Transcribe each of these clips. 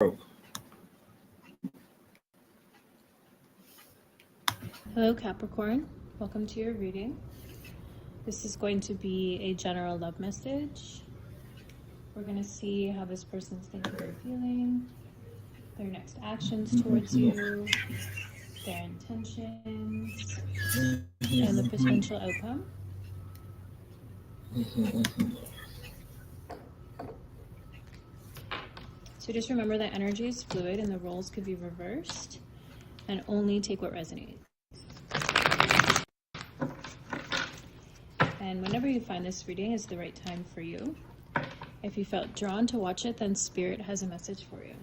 Hello Capricorn, welcome to your reading. This is going to be a general love message. We're going to see how this person's thinking or feeling, their next actions towards you, their intentions, and the potential outcome. So just remember that energy is fluid and the roles could be reversed, and only take what resonates. And whenever you find this reading is the right time for you. If you felt drawn to watch it, then Spirit has a message for you.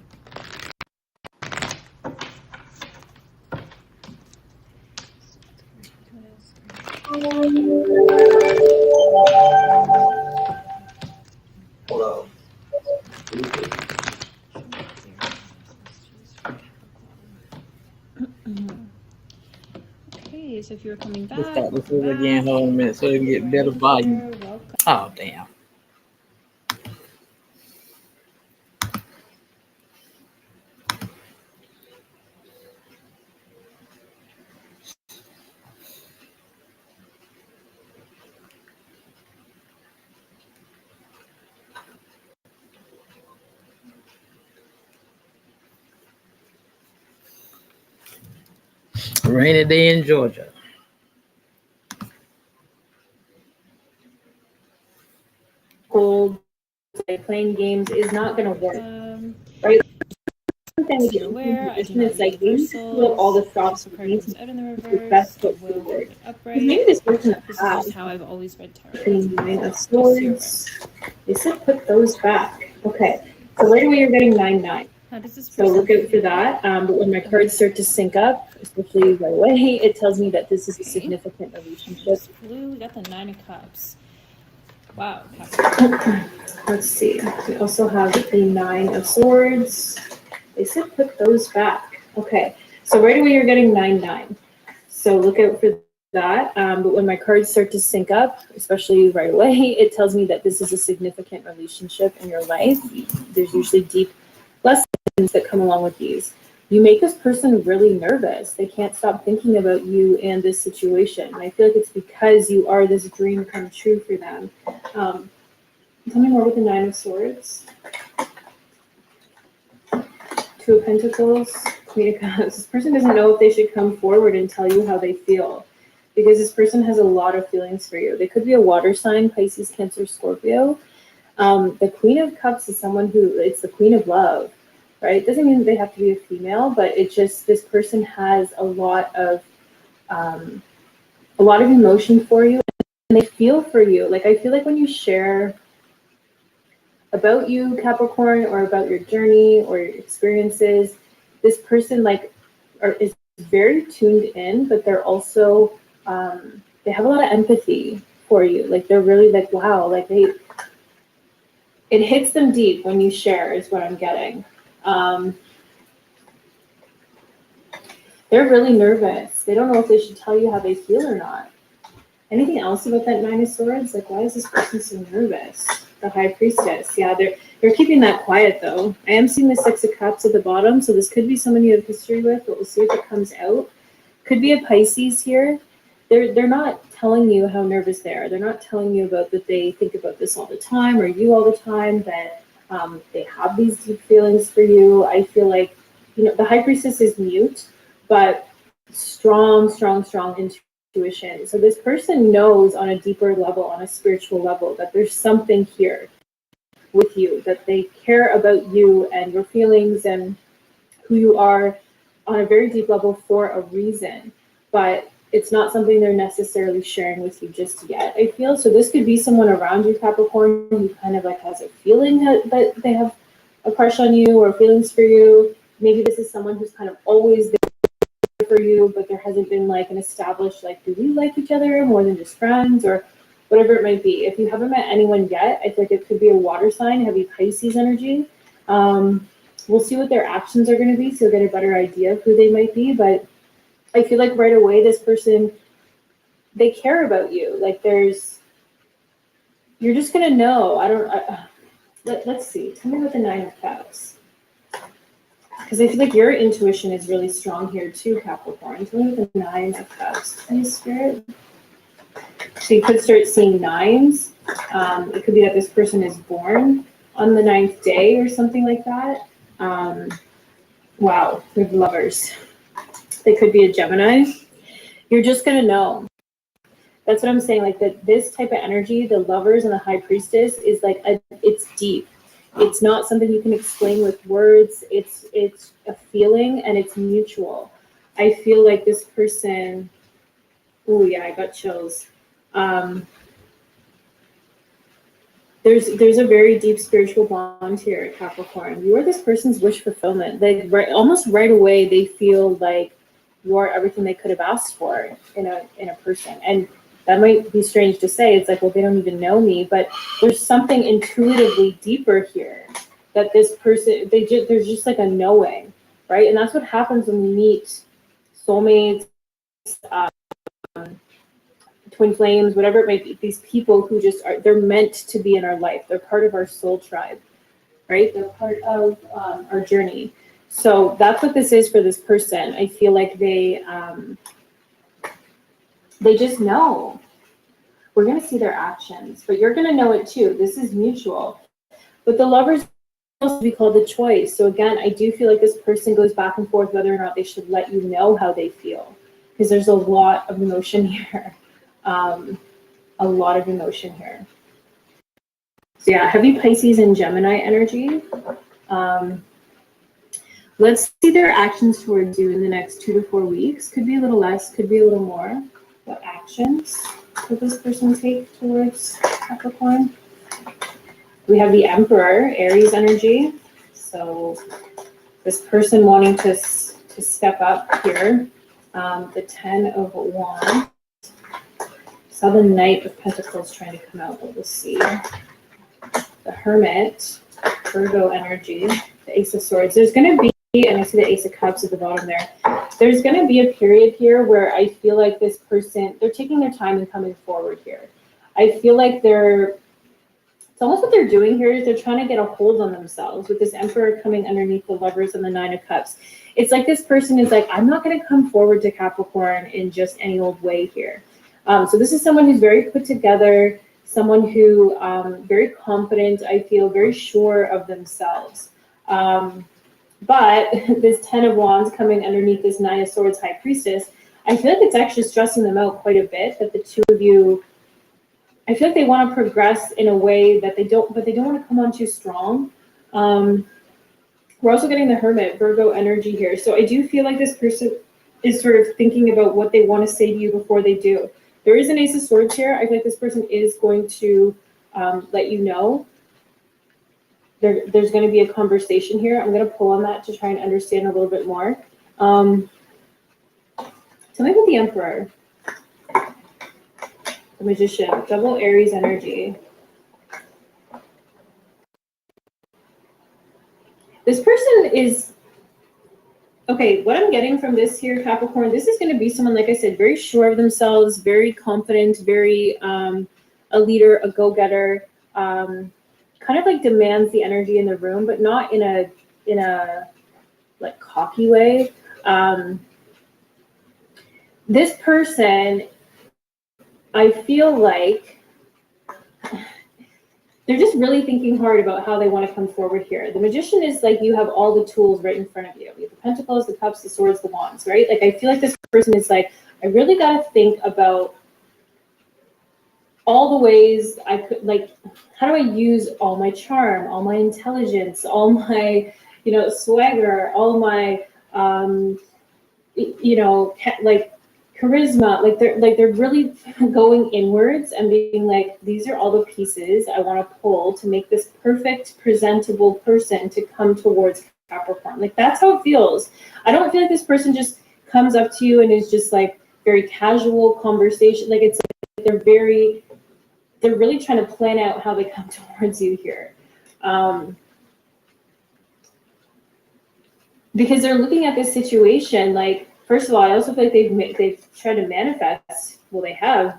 Hello. Okay, so if you're coming back, let's start this over again. Hold on a minute so we can get better volume. Oh, damn. Rainy day in Georgia. Cold, playing games is not going to work, right? Something you're aware, I do it's like we pull all the stops out in the reverse, best the foot will forward. upright. Maybe this person This is just how I've always read tarot. Nine of Swords. They said put those back. Okay, so right away you're getting 9-9. How does this So look out for that. But when my cards start to sync up, especially right away, it tells me that this is a significant relationship. Blue, we got the 9 of Cups. Wow. Let's see. We also have the 9 of Swords. They said put those back. Okay, so right away you're getting 9-9. So look out for that. But when my cards start to sync up, especially right away, it tells me that this is a significant relationship in your life. There's usually deep lessons that come along with these. You make this person really nervous. They can't stop thinking about you and this situation. And I feel like it's because you are this dream come true for them. Tell me more with the 9 of Swords. 2 of Pentacles, Queen of Cups. This person doesn't know if they should come forward and tell you how they feel, because this person has a lot of feelings for you. They could be a water sign, Pisces, Cancer, Scorpio. The Queen of Cups is someone who, it's the Queen of Love, right? It doesn't mean they have to be a female, but it just, this person has a lot of emotion for you, and they feel for you. Like, I feel like when you share about you, Capricorn, or about your journey or your experiences, this person is very tuned in, but they're also they have a lot of empathy for you. Like, they're really like, wow, like it hits them deep when you share, is what I'm getting. They're really nervous. They don't know if they should tell you how they feel or not. Anything else about that 9 of Swords? Like, why is this person so nervous? The High Priestess. Yeah, they're keeping that quiet, though. I am seeing the 6 of Cups at the bottom, so this could be someone you have history with, but we'll see if it comes out. Could be a Pisces here. They're not telling you how nervous they are. They're not telling you about that they think about this all the time, or you all the time, that they have these deep feelings for you. I feel like, the High Priestess is mute, but strong intuition. So this person knows on a deeper level, on a spiritual level, that there's something here with you, that they care about you and your feelings and who you are on a very deep level for a reason. But it's not something they're necessarily sharing with you just yet, I feel. So this could be someone around you, Capricorn, who kind of like has a feeling that they have a crush on you or feelings for you. Maybe this is someone who's kind of always there for you, but there hasn't been like an established, like, do we like each other more than just friends, or whatever it might be. If you haven't met anyone yet, I think it could be a water sign, heavy Pisces energy. We'll see what their actions are going to be, so you'll get a better idea of who they might be. But I feel like right away, this person, they care about you. Like, you're just going to know. Let's see. Tell me about the 9 of Cups. Because I feel like your intuition is really strong here too, Capricorn. Tell me the 9 of Cups, please, Spirit. So you could start seeing 9s. It could be that this person is born on the 9th day or something like that. Wow, we have Lovers. They could be a Gemini. You're just going to know. That's what I'm saying. Like that, this type of energy, the Lovers and the High Priestess, is like it's deep. It's not something you can explain with words. It's a feeling, and it's mutual. I feel like this person. Oh yeah, I got chills. There's a very deep spiritual bond here at Capricorn. You are this person's wish fulfillment. Like almost right away, they feel like you are everything they could have asked for in a person. And that might be strange to say. It's like, well, they don't even know me, but there's something intuitively deeper here that this person, there's just like a knowing, right? And that's what happens when we meet soulmates, twin flames, whatever it might be. These people who just are, they're meant to be in our life. They're part of our soul tribe, right? They're part of our journey. So that's what this is for this person. I feel like they just know. We're going to see their actions, but you're going to know it too. This is mutual. But the Lovers is supposed to be called the choice. So again, I do feel like this person goes back and forth whether or not they should let you know how they feel, because there's a lot of emotion here. A lot of emotion here. So yeah, heavy Pisces and Gemini energy. Let's see their actions towards you in the next 2 to 4 weeks. Could be a little less, could be a little more. What actions could this person take towards Capricorn? We have the Emperor, Aries energy. So this person wanting to step up here. The 10 of Wands. Saw the Knight of Pentacles trying to come out, but we'll see. The Hermit, Virgo energy, the Ace of Swords. There's going to be, and I see the Ace of Cups at the bottom there. There's going to be a period here where I feel like this person, they're taking their time and coming forward here. I feel like it's almost what they're doing here is they're trying to get a hold on themselves with this Emperor coming underneath the Lovers and the 9 of Cups. It's like this person is like, I'm not going to come forward to Capricorn in just any old way here. So this is someone who's very put together, someone who very confident, I feel very sure of themselves. But this 10 of Wands coming underneath this 9 of Swords High Priestess, I feel like it's actually stressing them out quite a bit that the two of you, I feel like they want to progress in a way that they don't, but they don't want to come on too strong. We're also getting the Hermit, Virgo energy here. So I do feel like this person is sort of thinking about what they want to say to you before they do. There is an Ace of Swords here. I feel like this person is going to let you know. There's going to be a conversation here. I'm going to pull on that to try and understand a little bit more. Tell me about the Emperor. The Magician, double Aries energy. This person is, okay, what I'm getting from this here, Capricorn, this is going to be someone, like I said, very sure of themselves, very confident, very a leader, a go-getter, kind of like demands the energy in the room, but not in a like cocky way. This person, I feel like they're just really thinking hard about how they want to come forward here. The Magician is like you have all the tools right in front of you. You have the Pentacles, the Cups, the Swords, the Wands, right? Like I feel like this person is like, I really got to think about all the ways I could, like, how do I use all my charm, all my intelligence, all my, swagger, all my, like charisma, like they're really going inwards and being like, these are all the pieces I want to pull to make this perfect, presentable person to come towards Capricorn. Like that's how it feels. I don't feel like this person just comes up to you and is just like very casual conversation. Like it's like they're really trying to plan out how they come towards you here. Because they're looking at this situation like, first of all, I also feel like they've tried to manifest. Well,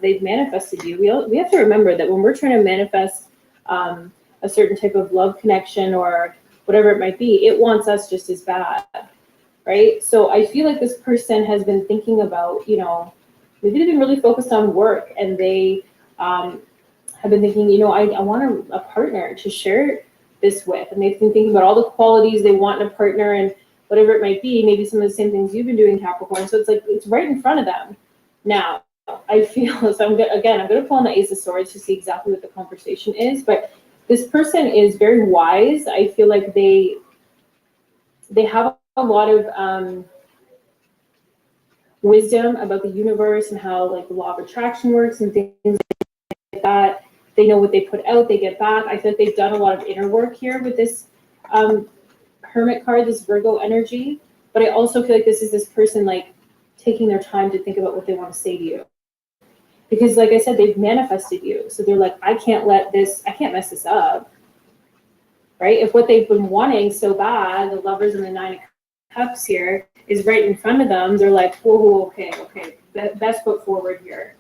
they've manifested you. We have to remember that when we're trying to manifest a certain type of love connection or whatever it might be, it wants us just as bad, right? So I feel like this person has been thinking about, you know, maybe they've been really focused on work, and they have been thinking, you know, I want a partner to share this with, and they've been thinking about all the qualities they want in a partner and whatever it might be, maybe some of the same things you've been doing, Capricorn. So it's like, it's right in front of them. Now, I feel, so I'm going to pull on the Ace of Swords to see exactly what the conversation is, but this person is very wise. I feel like they have a lot of wisdom about the universe and how like the law of attraction works and things like that. They know what they put out, they get back. I feel like they've done a lot of inner work here with this Hermit card, this Virgo energy. But I also feel like this person like taking their time to think about what they want to say to you. Because like I said, they've manifested you. So they're like, I can't mess this up. Right? If what they've been wanting so bad, the Lovers and the Nine of Cups here, is right in front of them, they're like, whoa, okay, best foot forward here.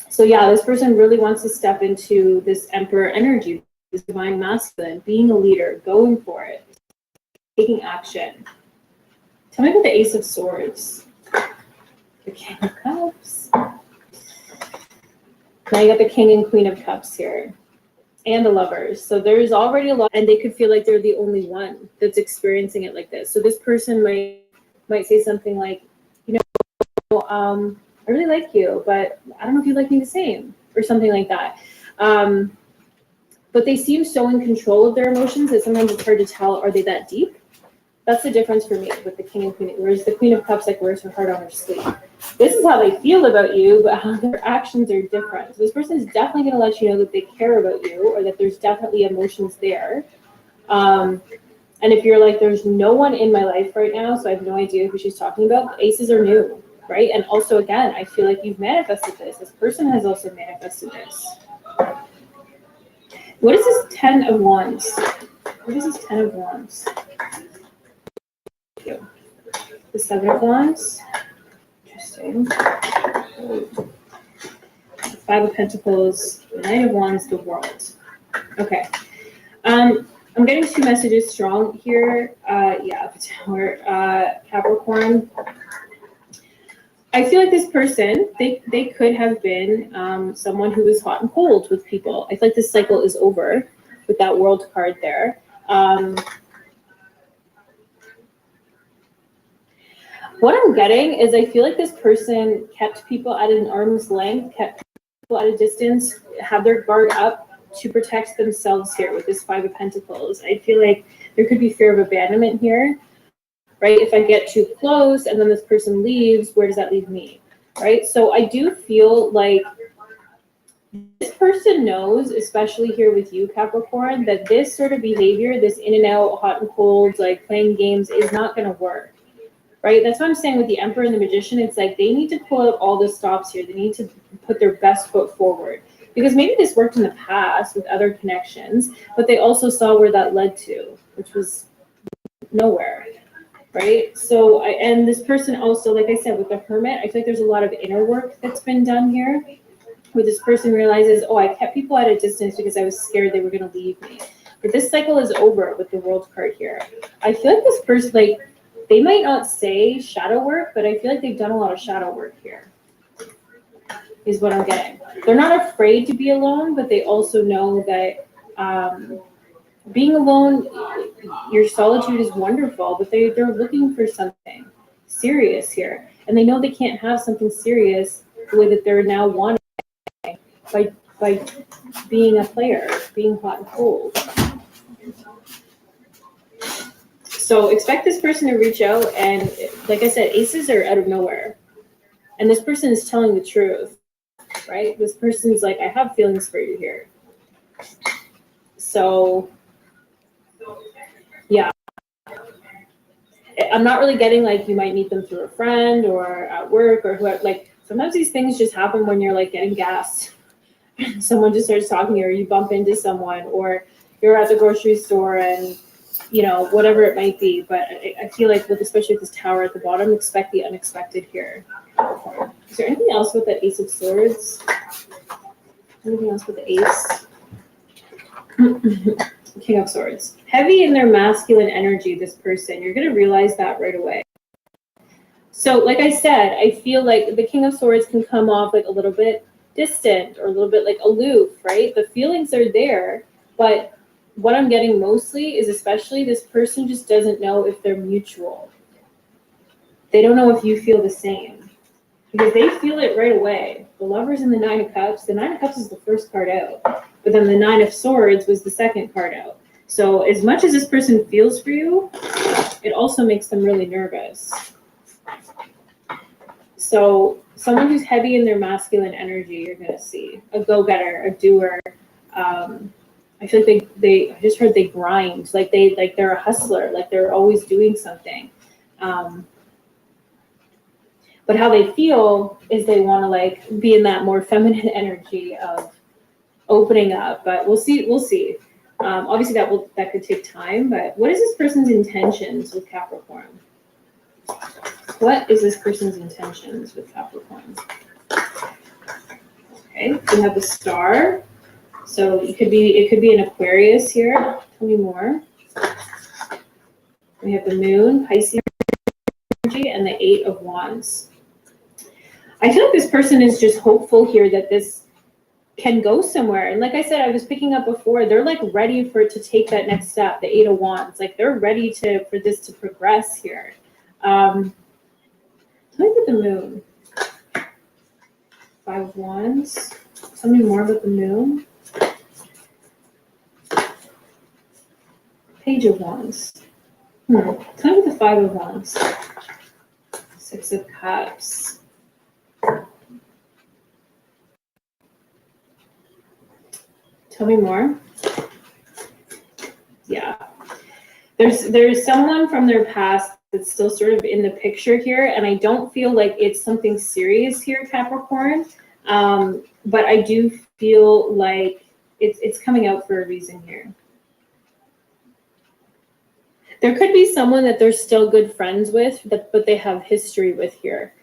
So yeah, this person really wants to step into this Emperor energy, this divine masculine, being a leader, going for it, taking action. Tell me about the Ace of Swords, the King of Cups. Now you got the King and Queen of Cups here, and the Lovers. So there's already a lot, and they could feel like they're the only one that's experiencing it like this. So this person might say something like, you know, I really like you, but I don't know if you like me the same, or something like that. But they seem so in control of their emotions that sometimes it's hard to tell, are they that deep? That's the difference for me with the King and Queen, whereas the Queen of Cups like wears her heart on her sleeve. This is how they feel about you, but how their actions are different. So this person is definitely going to let you know that they care about you, or that there's definitely emotions there. And if you're like, there's no one in my life right now, so I have no idea who she's talking about, aces are new, right? And also, again, I feel like you've manifested this. This person has also manifested this. What is this 10 of Wands? What is this 10 of Wands? The 7 of Wands. Interesting. 5 of Pentacles, the 9 of Wands, the World. Okay. I'm getting two messages strong here. Yeah, the Tower, Capricorn. I feel like this person, they could have been someone who was hot and cold with people. I feel like this cycle is over with that World card there. What I'm getting is I feel like this person kept people at an arm's length, kept people at a distance, have their guard up to protect themselves here with this 5 of Pentacles. I feel like there could be fear of abandonment here, right? If I get too close and then this person leaves, where does that leave me, right? So I do feel like this person knows, especially here with you, Capricorn, that this sort of behavior, this in and out, hot and cold, like playing games, is not going to work. Right? That's what I'm saying with the Emperor and the Magician. It's like they need to pull out all the stops here. They need to put their best foot forward. Because maybe this worked in the past with other connections, but they also saw where that led to, which was nowhere. Right? So, and this person also, like I said, with the Hermit, I feel like there's a lot of inner work that's been done here. Where this person realizes, oh, I kept people at a distance because I was scared they were going to leave me. But this cycle is over with the World card here. I feel like this person, like, they might not say shadow work, but I feel like they've done a lot of shadow work here, is what I'm getting. They're not afraid to be alone, but they also know that being alone, your solitude is wonderful, but they're looking for something serious here. And they know they can't have something serious the way that they're now wanting by being a player, being hot and cold. So expect this person to reach out, and like I said, aces are out of nowhere. And this person is telling the truth, right? This person's like, I have feelings for you here. So, yeah. I'm not really getting like you might meet them through a friend or at work or whoever. Like sometimes these things just happen when you're like getting gas. Someone just starts talking to you, or you bump into someone, or you're at the grocery store and you know, whatever it might be. But I feel like with, especially with this Tower at the bottom, expect the unexpected here. Is there anything else with that Ace of Swords? Anything else with the Ace? King of Swords. Heavy in their masculine energy, this person. You're going to realize that right away. So like I said, I feel like the King of Swords can come off like a little bit distant or a little bit like aloof, right? The feelings are there, but what I'm getting mostly is especially this person just doesn't know if they're mutual. They don't know if you feel the same because they feel it right away. The Lovers and the Nine of Cups. The Nine of Cups is the first card out, but then the Nine of Swords was the second card out. So as much as this person feels for you, it also makes them really nervous. So someone who's heavy in their masculine energy, you're going to see a go-getter, a doer. I feel like I just heard they grind, like they're a hustler, like they're always doing something. But how they feel is they want to like be in that more feminine energy of opening up. But we'll see. Obviously that could take time. But what is this person's intentions with Capricorn? What is this person's intentions with Capricorn? Okay, we have the Star. So it could be an Aquarius here. Tell me more. We have the Moon, Pisces energy, and the Eight of Wands. I feel like this person is just hopeful here that this can go somewhere. And like I said, I was picking up before, they're like ready for it to take that next step, the Eight of Wands. Like they're ready for this to progress here. Look at the Moon. Five of Wands. Tell me more about the Moon. Page of Wands. Tell me about the Five of Wands. Six of Cups. Tell me more. Yeah. There's someone from their past that's still sort of in the picture here, and I don't feel like it's something serious here, Capricorn. But I do feel like it's coming out for a reason here. There could be someone that they're still good friends with, but they have history with here.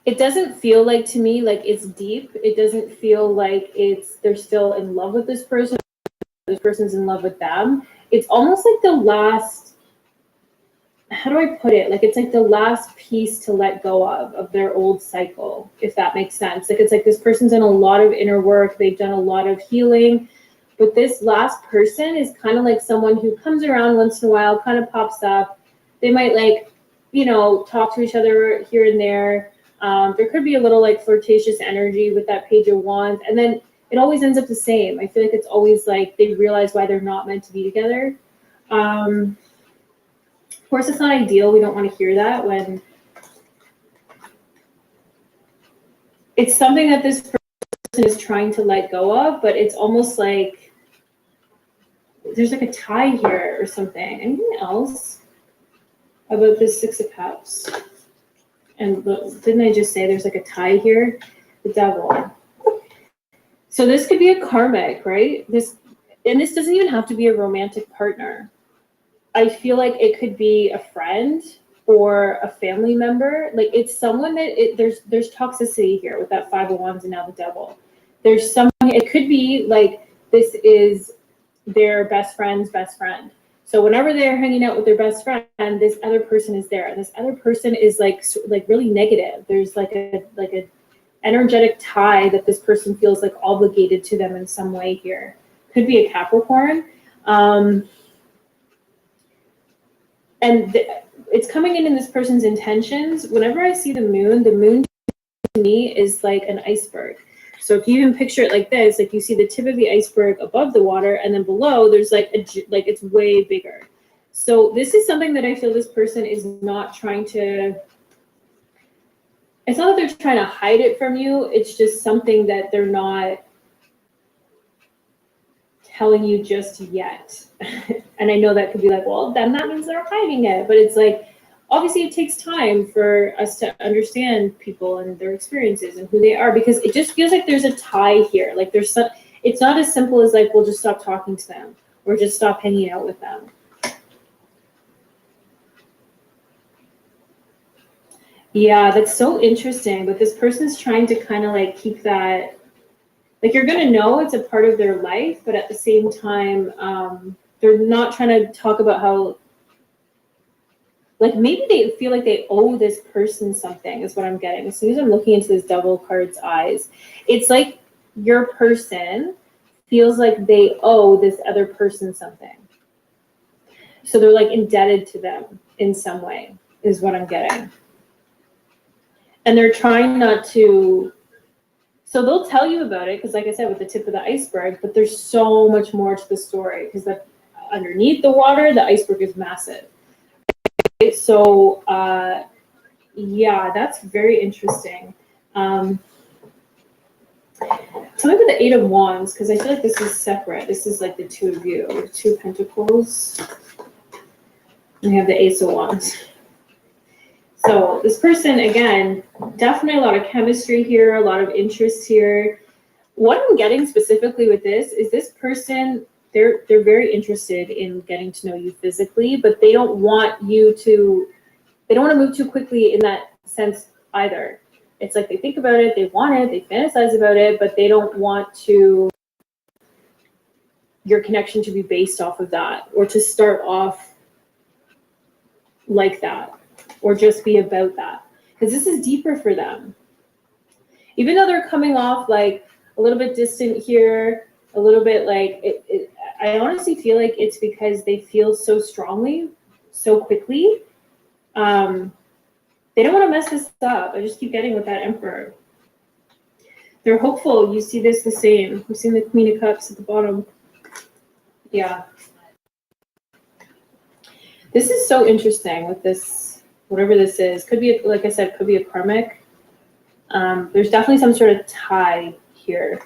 It doesn't feel like to me like it's deep. It doesn't feel like they're still in love with this person. This person's in love with them. It's almost like the last, how do I put it? Like it's like the last piece to let go of their old cycle, if that makes sense. Like it's like this person's done a lot of inner work. They've done a lot of healing. But this last person is kind of like someone who comes around once in a while, kind of pops up. They might like, talk to each other here and there. There could be a little like flirtatious energy with that Page of Wands. And then it always ends up the same. I feel like it's always like they realize why they're not meant to be together. Of course, it's not ideal. We don't want to hear that when it's something that this person is trying to let go of, but it's almost like there's like a tie here or something. Anything else about this Six of Cups? And didn't I just say there's like a tie here? The Devil. So this could be a karmic, right? This doesn't even have to be a romantic partner. I feel like it could be a friend or a family member. Like it's someone that there's toxicity here with that Five of Wands and now the Devil. There's someone, it could be like this is their best friend's best friend. So whenever they're hanging out with their best friend, this other person is there. This other person is like really negative. There's like a energetic tie that this person feels like obligated to them in some way here. Could be a Capricorn. It's coming in this person's intentions. Whenever I see the moon to me is like an iceberg. So if you even picture it like this, like you see the tip of the iceberg above the water, and then below there's like it's way bigger. So this is something that I feel this person is not trying to. It's not that they're trying to hide it from you. It's just something that they're not telling you just yet. And I know that could be like, well, then that means they're hiding it. But it's like, obviously it takes time for us to understand people and their experiences and who they are, because it just feels like there's a tie here. Like it's not as simple as like, we'll just stop talking to them or just stop hanging out with them. Yeah, that's so interesting. But this person's trying to kind of like keep that, like you're going to know it's a part of their life, but at the same time, they're not trying to talk about how, like maybe they feel like they owe this person something is what I'm getting. As soon as I'm looking into this devil card's eyes, it's like your person feels like they owe this other person something. So they're like indebted to them in some way is what I'm getting. And they're trying not to, so they'll tell you about it because like I said, with the tip of the iceberg, but there's so much more to the story because underneath the water, the iceberg is massive. So, yeah, that's very interesting. Tell me about the Eight of Wands, because I feel like this is separate. This is like the two of you, Two of Pentacles. And we have the Ace of Wands. So this person, again, definitely a lot of chemistry here, a lot of interest here. What I'm getting specifically with this is this person, they're very interested in getting to know you physically, but they don't want you to, they don't want to move too quickly in that sense either. It's like they think about it, they want it, they fantasize about it, but they don't want to, your connection to be based off of that or to start off like that or just be about that. Because this is deeper for them. Even though they're coming off like a little bit distant here, a little bit like, I honestly feel like it's because they feel so strongly, so quickly. They don't want to mess this up. I just keep getting with that Emperor. They're hopeful. You see this the same. We've seen the Queen of Cups at the bottom. Yeah. This is so interesting with this, whatever this is. Could be, like I said, could be a karmic. There's definitely some sort of tie here.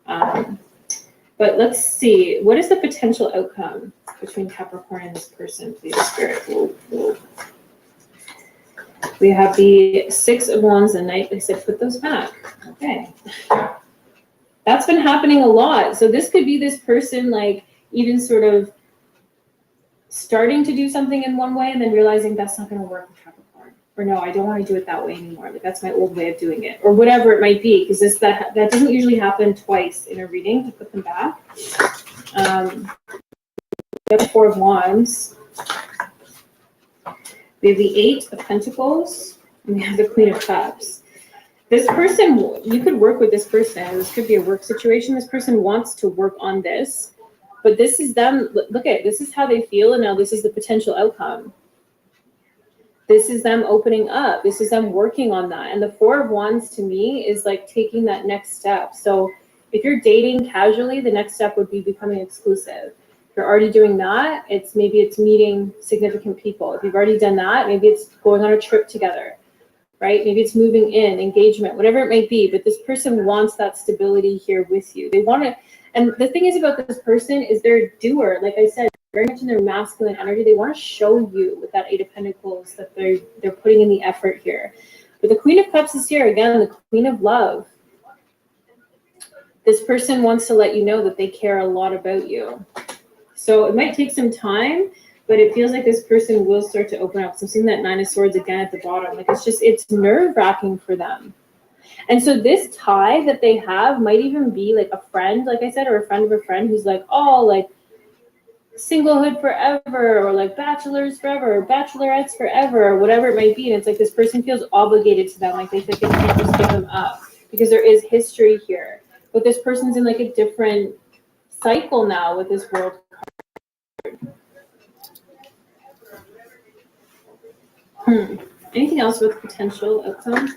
But let's see. What is the potential outcome between Capricorn and this person, please, Spirit? Whoa. We have the Six of Wands and Knight. They said, put those back. Okay. That's been happening a lot. So this could be this person, like, even sort of starting to do something in one way and then realizing that's not going to work with Capricorn. Or no, I don't want to do it that way anymore. Like, that's my old way of doing it. Or whatever it might be. Because that doesn't usually happen twice in a reading to put them back. We have the Four of Wands. We have the Eight of Pentacles, and we have the Queen of Cups. This person, you could work with this person. This could be a work situation. This person wants to work on this, but this is them. Look at it. This is how they feel, and now this is the potential outcome. This is them opening up. This is them working on that. And the Four of Wands to me is like taking that next step. So if you're dating casually, the next step would be becoming exclusive. You're already doing that, maybe it's meeting significant people. If you've already done that, maybe it's going on a trip together, right? Maybe it's moving in, engagement, whatever it might be. But this person wants that stability here with you. They want to, and the thing is about this person is they're a doer. Like I said, very much in their masculine energy. They want to show you with that Eight of Pentacles that they're putting in the effort here. But the Queen of Cups is here again, the Queen of Love. This person wants to let you know that they care a lot about you. So it might take some time, but it feels like this person will start to open up. So I'm seeing that Nine of Swords again at the bottom. Like it's nerve-wracking for them. And so this tie that they have might even be like a friend, like I said, or a friend of a friend who's like, oh, like singlehood forever, or like bachelors forever, or bachelorettes forever, or whatever it might be. And it's like this person feels obligated to them, like they think they can't just give them up because there is history here. But this person's in like a different cycle now with this World card. Anything else with potential outcome?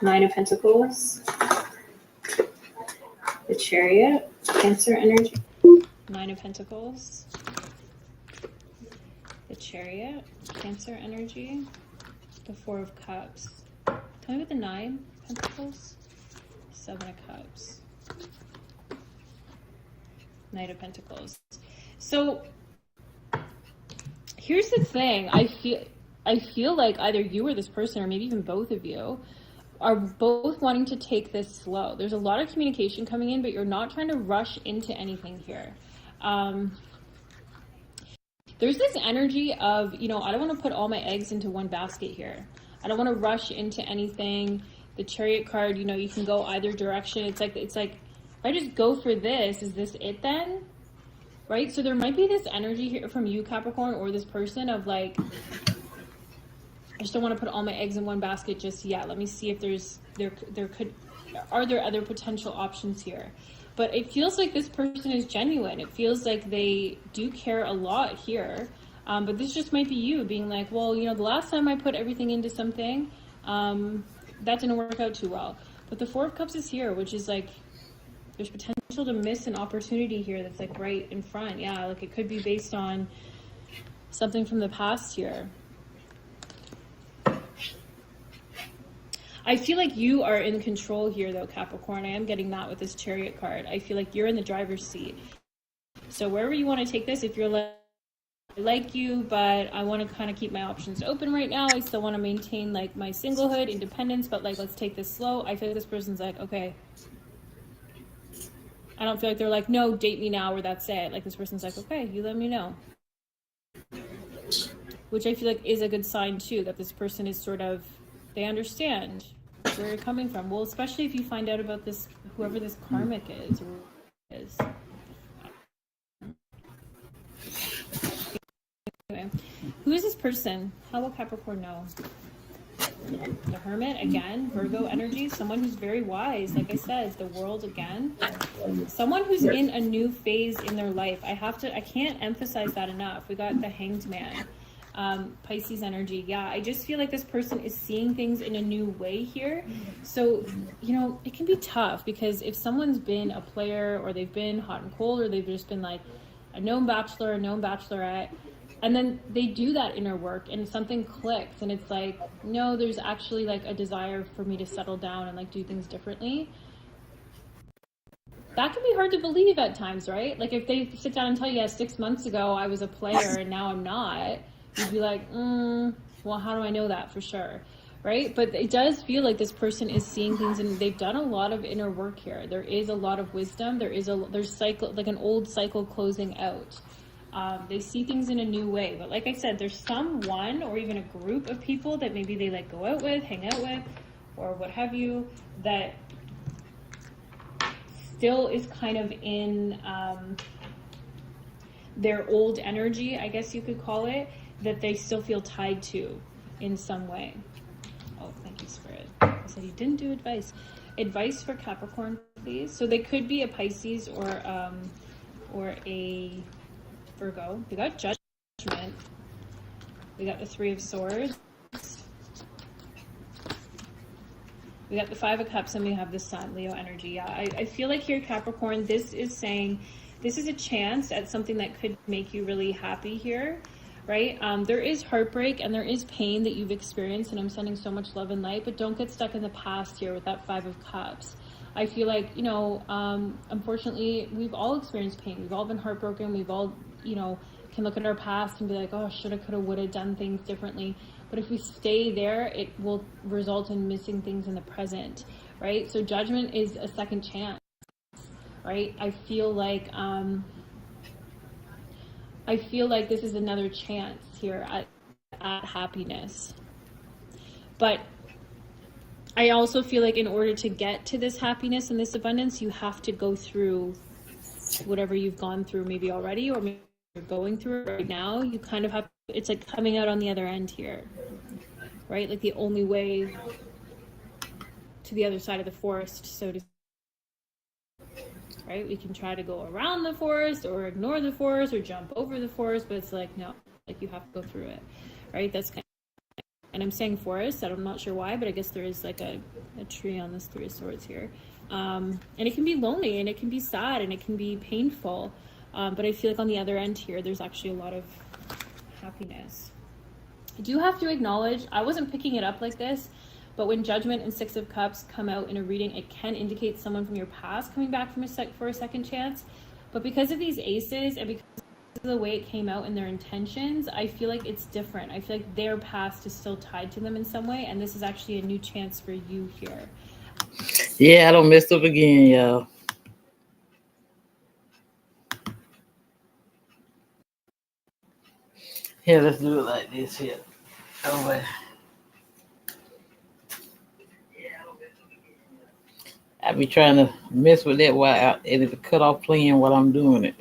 Nine of Pentacles. The Chariot. Cancer energy. Nine of Pentacles. The Chariot. Cancer energy. The Four of Cups. Tell me about the Nine of Pentacles. Seven of Cups. Knight of Pentacles. So here's the thing. I feel like either you or this person, or maybe even both of you, are both wanting to take this slow. There's a lot of communication coming in, but you're not trying to rush into anything here. There's this energy of, I don't want to put all my eggs into one basket here. I don't want to rush into anything. The Chariot card, you know, you can go either direction. It's like, if I just go for this, is this it then? Right? So there might be this energy here from you, Capricorn, or this person of like, I just don't want to put all my eggs in one basket just yet. Let me see if are there other potential options here? But it feels like this person is genuine. It feels like they do care a lot here. But this just might be you being like, well, you know, the last time I put everything into something, that didn't work out too well. But the Four of Cups is here, which is like, there's potential to miss an opportunity here that's like right in front. Yeah, like it could be based on something from the past here. I feel like you are in control here, though, Capricorn. I am getting that with this Chariot card. I feel like you're in the driver's seat. So wherever you want to take this, if you're like, I like you, but I want to kind of keep my options open right now. I still want to maintain like my singlehood, independence, but like, let's take this slow. I feel like this person's like, okay. I don't feel like they're like, no, date me now, or that's it. Like this person's like, okay, you let me know. Which I feel like is a good sign too, that this person is sort of, they understand where you're coming from. Well, especially if you find out about this, whoever this karmic is. Anyway, who is this person? How will Capricorn know? The Hermit again, Virgo energy, someone who's very wise. Like I said, the World again, someone who's in a new phase in their life. I can't emphasize that enough. We got the Hanged Man. Pisces energy. Yeah, I just feel like this person is seeing things in a new way here. So, you know, it can be tough because if someone's been a player or they've been hot and cold or they've just been like a known bachelor, a known bachelorette, and then they do that inner work and something clicks and it's like, no, there's actually like a desire for me to settle down and like do things differently. That can be hard to believe at times, right? Like if they sit down and tell you, yeah, 6 months ago I was a player and now I'm not, you'd be like, well, how do I know that for sure? Right? But it does feel like this person is seeing things and they've done a lot of inner work here. There is a lot of wisdom. There's cycle, like an old cycle closing out. They see things in a new way. But like I said, there's someone or even a group of people that maybe they like go out with, hang out with, or what have you, that still is kind of in their old energy, I guess you could call it, that they still feel tied to in some way. Oh, thank you, Spirit. I said you didn't do advice. Advice for Capricorn, please. So they could be a Pisces or a Virgo. We got Judgment. We got the Three of Swords. We got the Five of Cups and we have the Sun, Leo energy. Yeah, I feel like here, Capricorn, this is saying this is a chance at something that could make you really happy here, right? There is heartbreak and there is pain that you've experienced, and I'm sending so much love and light, but don't get stuck in the past here with that Five of Cups. I feel like, you know, unfortunately, we've all experienced pain. We've all been heartbroken. We've all, you know, can look at our past and be like, oh, shoulda, coulda, woulda, done things differently. But if we stay there, it will result in missing things in the present, right? So Judgment is a second chance, right? I feel like this is another chance here at happiness. But I also feel like in order to get to this happiness and this abundance, you have to go through whatever you've gone through maybe already, or maybe you're going through it right now. You kind of have, it's like coming out on the other end here, right? Like the only way to the other side of the forest, so to speak, right? We can try to go around the forest or ignore the forest or jump over the forest, but it's like, no, like you have to go through it, right? That's kind of, and I'm saying forest, I'm not sure why, but I guess there is like a tree on this Three of Swords here. And it can be lonely and it can be sad and it can be painful. But I feel like on the other end here, there's actually a lot of happiness. I do have to acknowledge, I wasn't picking it up like this, but when Judgment and Six of Cups come out in a reading, it can indicate someone from your past coming back from for a second chance. But because of these aces and because of the way it came out in their intentions, I feel like it's different. I feel like their past is still tied to them in some way, and this is actually a new chance for you here. Yeah, I don't mess up again, y'all. Here, let's do it like this here. Oh, wait. I be trying to mess with that while and it'll cut off playing while I'm doing it.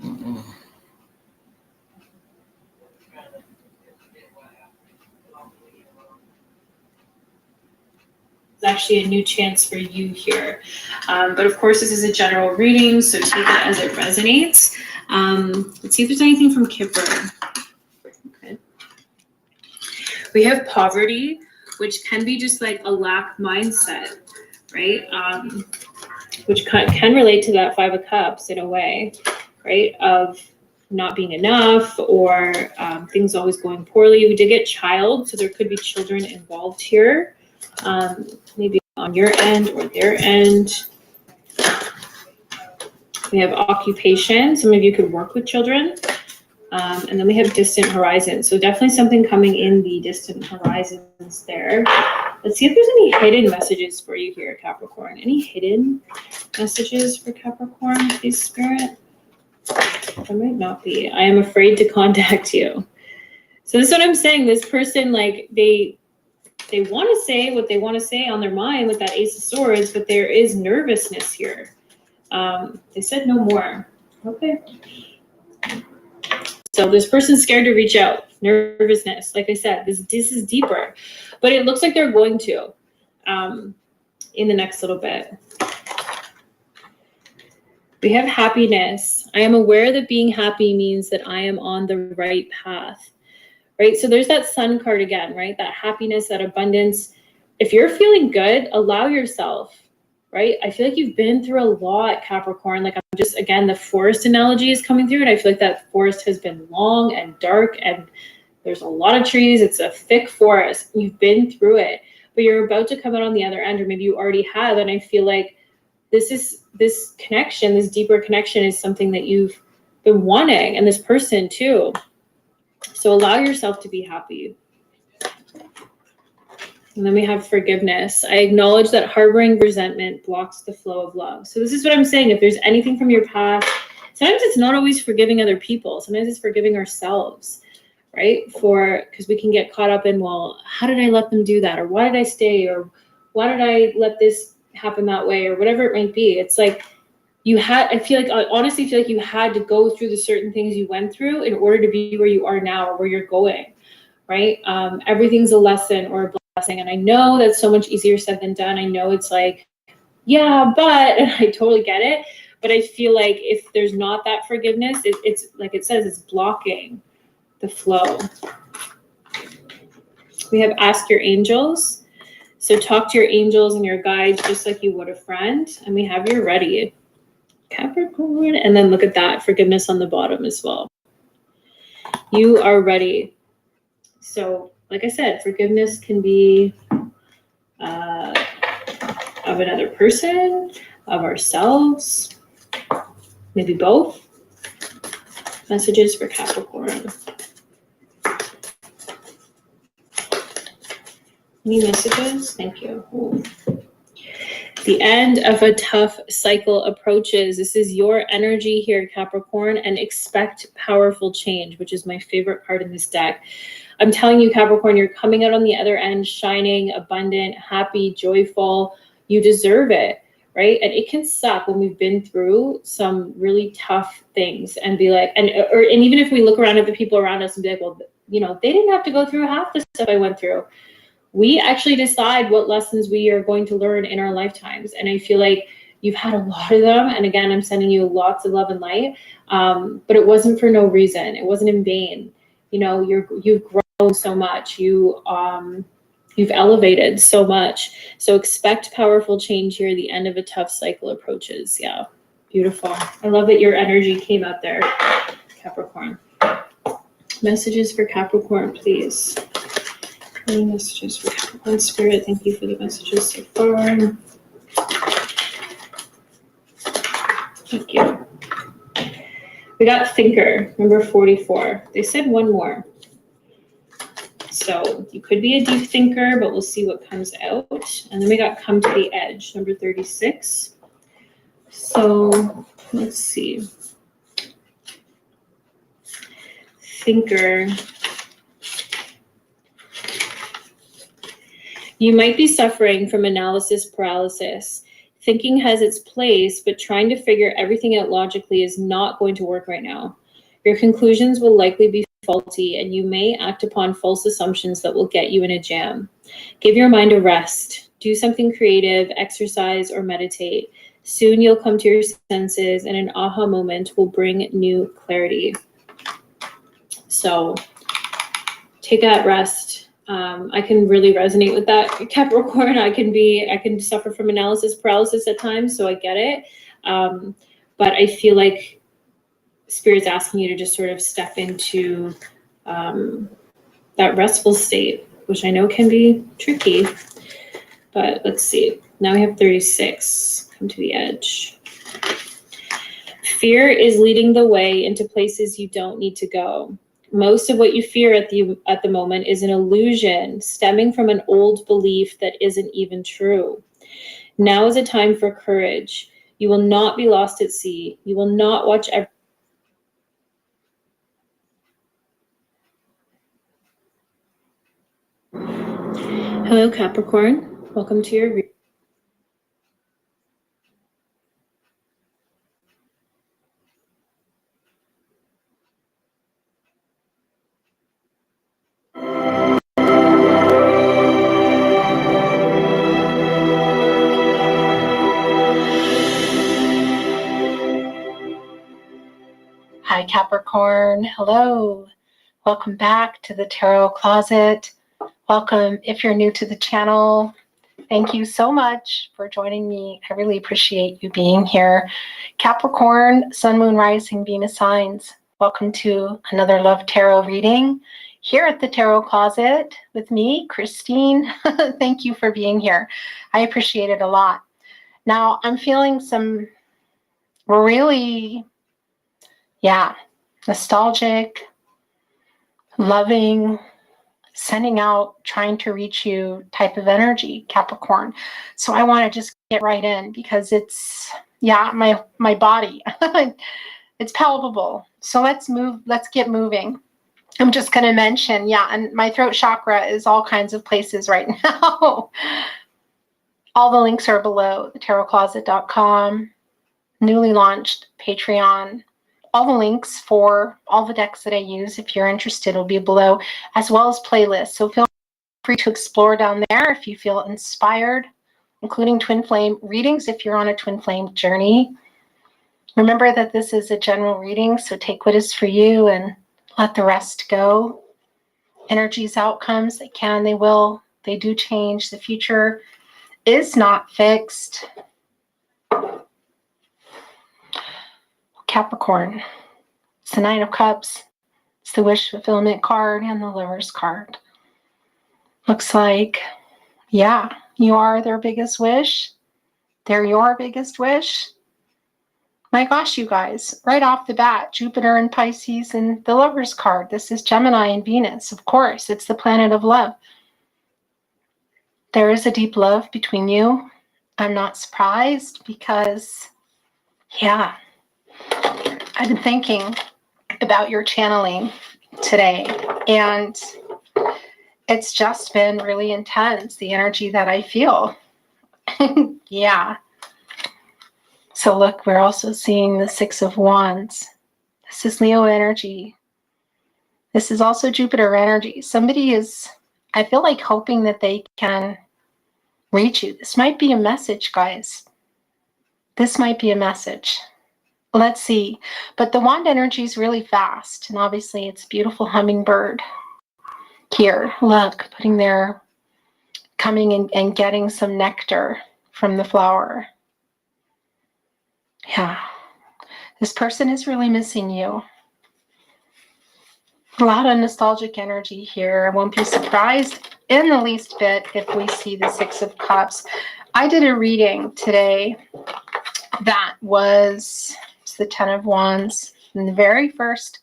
Mm-mm. Actually a new chance for you here. But of course, this is a general reading, so take it as it resonates. Let's see if there's anything from Kipper. Okay. We have poverty, which can be just like a lack mindset, right? Which can relate to that Five of Cups in a way, right? Of not being enough or things always going poorly. We did get child, so there could be children involved here. Maybe on your end or their end. We have occupation. Some of you could work with children. And then we have distant horizons. So definitely something coming in the distant horizons there. Let's see if there's any hidden messages for you here, Capricorn. Any hidden messages for Capricorn, please, Spirit? There might not be. I am afraid to contact you. So this is what I'm saying. This person, like, they want to say what they want to say on their mind with that Ace of Swords, but there is nervousness here. They said no more. Okay. So this person's scared to reach out. Nervousness. Like I said, this is deeper. But it looks like they're going to in the next little bit. We have happiness. I am aware that being happy means that I am on the right path. Right? So there's that sun card again, right? That happiness, that abundance. If you're feeling good, allow yourself, right? I feel like you've been through a lot, Capricorn. Like I'm just, again, the forest analogy is coming through, and I feel like that forest has been long and dark, and there's a lot of trees. It's a thick forest. You've been through it, but you're about to come out on the other end, or maybe you already have. And I feel like this connection, this deeper connection is something that you've been wanting, and this person too. So allow yourself to be happy. And then we have forgiveness. I acknowledge that harboring resentment blocks the flow of love. So this is what I'm saying. If there's anything from your past, sometimes it's not always forgiving other people. Sometimes it's forgiving ourselves, right? Because we can get caught up in, well, how did I let them do that? Or why did I stay? Or why did I let this happen that way? Or whatever it might be. It's like I honestly feel like you had to go through the certain things you went through in order to be where you are now or where you're going, right? Everything's a lesson or a blessing. And I know that's so much easier said than done. I know it's like, yeah, but, and I totally get it. But I feel like if there's not that forgiveness, it's like it says, it's blocking the flow. We have ask your angels. So talk to your angels and your guides just like you would a friend. And we have your ready, Capricorn. And then look at that forgiveness on the bottom as well. You are ready. So like I said, forgiveness can be of another person, of ourselves, maybe both. Messages for Capricorn. Any messages? Thank you. Ooh. The end of a tough cycle approaches. This is your energy here, Capricorn, and expect powerful change, which is my favorite card in this deck. I'm telling you, Capricorn, you're coming out on the other end, shining, abundant, happy, joyful. You deserve it, right? And it can suck when we've been through some really tough things and be like, and even if we look around at the people around us and be like, well, you know, they didn't have to go through half the stuff I went through. We actually decide what lessons we are going to learn in our lifetimes. And I feel like you've had a lot of them. And again, I'm sending you lots of love and light. But it wasn't for no reason. It wasn't in vain. You know, you've grown so much. You've elevated so much. So expect powerful change here. The end of a tough cycle approaches. Yeah, beautiful. I love that your energy came out there, Capricorn. Messages for Capricorn, please. Any messages for Capricorn Spirit? Thank you for the messages so far. Thank you. We got Thinker, number 44. They said one more. So you could be a deep thinker, but we'll see what comes out. And then we got Come to the Edge, number 36. So let's see. Thinker. You might be suffering from analysis paralysis. Thinking has its place, but trying to figure everything out logically is not going to work right now. Your conclusions will likely be faulty, and you may act upon false assumptions that will get you in a jam. Give your mind a rest. Do something creative, exercise, or meditate. Soon you'll come to your senses, and an aha moment will bring new clarity. So take that rest. I can really resonate with that, Capricorn. I can suffer from analysis paralysis at times, so I get it. But I feel like Spirit's asking you to just sort of step into that restful state, which I know can be tricky. But let's see. Now we have 36. Come to the edge. Fear is leading the way into places you don't need to go. Most of what you fear at the moment is an illusion stemming from an old belief that isn't even true. Now is a time for courage. You will not be lost at sea. You will not watch Hello, Capricorn. Welcome to your Hi, Capricorn. Hello. Welcome back to the Tarot Closet. Welcome if you're new to the channel. Thank you so much for joining me. I really appreciate you being here. Capricorn, Sun, Moon, Rising, Venus signs. Welcome to another Love Tarot reading here at the Tarot Closet with me, Christine. Thank you for being here. I appreciate it a lot. Now, I'm feeling some really nostalgic, loving, sending out, trying to reach you type of energy, Capricorn. So I want to just get right in because it's, my body. It's palpable. So let's get moving. I'm just going to mention, and my throat chakra is all kinds of places right now. All the links are below, thetarotcloset.com, newly launched Patreon. All the links for all the decks that I use, if you're interested, will be below, as well as playlists. So feel free to explore down there if you feel inspired, including twin flame readings if you're on a twin flame journey. Remember that this is a general reading, so take what is for you and let the rest go. Energies, outcomes, they can, they will, they do change. The future is not fixed. Capricorn, it's the Nine of Cups, it's the wish fulfillment card and the Lover's card. Looks like, you are their biggest wish. They're your biggest wish. My gosh, you guys, right off the bat, Jupiter and Pisces and the Lover's card. This is Gemini and Venus. Of course, it's the planet of love. There is a deep love between you. I'm not surprised because, I've been thinking about your channeling today, and it's just been really intense, the energy that I feel. So look, we're also seeing the Six of Wands. This is Leo energy. This is also Jupiter energy. Somebody is, I feel like, hoping that they can reach you. This might be a message, guys. This might be a message. Let's see. But the wand energy is really fast. And obviously it's beautiful hummingbird here. Look, coming and getting some nectar from the flower. This person is really missing you. A lot of nostalgic energy here. I won't be surprised in the least bit if we see the Six of Cups. I did a reading today that was the Ten of Wands and the very first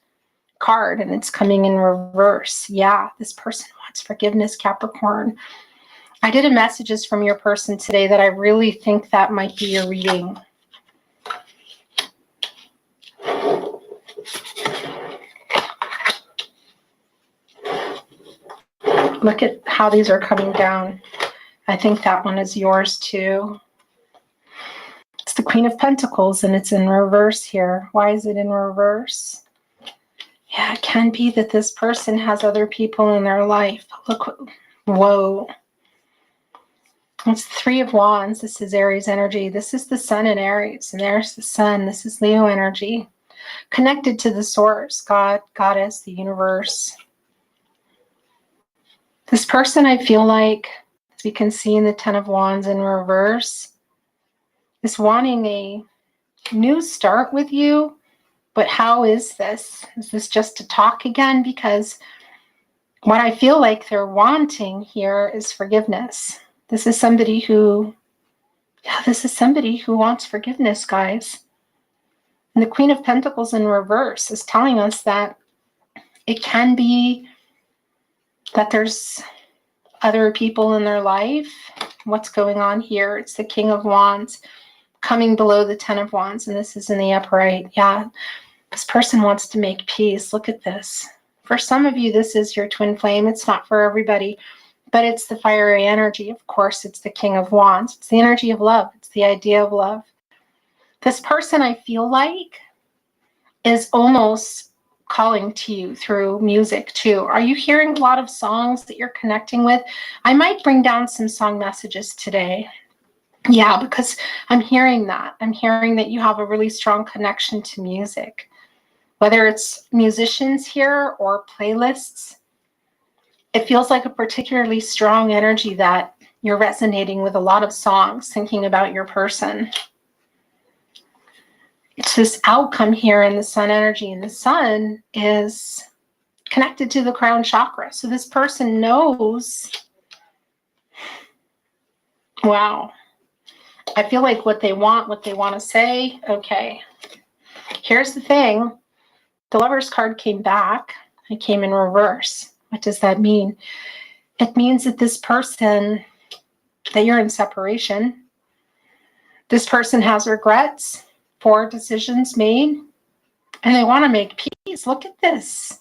card, and it's coming in reverse. This person wants forgiveness, Capricorn. I did a messages from your person today that I really think that might be your reading. Look at how these are coming down. I think that one is yours too. It's the Queen of Pentacles and it's in reverse here. Why is it in reverse? Yeah, it can be that this person has other people in their life. Look, whoa. It's the Three of Wands. This is Aries energy. This is the Sun in Aries. And there's the Sun. This is Leo energy. Connected to the source, God, Goddess, the universe. This person, I feel like, as we can see in the Ten of Wands in reverse, is wanting a new start with you. But how is this? Is this just to talk again? Because what I feel like they're wanting here is forgiveness. This is somebody who, wants forgiveness, guys. And the Queen of Pentacles in reverse is telling us that it can be that there's other people in their life. What's going on here? It's the King of Wands coming below the Ten of Wands, and this is in the upright. Yeah, this person wants to make peace. Look at this. For some of you, this is your twin flame. It's not for everybody, but it's the fiery energy. Of course, it's the King of Wands. It's the energy of love. It's the idea of love. This person, I feel like, is almost calling to you through music too. Are you hearing a lot of songs that you're connecting with? I might bring down some song messages today. Yeah, because I'm hearing that. I'm hearing that you have a really strong connection to music. Whether it's musicians here or playlists, it feels like a particularly strong energy that you're resonating with a lot of songs, thinking about your person. It's this outcome here in the Sun energy, and the Sun is connected to the crown chakra. So this person knows, wow, I feel like what they want to say. Okay, here's the thing. The Lover's card came back. It came in reverse. What does that mean? It means that this person, that you're in separation. This person has regrets for decisions made, and they want to make peace. Look at this.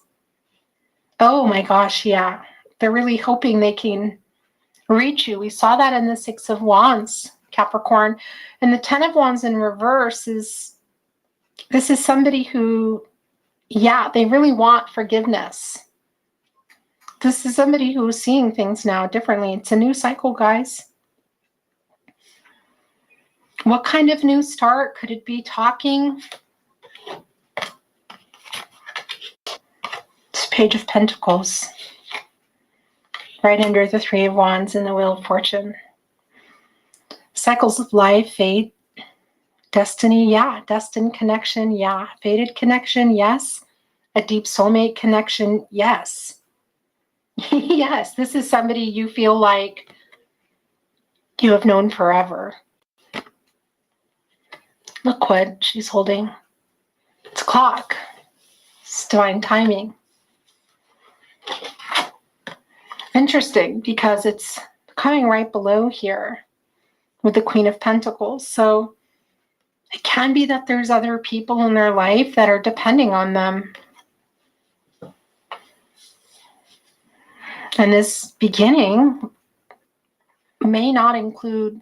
Oh my gosh, yeah. They're really hoping they can reach you. We saw that in the Six of Wands, Capricorn. And the Ten of Wands in reverse is, this is somebody who, yeah, they really want forgiveness. This is somebody who is seeing things now differently. It's a new cycle, guys. What kind of new start? Could it be talking? It's Page of Pentacles. Right under the Three of Wands and the Wheel of Fortune. Cycles of life, fate, destiny, yeah. Destined connection, yeah. Fated connection, yes. A deep soulmate connection, yes. Yes, this is somebody you feel like you have known forever. Look what she's holding. It's a clock. It's divine timing. Interesting, because it's coming right below here with the Queen of Pentacles. So it can be that there's other people in their life that are depending on them. And this beginning may not include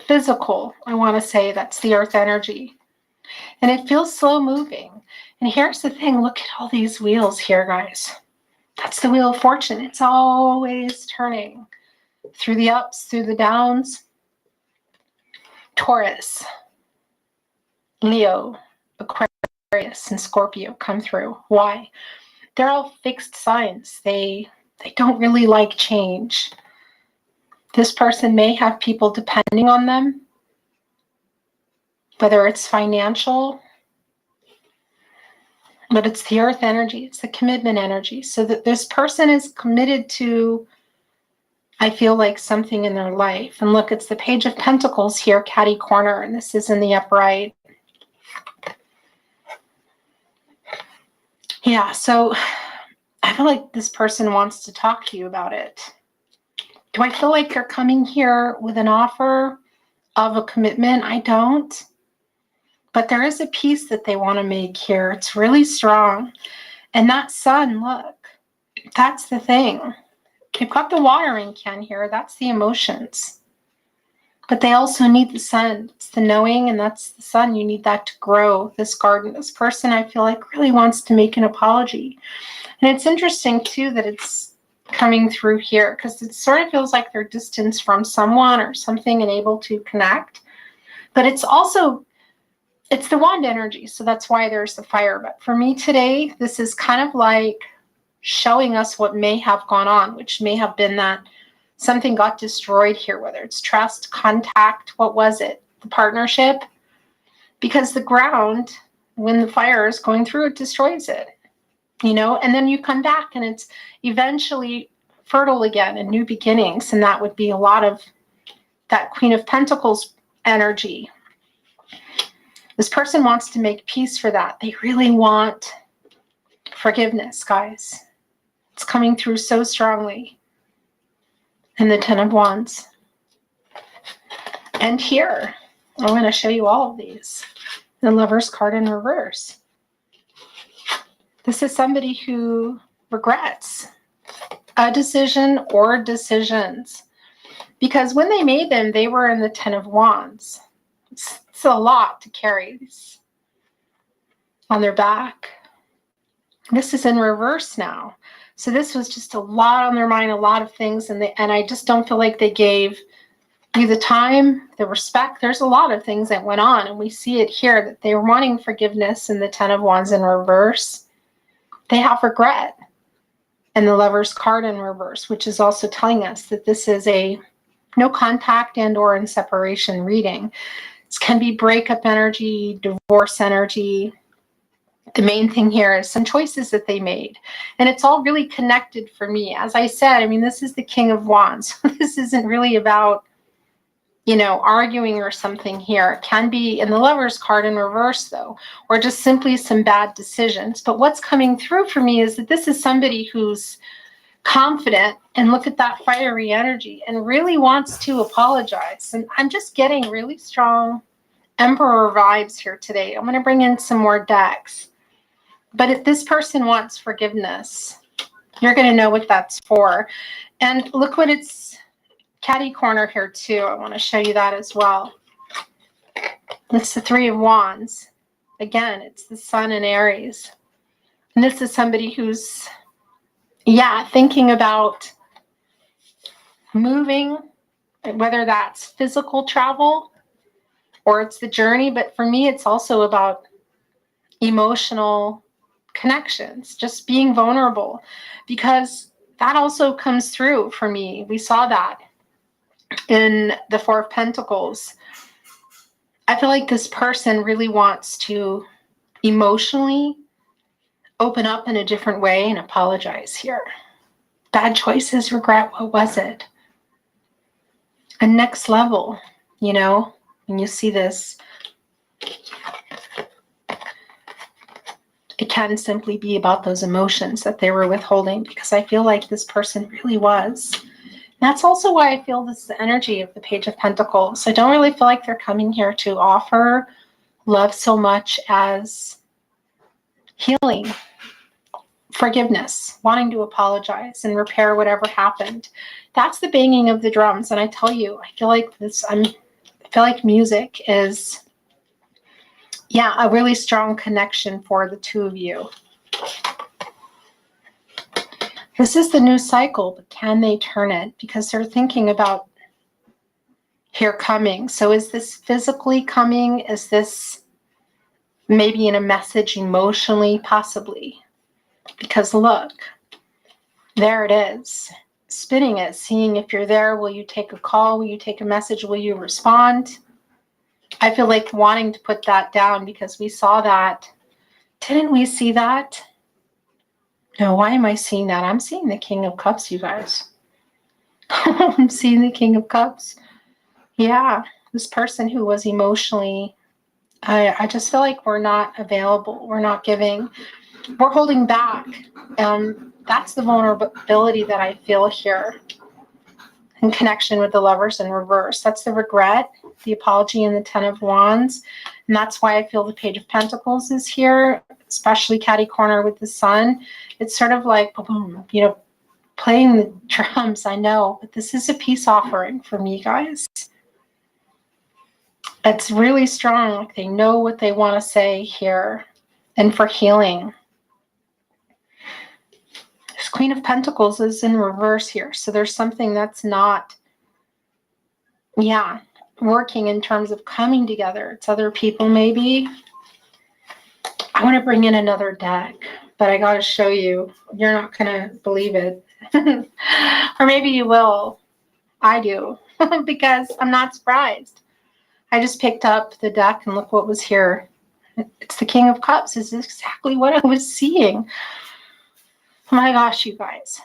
physical. I want to say that's the earth energy. And it feels slow moving. And here's the thing. Look at all these wheels here, guys. That's the Wheel of Fortune. It's always turning through the ups, through the downs. Taurus, Leo, Aquarius, and Scorpio come through. Why? They're all fixed signs. They don't really like change. This person may have people depending on them, whether it's financial, but it's the earth energy. It's the commitment energy. So that this person is committed to, I feel like, something in their life. And look, it's the Page of Pentacles here, catty corner, and this is in the upright. Yeah, so I feel like this person wants to talk to you about it. Do I feel like they're coming here with an offer of a commitment? I don't. But there is a piece that they want to make here. It's really strong. And that Sun, look, that's the thing. You've got the watering can here. That's the emotions. But they also need the sun. It's the knowing, and that's the sun. You need that to grow this garden. This person, I feel like, really wants to make an apology. And it's interesting, too, that it's coming through here, because it sort of feels like they're distanced from someone or something and able to connect. But it's also, it's the wand energy, so that's why there's the fire. But for me today, this is kind of like showing us what may have gone on, which may have been that something got destroyed here, whether it's trust, contact, what was it? The partnership? Because the ground, when the fire is going through, it destroys it, you know, and then you come back and it's eventually fertile again and new beginnings. And that would be a lot of that Queen of Pentacles energy. This person wants to make peace for that. They really want forgiveness, guys. It's coming through so strongly. And the Ten of Wands. And here, I'm going to show you all of these. The Lover's card in reverse. This is somebody who regrets a decision or decisions. Because when they made them, they were in the Ten of Wands. It's a lot to carry these on their back. This is in reverse now. So this was just a lot on their mind, a lot of things, and I just don't feel like they gave you the time, the respect. There's a lot of things that went on, and we see it here that they were wanting forgiveness in the Ten of Wands in reverse. They have regret in the Lover's card in reverse, which is also telling us that this is a no contact and or in separation reading. This can be breakup energy, divorce energy. The main thing here is some choices that they made. And it's all really connected for me. As I said, I mean, this is the King of Wands. This isn't really about, you know, arguing or something here. It can be in the Lover's card in reverse, though, or just simply some bad decisions. But what's coming through for me is that this is somebody who's confident, and look at that fiery energy, and really wants to apologize. And I'm just getting really strong Emperor vibes here today. I'm going to bring in some more decks. But if this person wants forgiveness, you're going to know what that's for. And look what it's catty corner here too. I want to show you that as well. It's the Three of Wands. Again, it's the Sun in Aries. And this is somebody who's, yeah, thinking about moving, whether that's physical travel or it's the journey. But for me, it's also about emotional connections, just being vulnerable, because that also comes through for me. We saw that in the Four of Pentacles. I feel like this person really wants to emotionally open up in a different way and apologize here. Bad choices, regret, what was it? A next level, you know, when you see this, it can simply be about those emotions that they were withholding, because I feel like this person really was. That's also why I feel this is the energy of the Page of Pentacles. I don't really feel like they're coming here to offer love so much as healing, forgiveness, wanting to apologize and repair whatever happened. That's the banging of the drums. And I tell you, I feel like I feel like music is, yeah, a really strong connection for the two of you. This is the new cycle, but can they turn it? Because they're thinking about here coming. So is this physically coming? Is this maybe in a message emotionally? Possibly. Because look, there it is. Spinning it, seeing if you're there. Will you take a call? Will you take a message? Will you respond? I feel like wanting to put that down, because we saw that. Didn't we see that? No, why am I seeing that? I'm seeing the King of Cups, you guys. I'm seeing the King of Cups. Yeah, this person who was emotionally, I just feel like we're not available. We're not giving. We're holding back. That's the vulnerability that I feel here in connection with the Lovers in reverse. That's the regret, the apology, and the Ten of Wands. And that's why I feel the Page of Pentacles is here, especially catty corner with the Sun. It's sort of like, boom, you know, playing the drums, I know, but this is a peace offering for me, guys. It's really strong. Like they know what they want to say here, and for healing. This Queen of Pentacles is in reverse here, so there's something that's not, yeah, working in terms of coming together. It's other people maybe. I want to bring in another deck, but I got to show you. You're not going to believe it. Or maybe you will. I do, because I'm not surprised. I just picked up the deck and look what was here. It's the King of Cups. This is exactly what I was seeing. Oh my gosh, you guys.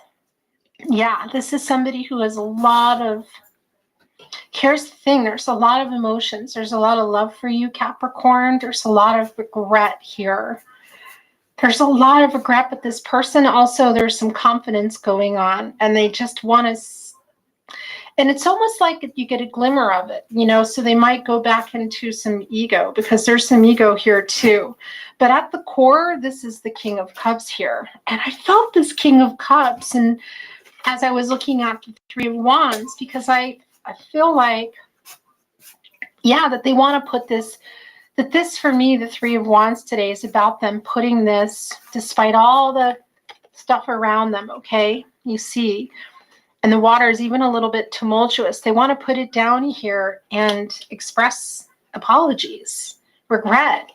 Yeah, this is somebody who has a lot of, here's the thing, there's a lot of emotions. There's a lot of love for you, Capricorn. There's a lot of regret here. There's a lot of regret, but this person also, there's some confidence going on, and they just want to, and it's almost like you get a glimmer of it, you know, so they might go back into some ego, because there's some ego here too. But at the core, this is the King of Cups here. And I felt this King of Cups, and as I was looking at the Three of Wands, because I feel like, yeah, that they want to put this, that this for me, the Three of Wands today is about them putting this, despite all the stuff around them, okay? You see, and the water is even a little bit tumultuous. They want to put it down here and express apologies, regret.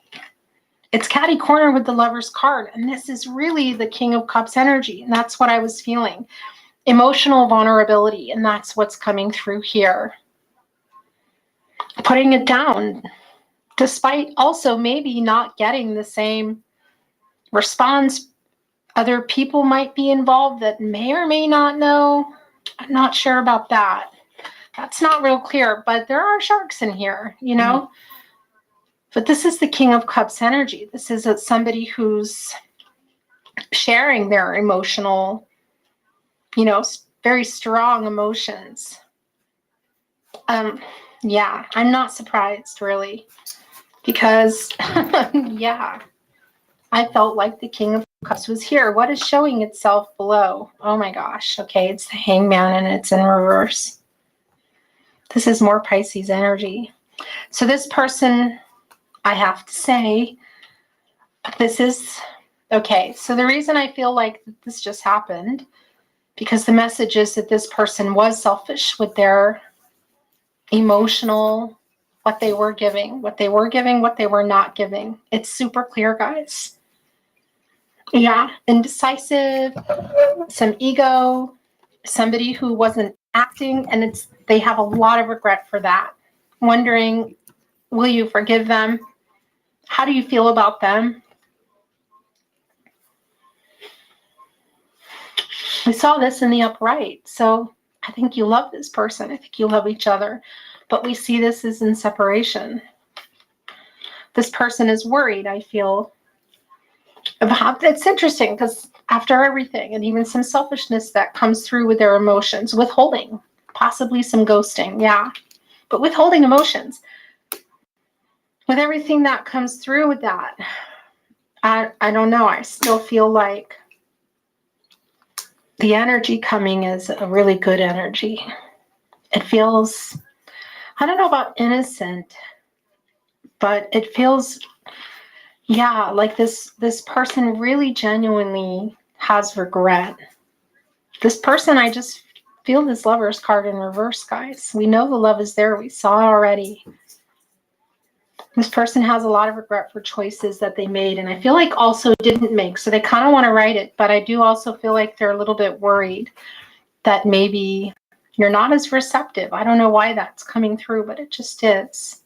It's catty corner with the Lover's card, and this is really the King of Cups energy, and that's what I was feeling. Emotional vulnerability, and that's what's coming through here. Putting it down, despite also maybe not getting the same response. Other people might be involved that may or may not know. I'm not sure about that. That's not real clear, but there are sharks in here, you know? Mm-hmm. But this is the King of Cups energy. This is somebody who's sharing their emotional, you know, very strong emotions. Yeah, I'm not surprised, really, because, yeah, I felt like the King of Cups was here. What is showing itself below? Oh my gosh. Okay, it's the Hangman, and it's in reverse. This is more Pisces energy. So this person, I have to say, this is, okay, so the reason I feel like this just happened, because the message is that this person was selfish with their emotional, what they were giving, what they were not giving. It's super clear, guys. Yeah, indecisive, some ego, somebody who wasn't acting, and they have a lot of regret for that. Wondering, will you forgive them? How do you feel about them? We saw this in the upright, so I think you love this person. I think you love each other, but we see this as in separation. This person is worried, I feel. It's interesting because after everything, and even some selfishness that comes through with their emotions, withholding, possibly some ghosting, yeah, but withholding emotions. With everything that comes through with that, I don't know, I still feel like the energy coming is a really good energy. It feels, I don't know about innocent, but it feels, yeah, like this person really genuinely has regret. This person, I just feel this Lover's card in reverse, guys. We know the love is there. We saw it already. This person has a lot of regret for choices that they made, and I feel like also didn't make. So they kind of want to write it, but I do also feel like they're a little bit worried that maybe you're not as receptive. I don't know why that's coming through, but it just is.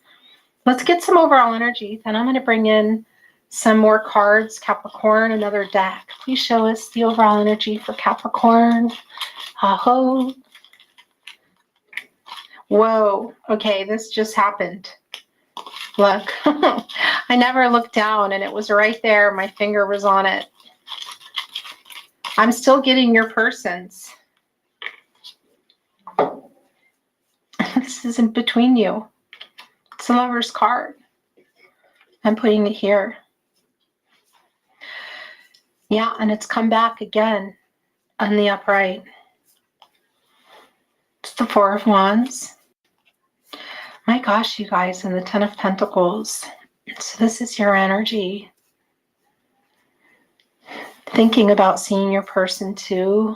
Let's get some overall energy. Then I'm going to bring in some more cards. Capricorn, another deck. Please show us the overall energy for Capricorn. Aho. Whoa. Okay, this just happened. Look. I never looked down, and it was right there. My finger was on it. I'm still getting your persons. This isn't between you. It's the Lover's card. I'm putting it here. Yeah, and it's come back again on the upright. It's the Four of Wands. My gosh, you guys, and the Ten of Pentacles. So this is your energy. Thinking about seeing your person too.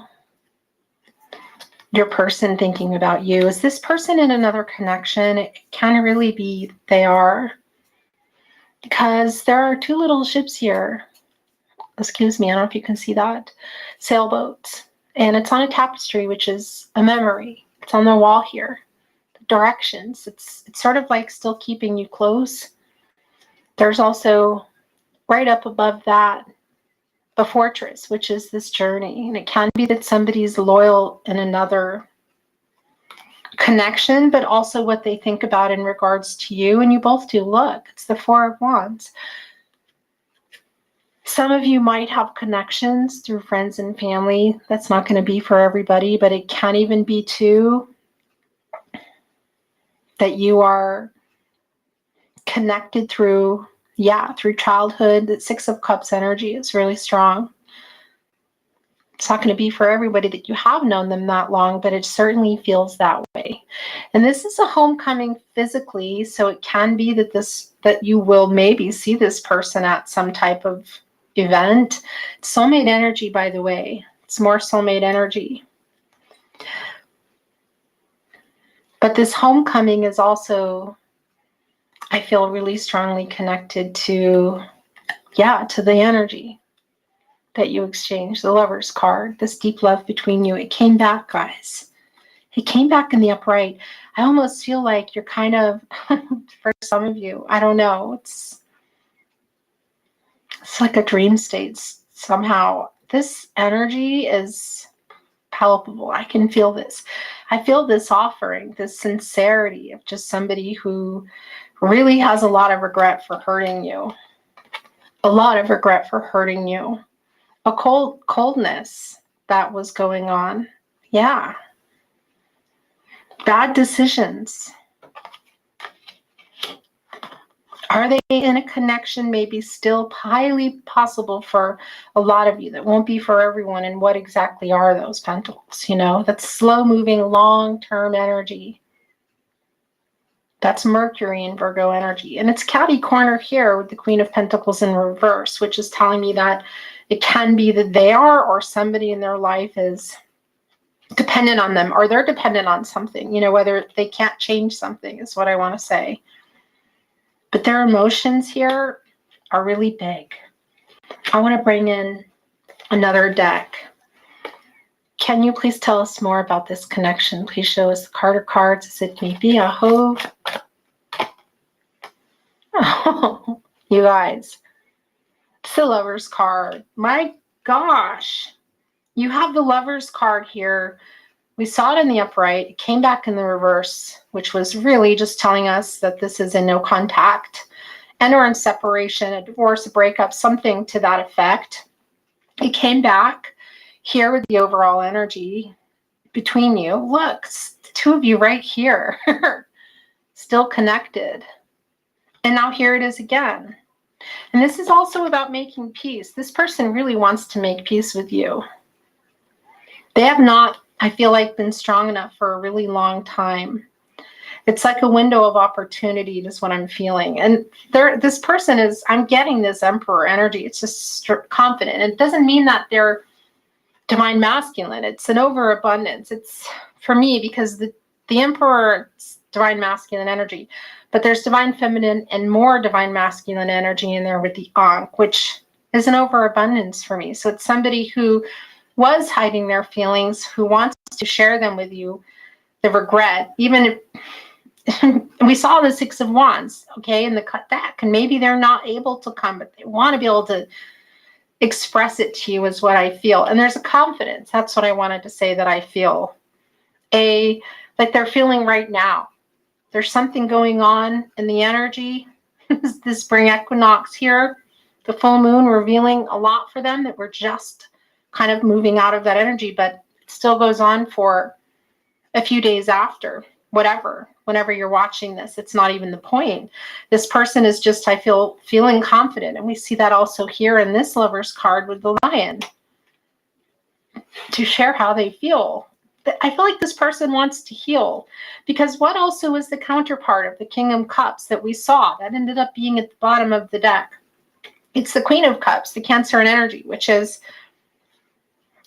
Your person thinking about you. Is this person in another connection? It can really be they are. Because there are two little ships here. Excuse me, I don't know if you can see that. Sailboats. And it's on a tapestry, which is a memory. It's on the wall here. The directions. It's sort of like still keeping you close. There's also right up above that a fortress, which is this journey. And it can be that somebody's loyal in another connection, but also what they think about in regards to you. And you both do. Look, it's the Four of Wands. Some of you might have connections through friends and family. That's not going to be for everybody, but it can even be too that you are connected through childhood. The Six of Cups energy is really strong. It's not going to be for everybody that you have known them that long, but it certainly feels that way. And this is a homecoming physically, so it can be that you will maybe see this person at some type of event. Soulmate energy, by the way. It's more soulmate energy. But this homecoming is also, I feel, really strongly connected to the energy that you exchange, the Lover's card, this deep love between you. It came back, guys. It came back in the upright. I almost feel like you're kind of, for some of you, I don't know, it's like a dream state somehow. This energy is palpable. I can feel this. I feel this offering, this sincerity of just somebody who really has a lot of regret for hurting you. A lot of regret for hurting you. A coldness that was going on. Yeah. Bad decisions. Are they in a connection? Maybe still highly possible for a lot of you. That won't be for everyone. And what exactly are those pentacles? You know, that's slow moving, long-term energy. That's Mercury in Virgo energy. And it's catty corner here with the Queen of Pentacles in reverse, which is telling me that it can be that they are, or somebody in their life is dependent on them, or they're dependent on something, you know, whether they can't change something is what I want to say. But their emotions here are really big. I want to bring in another deck. Can you please tell us more about this connection? Please show us the card or cards as it may be. I hope. Oh, you guys. It's the Lover's card. My gosh. You have the Lover's card here. We saw it in the upright. It came back in the reverse, which was really just telling us that this is in no contact and or in separation, a divorce, a breakup, something to that effect. It came back here with the overall energy between you. Look, it's the two of you right here, still connected. And now here it is again. And this is also about making peace. This person really wants to make peace with you. They have not, I feel like, been strong enough for a really long time. It's like a window of opportunity is what I'm feeling. And this person is, I'm getting this Emperor energy. It's just confident. And it doesn't mean that they're divine masculine. It's an overabundance. It's, for me, because the Emperor is divine masculine energy, but there's divine feminine and more divine masculine energy in there with the Ankh, which is an overabundance for me. So it's somebody who was hiding their feelings, who wants to share them with you, the regret, even if we saw the Six of Wands, okay, in the cut deck, and maybe they're not able to come, but they want to be able to express it to you is what I feel. And there's a confidence. That's what I wanted to say that I feel. Like they're feeling right now. There's something going on in the energy. This spring equinox here, the full moon revealing a lot for them that we're just kind of moving out of that energy, but it still goes on for a few days after, whenever you're watching this. It's not even the point. This person is just, I feel, feeling confident. And we see that also here in this Lover's card with the Lion, to share how they feel. I feel like this person wants to heal, because what also is the counterpart of the King of Cups that we saw that ended up being at the bottom of the deck? It's the Queen of Cups, the Cancer and energy, which is,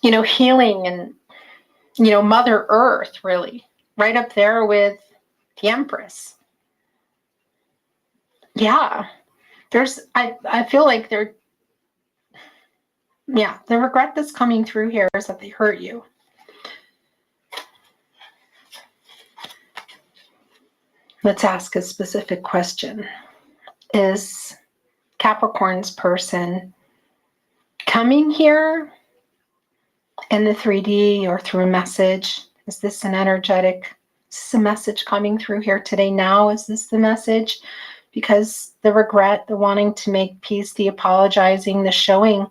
you know, healing and, you know, Mother Earth, really, right up there with the Empress. Yeah, I feel like the regret that's coming through here is that they hurt you. Let's ask a specific question. Is Capricorn's person coming here in the 3D or through a message? Is this an energetic, is this a message coming through here today now? Is this the message? Because the regret, the wanting to make peace, the apologizing, the showing,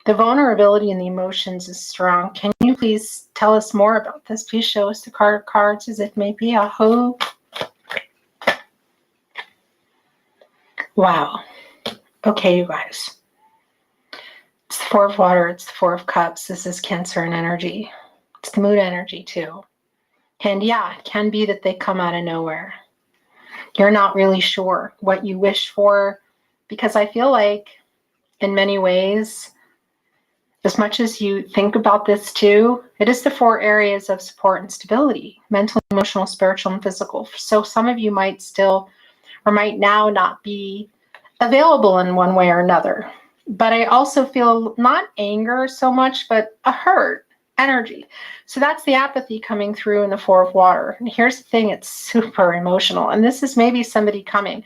the vulnerability and the emotions is strong. Can you please tell us more about this? Please show us the card of cards as it may be. Aho. Wow. Okay, you guys. It's the Four of Water. It's the Four of Cups. This is Cancer and energy. It's the mood energy too. And yeah, it can be that they come out of nowhere. You're not really sure what you wish for, because I feel like in many ways, as much as you think about this too, it is the 4 areas of support and stability: mental, emotional, spiritual, and physical. So some of you might still or might now not be available in one way or another. But I also feel not anger so much, but a hurt energy. So that's the apathy coming through in the Four of Water. And here's the thing, it's super emotional. And this is maybe somebody coming.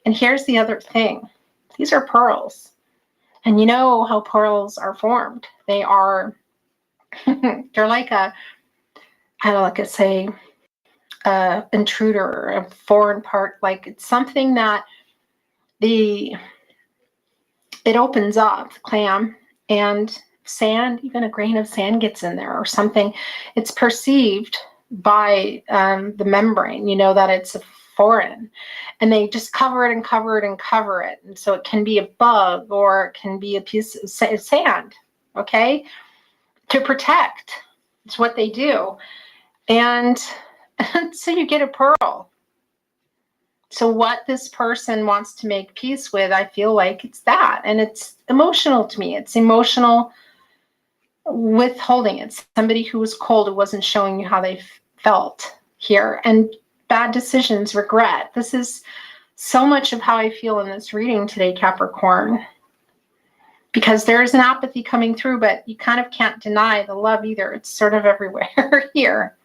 And here's the other thing. These are pearls. And you know how pearls are formed. They are, they're like a, I don't like to say, intruder, a foreign part. Like it's something that it opens up, the clam, and sand, even a grain of sand gets in there or something. It's perceived by the membrane, you know, that it's foreign, and they just cover it and cover it and cover it. And so it can be a bug or it can be a piece of sand, okay, to protect. It's what they do. And so you get a pearl. So what this person wants to make peace with, I feel like it's that. And it's emotional to me. It's emotional withholding. It's somebody who was cold, who wasn't showing you how they felt here. And bad decisions, regret. This is so much of how I feel in this reading today, Capricorn. Because there is an apathy coming through, but you kind of can't deny the love either. It's sort of everywhere here.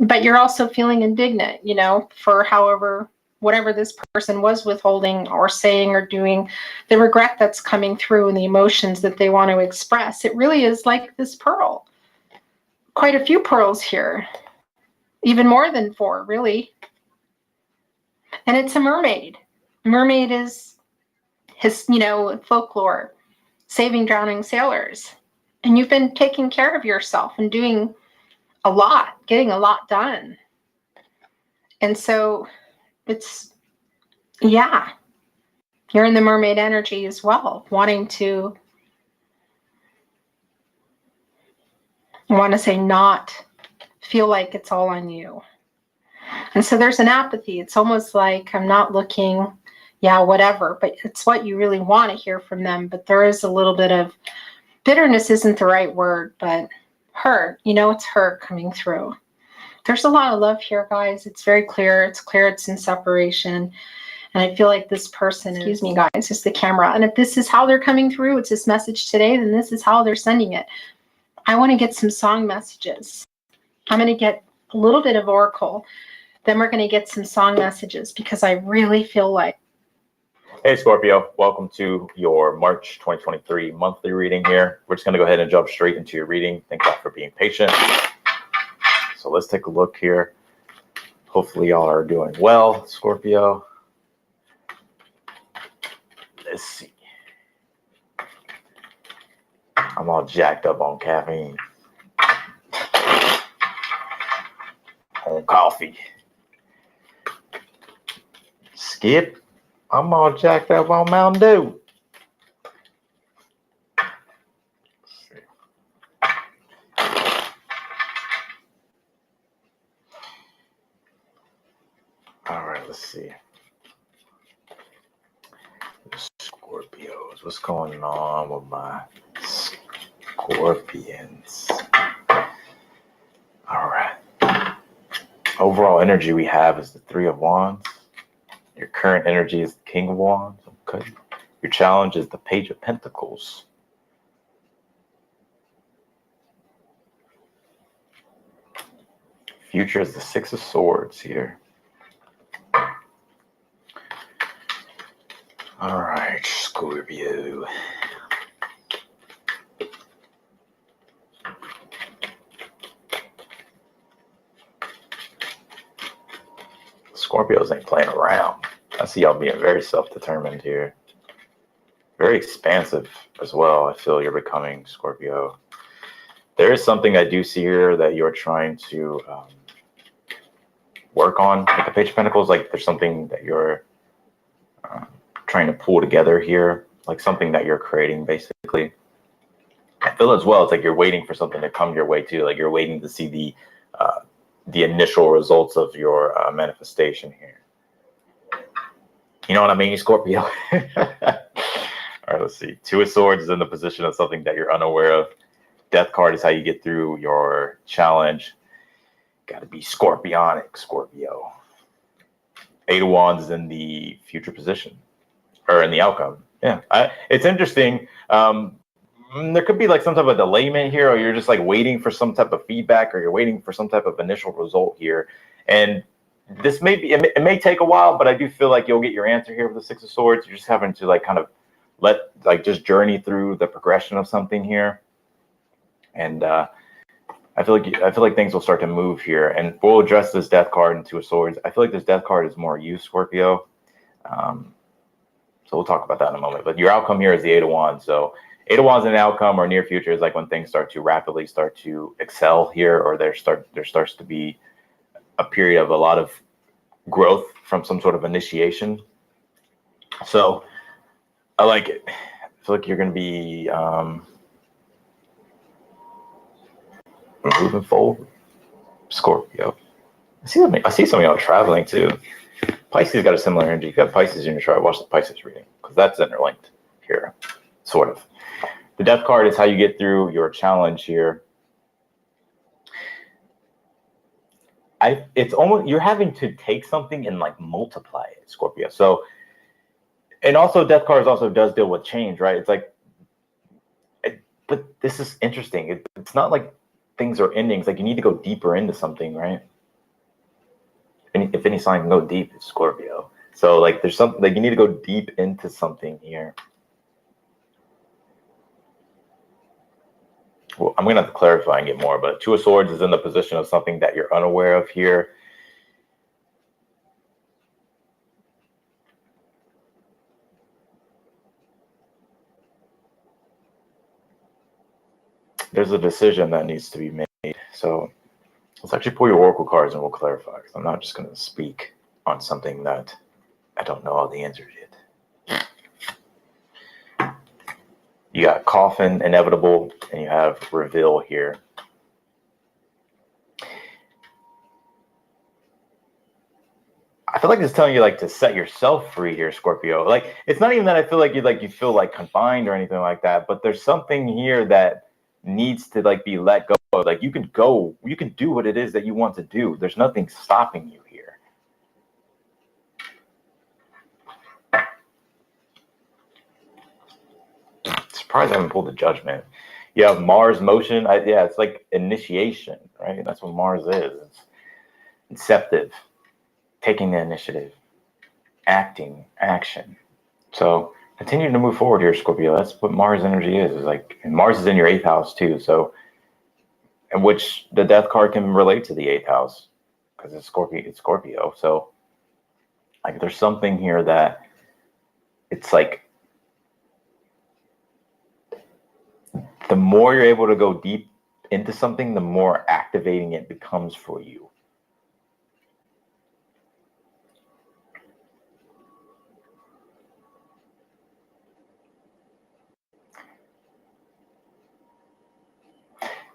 But you're also feeling indignant, you know, for whatever this person was withholding or saying or doing, the regret that's coming through and the emotions that they want to express. It really is like this pearl. Quite a few pearls here. Even more than 4, really. And it's a mermaid. Mermaid is you know, folklore, saving drowning sailors. And you've been taking care of yourself and doing a lot, getting a lot done. And so it's, yeah, you're in the mermaid energy as well, wanting to, not feel like it's all on you. And so there's an apathy. It's almost like I'm not looking, yeah, whatever, but it's what you really want to hear from them. But there is a little bit of bitterness, isn't the right word, but hurt, you know, it's hurt coming through. There's a lot of love here, guys. It's very clear. It's clear it's in separation. And I feel like this person, excuse me, guys, is the camera. And if this is how they're coming through, it's this message today, then this is how they're sending it. I want to get some song messages. I'm going to get a little bit of oracle. Then we're going to get some song messages, because I really feel like. Hey, Scorpio. Welcome to your March 2023 monthly reading here. We're just going to go ahead and jump straight into your reading. Thank you for being patient. So let's take a look here. Hopefully y'all are doing well, Scorpio. Let's see. I'm all jacked up on caffeine. On coffee. Skip. I'm all jacked up on Mountain Dew. All right, let's see. Scorpios, what's going on with my Scorpions? All right. Overall energy we have is the Three of Wands. Your current energy is the King of Wands. Okay. Your challenge is the Page of Pentacles. Future is the Six of Swords here. All right, Scorpio. Scorpios ain't playing around. I see y'all being very self-determined here. Very expansive as well. I feel you're becoming, Scorpio. There is something I do see here that you're trying to work on with the Page of Pentacles. Like there's something that you're trying to pull together here, like something that you're creating basically. I feel as well, it's like you're waiting for something to come your way too. Like you're waiting to see the initial results of your manifestation here. You know what I mean, Scorpio? All right, let's see. Two of Swords is in the position of something that you're unaware of. Death card is how you get through your challenge. Got to be scorpionic, Scorpio. Eight of Wands is in the future position, or in the outcome. Yeah, it's interesting. There could be like some type of delayment here, or you're just like waiting for some type of feedback, or you're waiting for some type of initial result here. And this may be, it may take a while, but I do feel like you'll get your answer here with the Six of Swords. You're just having to like kind of just journey through the progression of something here. And I feel like things will start to move here. And we'll address this Death card and Two of Swords. I feel like this Death card is more you, Scorpio. So we'll talk about that in a moment. But your outcome here is the Eight of Wands. So Eight of Wands in an outcome or near future is like when things start to rapidly start to excel here, or there starts to be a period of a lot of growth from some sort of initiation. So I like it. I feel like you're going to be moving forward, Scorpio. I see some of y'all traveling too. Pisces got a similar energy. If you got Pisces in your chart, watch the Pisces reading, because that's interlinked here, sort of. The Death card is how you get through your challenge here. It's almost, you're having to take something and like multiply it, Scorpio. So, and also Death cards also does deal with change, right? It's like, but this is interesting. It's not like things are endings. Like you need to go deeper into something, right? And if any sign can go deep, it's Scorpio. So like there's something like you need to go deep into something here. Well, I'm gonna have to clarify and get more, but Two of Swords is in the position of something that you're unaware of here. There's a decision that needs to be made. So let's actually pull your oracle cards and we'll clarify, because I'm not just going to speak on something that I don't know all the answers yet. You got Coffin, Inevitable, and you have Reveal here. I feel like it's telling you like to set yourself free here, Scorpio. Like it's not even that I feel like you feel like confined or anything like that, but there's something here that needs to like be let go of. Like you can do what it is that you want to do. There's nothing stopping you here. Surprised I haven't pulled the Judgment. You have Mars motion. Yeah, it's like initiation, right? That's what Mars is. It's inceptive, taking the initiative, action. So continue to move forward here, Scorpio. That's what Mars energy is. It's like, and Mars is in your 8th house too. So, and which the Death card can relate to the 8th house because it's Scorpio. So like there's something here that it's like the more you're able to go deep into something, the more activating it becomes for you.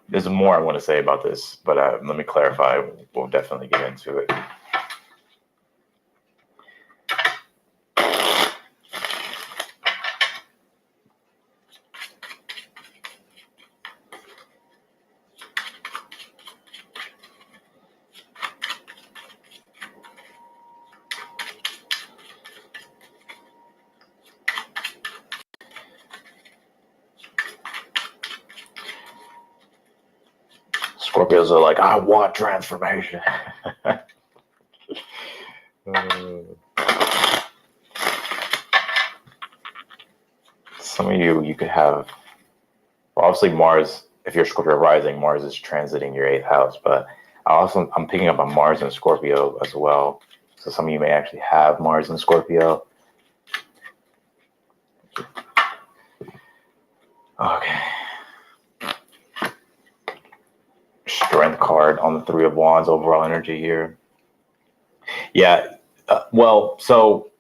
There's more I want to say about this, but let me clarify. We'll definitely get into it. Scorpios are like, I want transformation. Some of you could have, well, obviously Mars, if you're Scorpio rising, Mars is transiting your 8th house, but I'm picking up on Mars and Scorpio as well. So some of you may actually have Mars and Scorpio. Okay. Strength card on the 3 of Wands, overall energy here. Yeah, well, so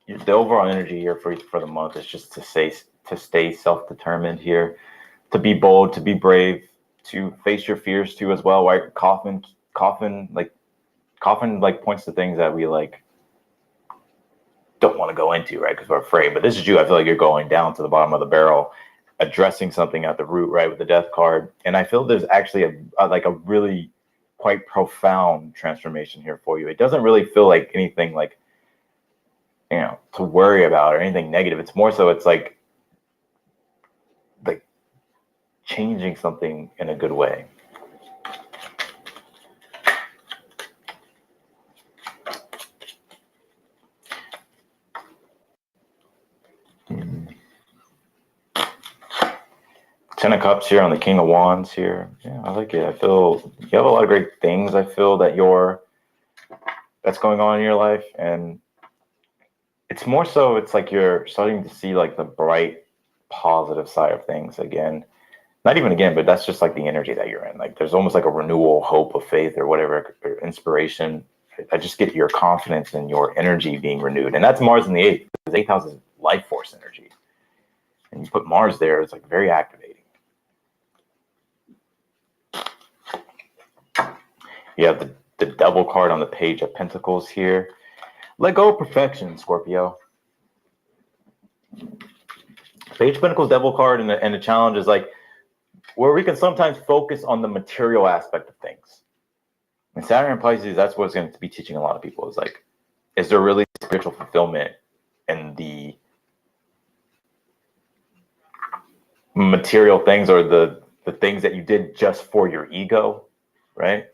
the overall energy here for the month is just to stay self-determined here, to be bold, to be brave, to face your fears too as well, right? Coffin points to things that we like don't want to go into, right? Because we're afraid. But this is you. I feel like you're going down to the bottom of the barrel, addressing something at the root, right, with the Death card. And I feel there's actually a really quite profound transformation here for you. It doesn't really feel like anything like, you know, to worry about or anything negative. It's more so it's like changing something in a good way. Ten of Cups here on the King of Wands here. Yeah, I like it. I feel you have a lot of great things. I feel that that's going on in your life, and it's more so it's like you're starting to see like the bright, positive side of things again. Not even again, but that's just like the energy that you're in. Like there's almost like a renewal, hope of faith or whatever, or inspiration. I just get your confidence and your energy being renewed, and that's Mars in the 8th. Because 8th house is life force energy, and you put Mars there, it's like very activating. You have the Devil card on the Page of Pentacles here. Let go of perfection, Scorpio. Page of Pentacles, Devil card, and the challenge is like where we can sometimes focus on the material aspect of things. And Saturn and Pisces, that's what it's going to be teaching a lot of people. Is like, is there really spiritual fulfillment in the material things or the things that you did just for your ego, right?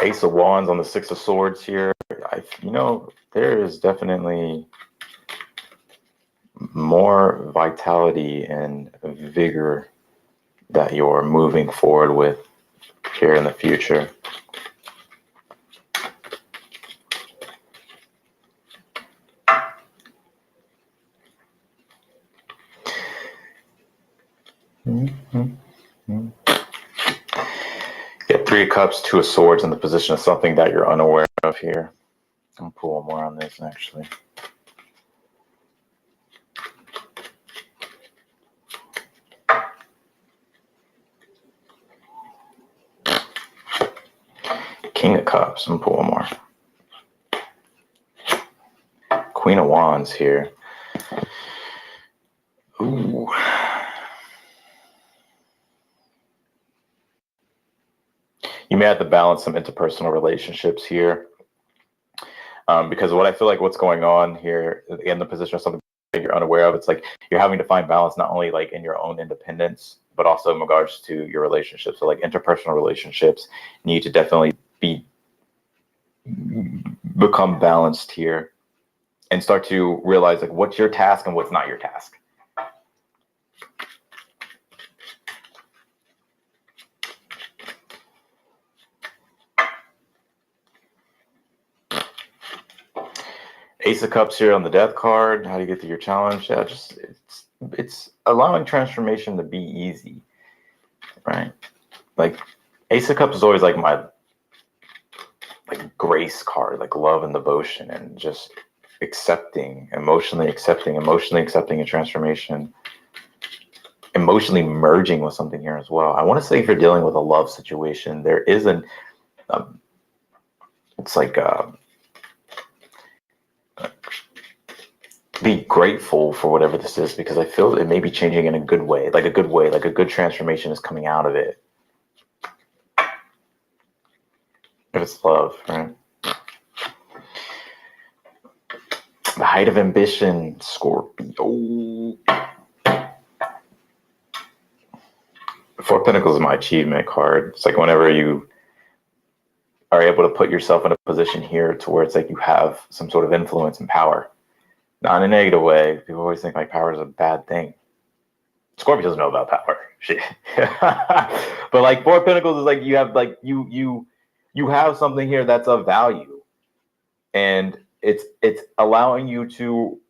Ace of Wands on the 6 of Swords here. There is definitely more vitality and vigor that you're moving forward with here in the future. Get 3 of Cups, 2 of Swords in the position of something that you're unaware of here. I'll pull more on this actually. King of Cups, I'm pulling more. Queen of Wands here. Ooh. You may have to balance some interpersonal relationships here. Because what I feel like what's going on here in the position of something that you're unaware of, it's like you're having to find balance not only like in your own independence, but also in regards to your relationships. So like interpersonal relationships need to definitely become balanced here and start to realize like what's your task and what's not your task. Ace of Cups here on the Death card. How do you get to your challenge? Yeah, just it's allowing transformation to be easy, right? Like Ace of Cups is always like my grace card, like love and devotion, and just emotionally accepting a transformation, emotionally merging with something here as well. I want to say if you're dealing with a love situation, there is be grateful for whatever this is, because I feel it may be changing in a good way, like a good transformation is coming out of it. If it's love, right? The height of ambition, Scorpio. Four of Pentacles is my achievement card. It's like whenever you are able to put yourself in a position here to where it's like you have some sort of influence and power. Not in a negative way. People always think like power is a bad thing. Scorpio doesn't know about power. Shit. But like Four of Pentacles is like you have like you have something here that's of value. And it's allowing you to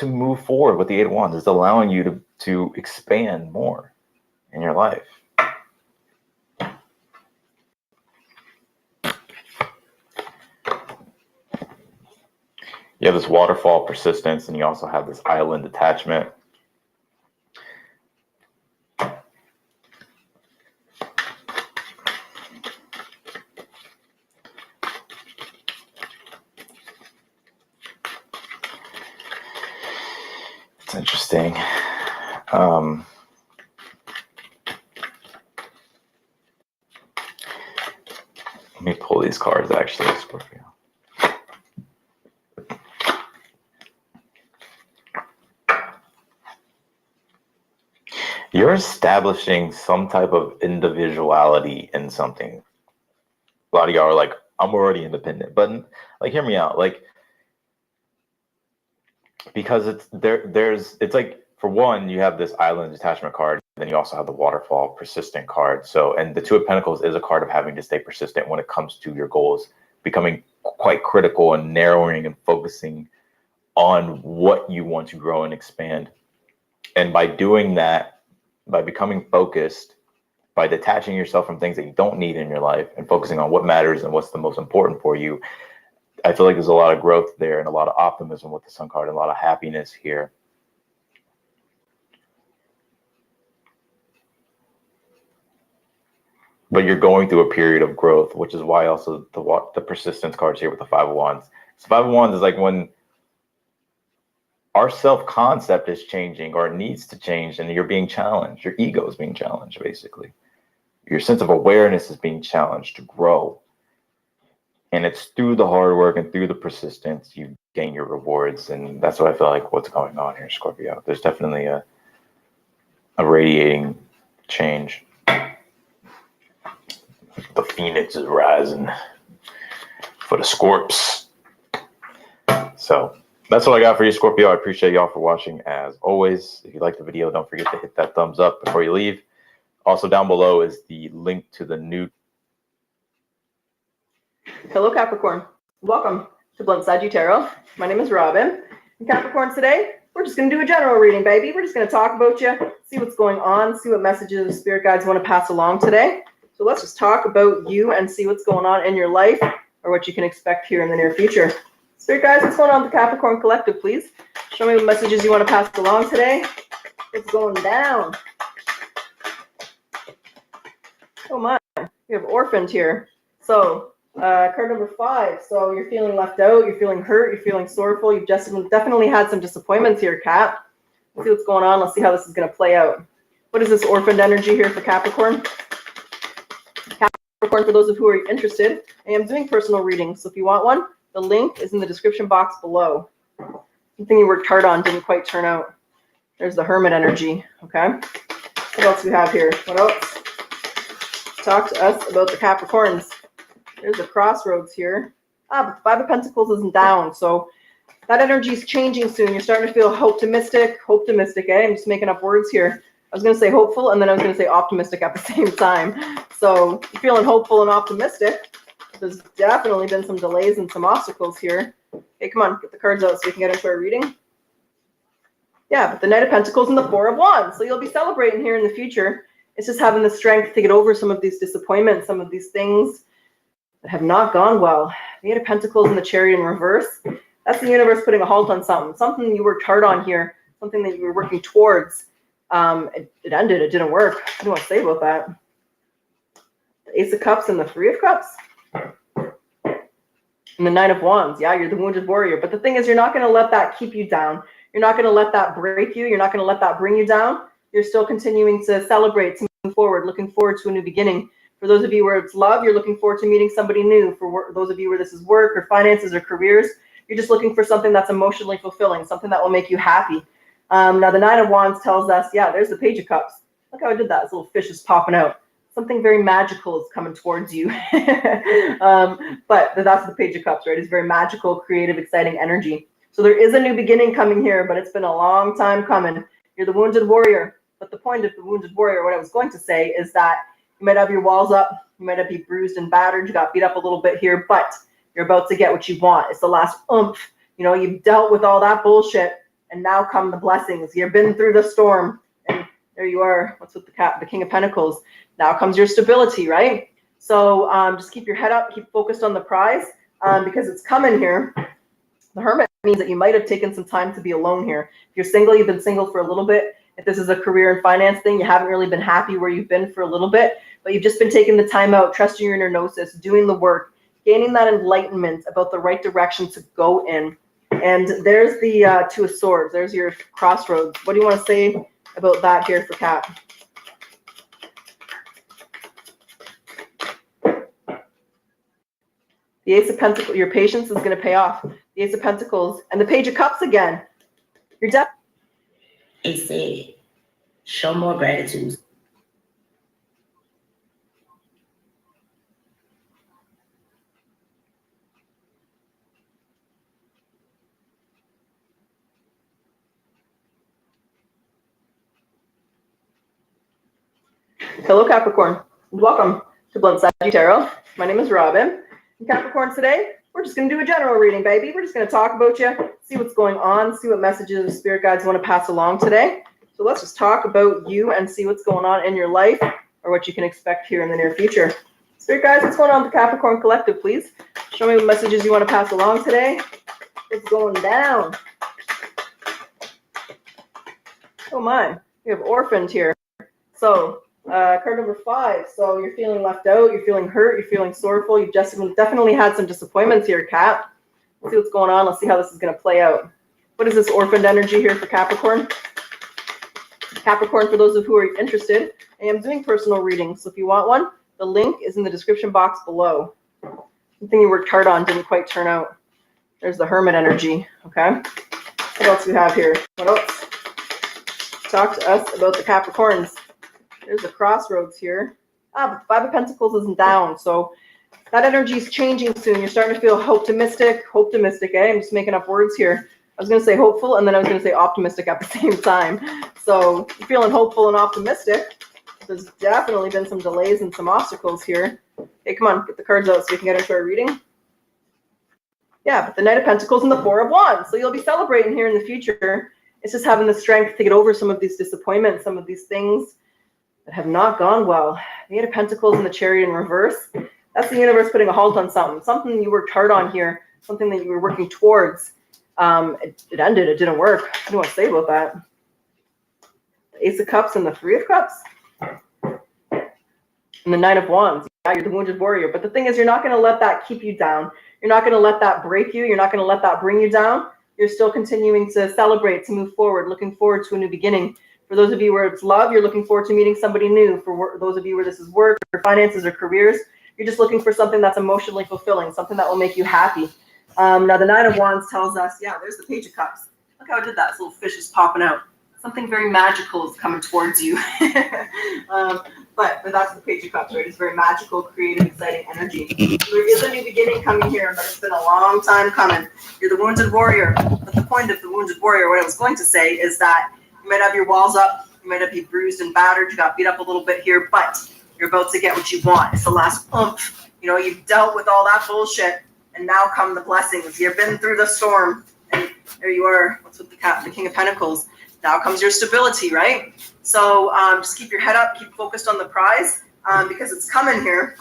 move forward with the Eight of Wands. It's allowing you to expand more in your life. You have this waterfall persistence, and you also have this island attachment. It's interesting. Let me pull these cards actually, Scorpio. You're establishing some type of individuality in something. A lot of y'all are like, I'm already independent, but like, hear me out. Like, because it's like, for one, you have this island detachment card, then you also have the waterfall persistent card. So, and the Two of Pentacles is a card of having to stay persistent when it comes to your goals, becoming quite critical and narrowing and focusing on what you want to grow and expand. And by doing that, by becoming focused, by detaching yourself from things that you don't need in your life and focusing on what matters and what's the most important for you, I feel like there's a lot of growth there and a lot of optimism with the Sun card and a lot of happiness here. But you're going through a period of growth, which is why also the persistence cards here with the Five of Wands. So Five of Wands is like when our self-concept is changing or it needs to change and you're being challenged. Your ego is being challenged, basically. Your sense of awareness is being challenged to grow. And it's through the hard work and through the persistence you gain your rewards. And that's what I feel like what's going on here, Scorpio. There's definitely a radiating change. The phoenix is rising for the Scorps. So that's what I got for you, Scorpio. I appreciate y'all for watching as always. If you like the video, don't forget to hit that thumbs up before you leave. Also down below is the link to the new. Hello, Capricorn. Welcome to Blunt Side Tarot. My name is Robin. And Capricorn, today, we're just going to do a general reading, baby. We're just going to talk about you, see what's going on, see what messages the spirit guides want to pass along today. So let's just talk about you and see what's going on in your life or what you can expect here in the near future. Spirit guys, what's going on with the Capricorn Collective, please? Show me what messages you want to pass along today. What's going down? Oh my, we have orphaned here. So card number 5. So you're feeling left out, you're feeling hurt, you're feeling sorrowful. You've just definitely had some disappointments here, Cap. Let's see what's going on. Let's see how this is going to play out. What is this orphaned energy here for Capricorn? Capricorn, for those of who are interested, I am doing personal readings. So if you want one, the link is in the description box below. Something you worked hard on didn't quite turn out. There's the Hermit energy, okay? What else do we have here? What else? Talk to us about the Capricorns. There's the Crossroads here. But the Five of Pentacles isn't down, so that energy is changing soon. You're starting to feel optimistic, eh? I'm just making up words here. I was going to say hopeful, and then I was going to say optimistic at the same time. So you're feeling hopeful and optimistic. There's definitely been some delays and some obstacles here. Okay, come on, get the cards out so we can get into our reading. Yeah, but the Knight of Pentacles and the Four of Wands. So you'll be celebrating here in the future. It's just having the strength to get over some of these disappointments, some of these things that have not gone well. The Eight of Pentacles and the Chariot in reverse. That's the universe putting a halt on something. Something you worked hard on here. Something that you were working towards. It ended. It didn't work. What do you want to say about that? The Ace of Cups and the Three of Cups. And the Nine of Wands. Yeah, you're the wounded warrior. But the thing is, you're not going to let that keep you down. You're not going to let that break you. You're not going to let that bring you down. You're still continuing to celebrate, to move forward, looking forward to a new beginning For those of you where it's love, you're looking forward to meeting somebody new. For those of you where this is work or finances or careers, you're just looking for something that's emotionally fulfilling, something that will make you happy. Now, the Nine of Wands tells us, yeah, there's the Page of Cups. Look how I did that. This little fish is popping out. Something very magical is coming towards you. But that's the Page of Cups, right? It's very magical, creative, exciting energy. So there is a new beginning coming here, but it's been a long time coming. You're the wounded warrior. But the point of the wounded warrior, what I was going to say, is that you might have your walls up. You might be bruised and battered. You got beat up a little bit here, but you're about to get what you want. It's the last oomph. You know, you've dealt with all that bullshit, and now come the blessings. You've been through the storm, and there you are. What's with the King of Pentacles? Now comes your stability, right? So just keep your head up. Keep focused on the prize because it's coming here. The Hermit means that you might have taken some time to be alone here. If you're single, you've been single for a little bit. If this is a career and finance thing, you haven't really been happy where you've been for a little bit, but you've just been taking the time out, trusting your inner gnosis, doing the work, gaining that enlightenment about the right direction to go in. And there's the Two of Swords. There's your crossroads. What do you want to say about that here for Kat? The Ace of Pentacles, your patience is going to pay off. The Ace of Pentacles and the Page of Cups again. You're definitely. They said, show more gratitude. Hello, Capricorn. Welcome to Blunt Saggy Tarot. My name is Robin. And Capricorn, today, we're just going to do a general reading, baby. We're just going to talk about you, see what's going on, see what messages the spirit guides want to pass along today. So let's just talk about you and see what's going on in your life or what you can expect here in the near future. Spirit guides, what's going on with the Capricorn Collective, please? Show me what messages you want to pass along today. What's going down? Oh my, we have Orphaned here. So card number 5. So you're feeling left out, you're feeling hurt, you're feeling sorrowful. You've just definitely had some disappointments here, Cap. Let's see what's going on. Let's see how this is going to play out. What is this orphaned energy here for Capricorn? Capricorn, for those of who are interested, I am doing personal readings. So if you want one, the link is in the description box below. Something you worked hard on didn't quite turn out. There's the Hermit energy, okay? What else do we have here? What else? Talk to us about the Capricorns. There's the crossroads here. But the Five of Pentacles isn't down, so that energy is changing soon. You're starting to feel optimistic, eh? I'm just making up words here. I was going to say hopeful, and then I was going to say optimistic at the same time. So you're feeling hopeful and optimistic. There's definitely been some delays and some obstacles here. Hey, come on, get the cards out so we can get into our reading. Yeah, but the Knight of Pentacles and the Four of Wands. So you'll be celebrating here in the future. It's just having the strength to get over some of these disappointments, some of these things that have not gone well. The Eight of Pentacles and the Chariot in reverse. That's the universe putting a halt on something. Something you worked hard on here. Something that you were working towards. It ended. It didn't work. What do you want to say about that? The Ace of Cups and the Three of Cups. And the Nine of Wands. Yeah, you're the wounded warrior. But the thing is, you're not going to let that keep you down. You're not going to let that break you. You're not going to let that bring you down. You're still continuing to celebrate, to move forward, looking forward to a new beginning. For those of you where it's love, you're looking forward to meeting somebody new. For those of you where this is work or finances or careers, you're just looking for something that's emotionally fulfilling, something that will make you happy. Now, the Nine of Wands tells us, yeah, there's the Page of Cups. Look how I did that. This little fish is popping out. Something very magical is coming towards you. But that's the Page of Cups, right? It's very magical, creative, exciting energy. There is a new beginning coming here, but it's been a long time coming. You're the wounded warrior. But the point of the wounded warrior, what I was going to say, is that you might have your walls up. You might be bruised and battered. You got beat up a little bit here, but you're about to get what you want. It's the last oomph. You know, you've dealt with all that bullshit, and now come the blessings. You've been through the storm, and there you are. What's with the King of Pentacles? Now comes your stability, right? So just keep your head up, keep focused on the prize because it's coming here.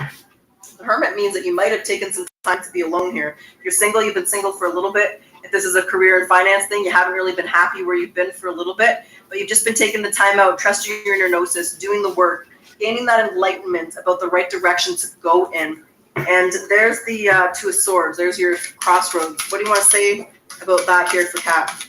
The Hermit means that you might have taken some time to be alone here. If you're single, you've been single for a little bit. If this is a career and finance thing, you haven't really been happy where you've been for a little bit, but you've just been taking the time out, trusting your inner gnosis, doing the work, gaining that enlightenment about the right direction to go in. And there's the Two of Swords. There's your crossroads. What do you want to say about that here for Kat?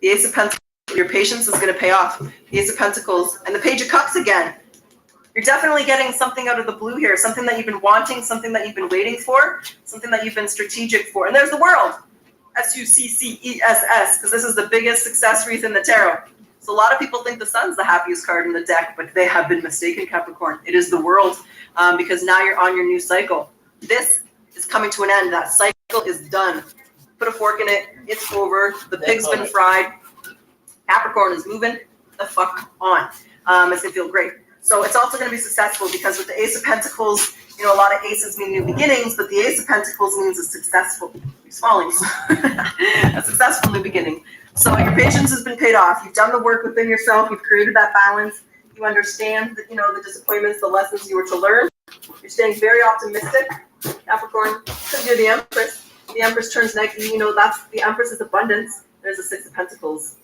The Ace of Pentacles, Your patience is going to pay off. The Ace of Pentacles and the Page of Cups again. You're definitely getting something out of the blue here, something that you've been wanting, something that you've been waiting for, something that you've been strategic for. And there's the World, Success, because this is the biggest success wreath in the tarot. So a lot of people think the Sun's the happiest card in the deck, but they have been mistaken, Capricorn. It is the World, because now you're on your new cycle. This is coming to an end. That cycle is done. Put a fork in it. It's over. The pig's been fried. Capricorn is moving the fuck on. It's going to feel great. So it's also going to be successful because with the Ace of Pentacles, you know, a lot of aces mean new beginnings, but the Ace of Pentacles means a successful, a successful new beginning. So your patience has been paid off. You've done the work within yourself. You've created that balance. You understand that, you know, the disappointments, the lessons you were to learn. You're staying very optimistic, Capricorn, because you're the Empress. The Empress turns negative. You know, that's the Empress is abundance. There's a Six of Pentacles.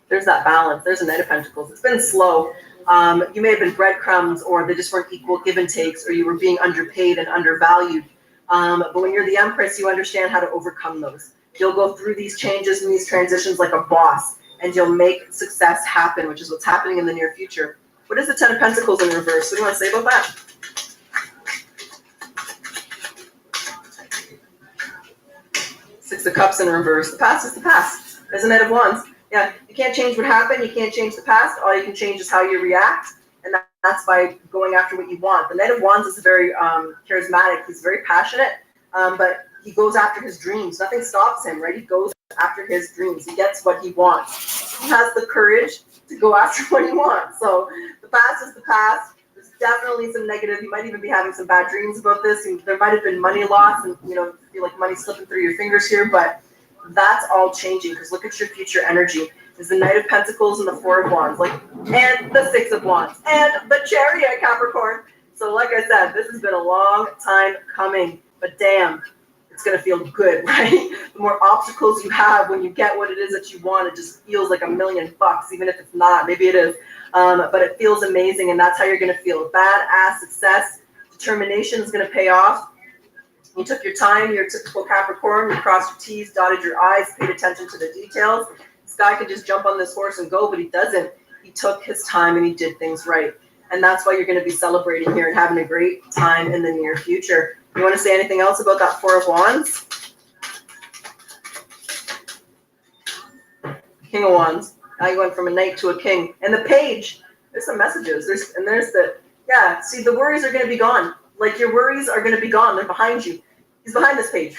There's that balance. There's a Knight of Pentacles. It's been slow. You may have been breadcrumbs, or they just weren't equal give and takes, or you were being underpaid and undervalued. But when you're the Empress, you understand how to overcome those. You'll go through these changes and these transitions like a boss, and you'll make success happen, which is what's happening in the near future. What is the Ten of Pentacles in reverse? What do you want to say about that? Six of Cups in reverse. The past is the past. There's a Knight of Wands. Yeah, you can't change what happened. You can't change the past. All you can change is how you react, and that's by going after what you want. The Knight of Wands is very charismatic. He's very passionate, but he goes after his dreams. Nothing stops him, right? He goes after his dreams. He gets what he wants. He has the courage to go after what he wants. So the past is the past. There's definitely some negative. You might even be having some bad dreams about this. And there might have been money loss, and you know, feel like money slipping through your fingers here, but that's all changing, because look at your future energy. There's the Knight of Pentacles and the Four of Wands, and the Six of Wands, and the Chariot, Capricorn. So like I said, this has been a long time coming, but damn, it's going to feel good, right? The more obstacles you have when you get what it is that you want, it just feels like $1,000,000, even if it's not. Maybe it is, but it feels amazing, and that's how you're going to feel. Badass success. Determination is going to pay off. You took your time, you're a typical Capricorn, you crossed your T's, dotted your I's, paid attention to the details. This guy could just jump on this horse and go, but he doesn't. He took his time and he did things right. And that's why you're going to be celebrating here and having a great time in the near future. You want to say anything else about that Four of Wands? King of Wands. Now you went from a knight to a king. And the page. There's some messages. There's the, yeah, see, the worries are going to be gone. Like, your worries are going to be gone. They're behind you. He's behind this page.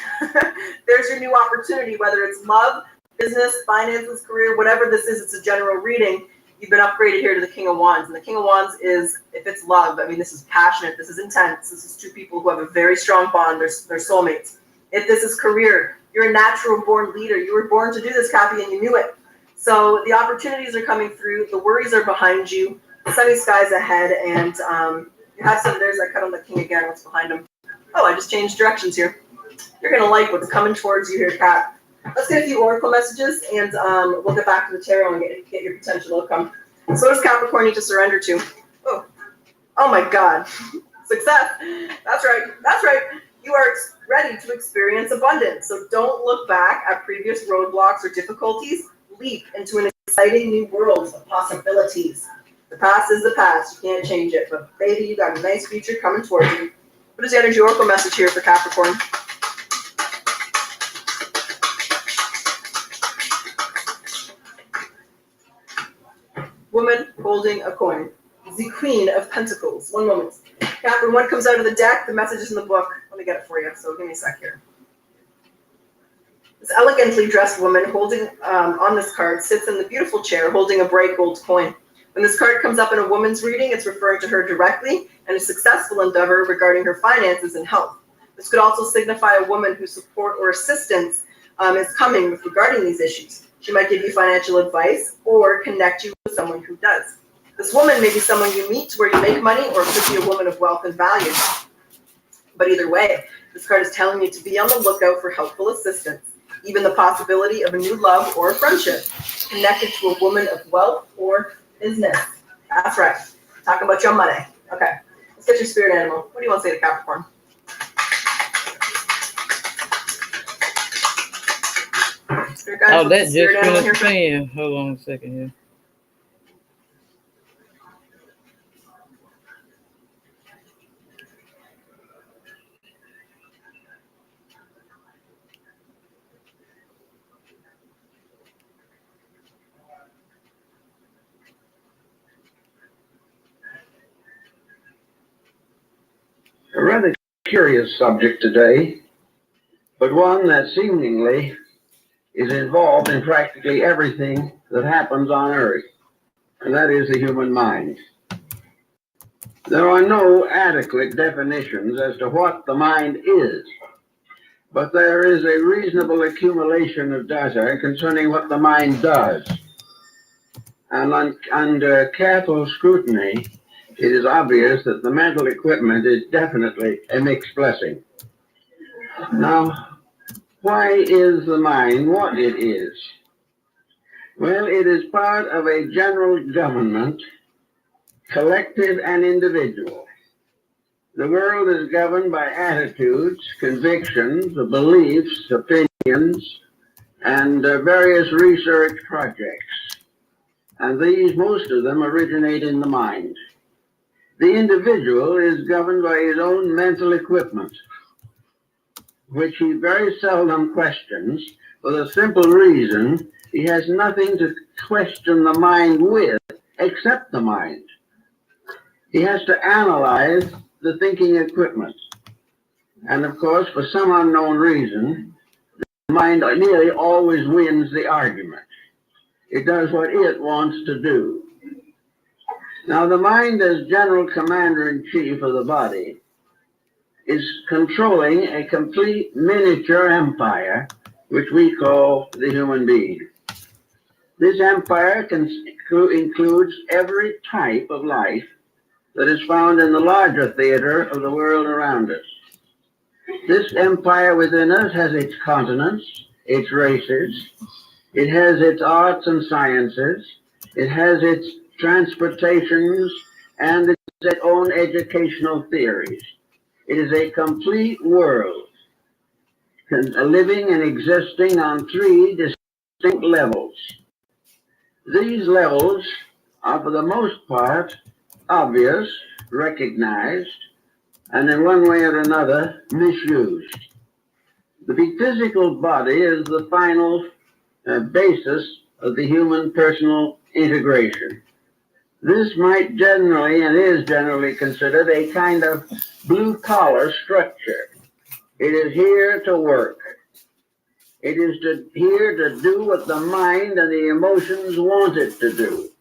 There's your new opportunity, whether it's love, business, finances, career, whatever this is. It's a general reading. You've been upgraded here to the King of Wands. And the King of Wands is, if it's love, I mean, this is passionate. This is intense. This is two people who have a very strong bond. They're soulmates. If this is career, you're a natural born leader. You were born to do this, Kathy, and you knew it. So the opportunities are coming through. The worries are behind you. Sunny skies ahead. And you have some, there's that cut on the King again. What's behind him? Oh, I just changed directions here. You're going to like what's coming towards you here, Kat. Let's get a few oracle messages, and we'll get back to the tarot and get your potential outcome. So what does Capricorn need to surrender to? Oh my God. Success. That's right. That's right. You are ready to experience abundance. So don't look back at previous roadblocks or difficulties. Leap into an exciting new world of possibilities. The past is the past. You can't change it. But baby, you got a nice future coming towards you. What is the energy oracle message here for Capricorn? Woman holding a coin. The Queen of Pentacles. One moment. Capricorn, when it comes out of the deck, the message is in the book. Let me get it for you. So give me a sec here. This elegantly dressed woman holding on this card sits in the beautiful chair holding a bright gold coin. When this card comes up in a woman's reading, it's referring to her directly and a successful endeavor regarding her finances and health. This could also signify a woman whose support or assistance is coming with regarding these issues. She might give you financial advice or connect you with someone who does. This woman may be someone you meet where you make money, or it could be a woman of wealth and value. But either way, this card is telling you to be on the lookout for helpful assistance, even the possibility of a new love or a friendship connected to a woman of wealth or business. That's right. Talking about your money. Okay. Let's get your spirit animal. What do you want to say to Capricorn? Spirit guys, Oh, what's that the just spirit animal here finished for? saying. Hold on a second here. A rather curious subject today, but one that seemingly is involved in practically everything that happens on Earth, and that is the human mind. There are no adequate definitions as to what the mind is, but there is a reasonable accumulation of data concerning what the mind does. And under careful scrutiny, it is obvious that the mental equipment is definitely a mixed blessing. Now, why is the mind what it is? Well, it is part of a general government, collective and individual. The world is governed by attitudes, convictions, beliefs, opinions, and various research projects. And these, most of them, originate in the mind. The individual is governed by his own mental equipment, which he very seldom questions, for the simple reason he has nothing to question the mind with except the mind. He has to analyze the thinking equipment. And of course, for some unknown reason, the mind nearly always wins the argument. It does what it wants to do. Now, the mind, as general commander-in-chief of the body, is controlling a complete miniature empire, which we call the human being. This empire includes every type of life that is found in the larger theater of the world around us. This empire within us has its continents, its races, it has its arts and sciences, it has its transportations, and its own educational theories. It is a complete world, living and existing on three distinct levels. These levels are, for the most part, obvious, recognized, and in one way or another, misused. The physical body is the final basis of the human personal integration. This might generally, and is generally, considered a kind of blue-collar structure. It is here to work. It is here to do what the mind and the emotions want it to do.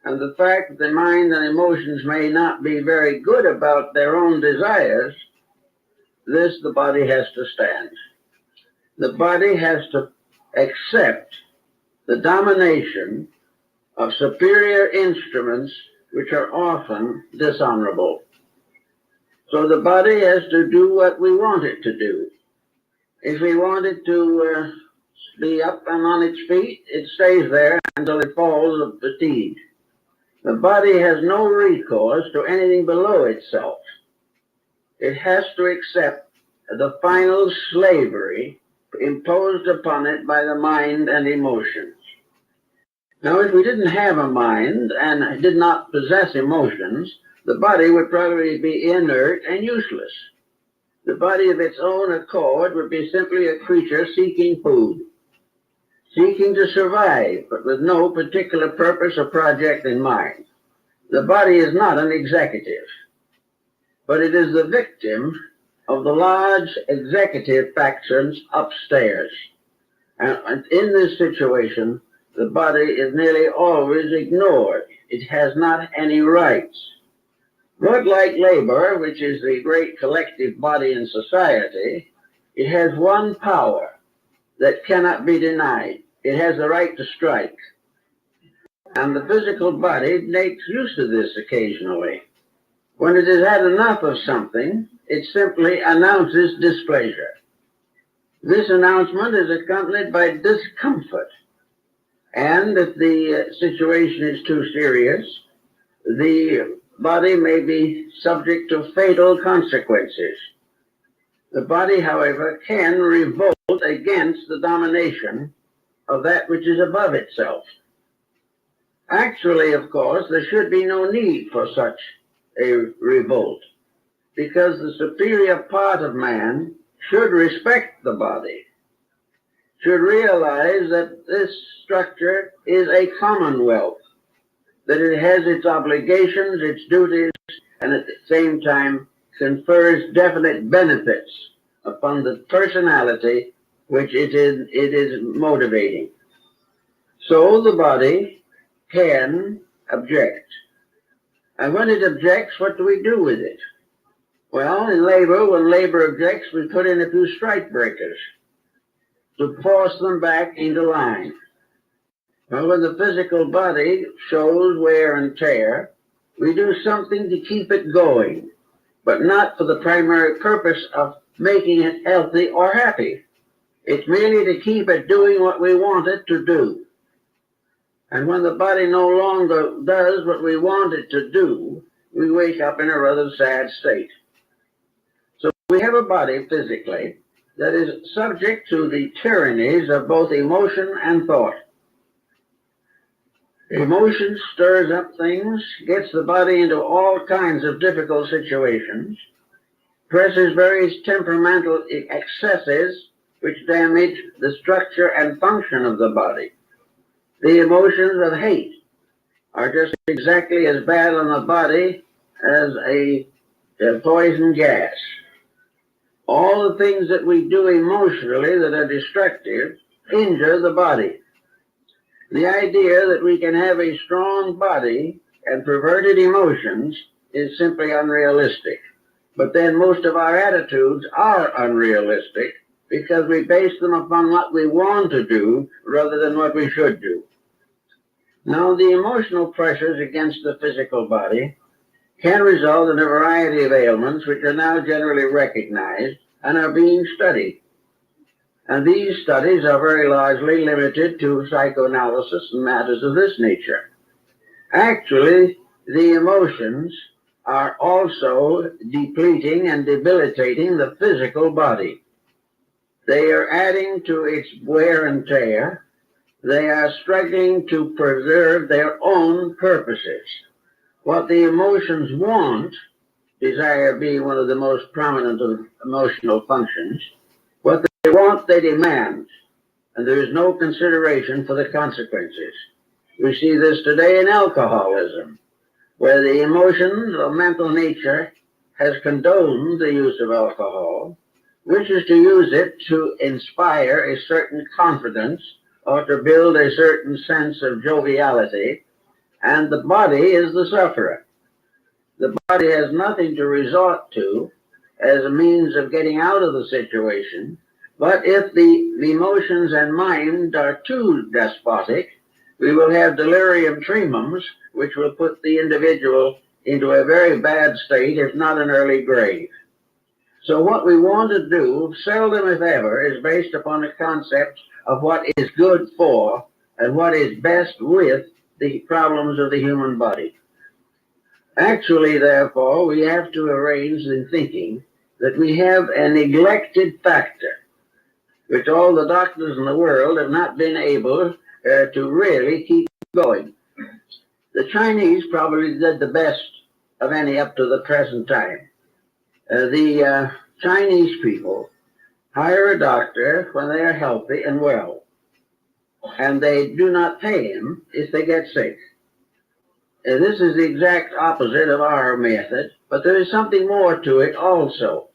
And the fact that the mind and emotions may not be very good about their own desires, this the body has to stand. The body has to accept the domination of superior instruments which are often dishonorable. So the body has to do what we want it to do. If we want it to be up and on its feet, it stays there until it falls of fatigue. The body has no recourse to anything below itself. It has to accept the final slavery imposed upon it by the mind and emotions. Now, if we didn't have a mind and did not possess emotions, the body would probably be inert and useless. The body of its own accord would be simply a creature seeking food, seeking to survive, but with no particular purpose or project in mind. The body is not an executive, but it is the victim of the large executive factions upstairs. And in this situation, the body is nearly always ignored. It has not any rights. But like labor, which is the great collective body in society, it has one power that cannot be denied. It has the right to strike. And the physical body makes use of this occasionally. When it has had enough of something, it simply announces displeasure. This announcement is accompanied by discomfort. And if the situation is too serious, the body may be subject to fatal consequences. The body, however, can revolt against the domination of that which is above itself. Actually, of course, there should be no need for such a revolt, because the superior part of man should respect the body, should realize that this structure is a commonwealth, that it has its obligations, its duties, and at the same time confers definite benefits upon the personality which it is motivating. So the body can object. And when it objects, what do we do with it? Well, in labor, when labor objects, we put in a few strike breakers to force them back into line. Well, when the physical body shows wear and tear, we do something to keep it going, but not for the primary purpose of making it healthy or happy. It's merely to keep it doing what we want it to do. And when the body no longer does what we want it to do, we wake up in a rather sad state. So we have a body physically that is subject to the tyrannies of both emotion and thought. Emotion stirs up things, gets the body into all kinds of difficult situations, presses various temperamental excesses which damage the structure and function of the body. The emotions of hate are just exactly as bad on the body as a poison gas. All the things that we do emotionally that are destructive injure the body. The idea that we can have a strong body and perverted emotions is simply unrealistic. But then most of our attitudes are unrealistic because we base them upon what we want to do rather than what we should do. Now, the emotional pressures against the physical body can result in a variety of ailments which are now generally recognized and are being studied. And these studies are very largely limited to psychoanalysis and matters of this nature. Actually, the emotions are also depleting and debilitating the physical body. They are adding to its wear and tear. They are struggling to preserve their own purposes. What the emotions want, desire being one of the most prominent of emotional functions, what they want, they demand, and there is no consideration for the consequences. We see this today in alcoholism, where the emotion, the mental nature, has condoned the use of alcohol, wishes to use it to inspire a certain confidence or to build a certain sense of joviality, and the body is the sufferer. The body has nothing to resort to as a means of getting out of the situation, but if the emotions and mind are too despotic, we will have delirium tremens, which will put the individual into a very bad state, if not an early grave. So what we want to do, seldom if ever, is based upon the concept of what is good for and what is best with the problems of the human body. Actually, therefore, we have to arrange in thinking that we have a neglected factor, which all the doctors in the world have not been able to really keep going. The Chinese probably did the best of any up to the present time. The Chinese people hire a doctor when they are healthy and well, and they do not pay him if they get sick. This is the exact opposite of our method, but there is something more to it also.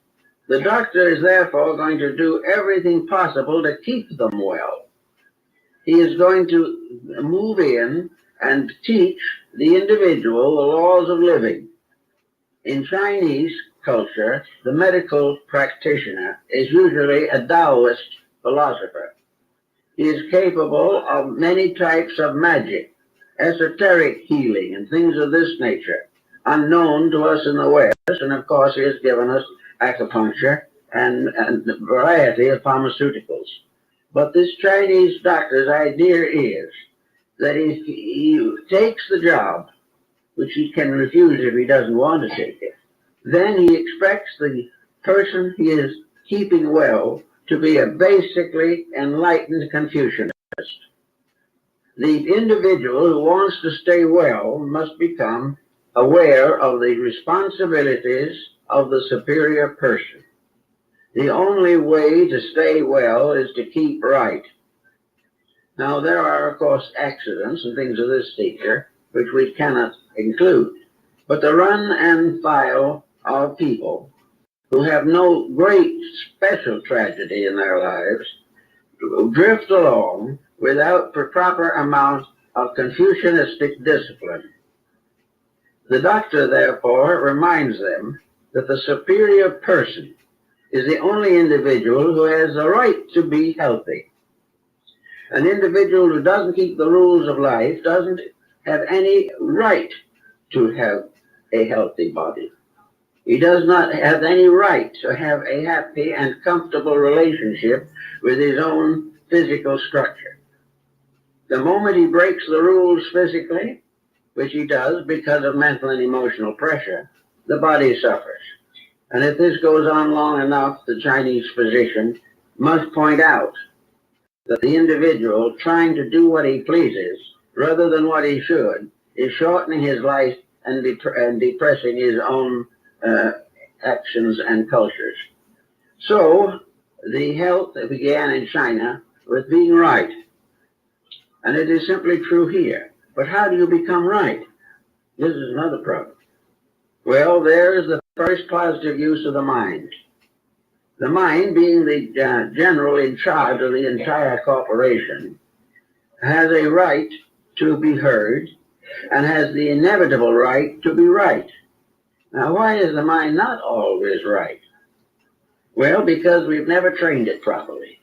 The doctor is therefore going to do everything possible to keep them well. He is going to move in and teach the individual the laws of living. In Chinese culture, the medical practitioner is usually a Taoist philosopher. He is capable of many types of magic, esoteric healing, and things of this nature, unknown to us in the West, and of course he has given us acupuncture and a variety of pharmaceuticals. But this Chinese doctor's idea is that if he takes the job, which he can refuse if he doesn't want to take it, then he expects the person he is keeping well to be a basically enlightened Confucianist. The individual who wants to stay well must become aware of the responsibilities of the superior person. The only way to stay well is to keep right. Now, there are, of course, accidents and things of this nature which we cannot include, but the run and file of people who have no great special tragedy in their lives drift along without the proper amount of Confucianistic discipline. The doctor, therefore, reminds them that the superior person is the only individual who has the right to be healthy. An individual who doesn't keep the rules of life doesn't have any right to have a healthy body. He does not have any right to have a happy and comfortable relationship with his own physical structure. The moment he breaks the rules physically, which he does because of mental and emotional pressure, the body suffers. And if this goes on long enough, the Chinese physician must point out that the individual trying to do what he pleases rather than what he should is shortening his life and depressing his own actions and cultures. So the health that began in China with being right, and it is simply true here. But how do you become right? This is another problem. Well, there's the first positive use of the mind. The mind, being the general in charge of the entire corporation, has a right to be heard and has the inevitable right to be right. Now, why is the mind not always right? Well, because we've never trained it properly.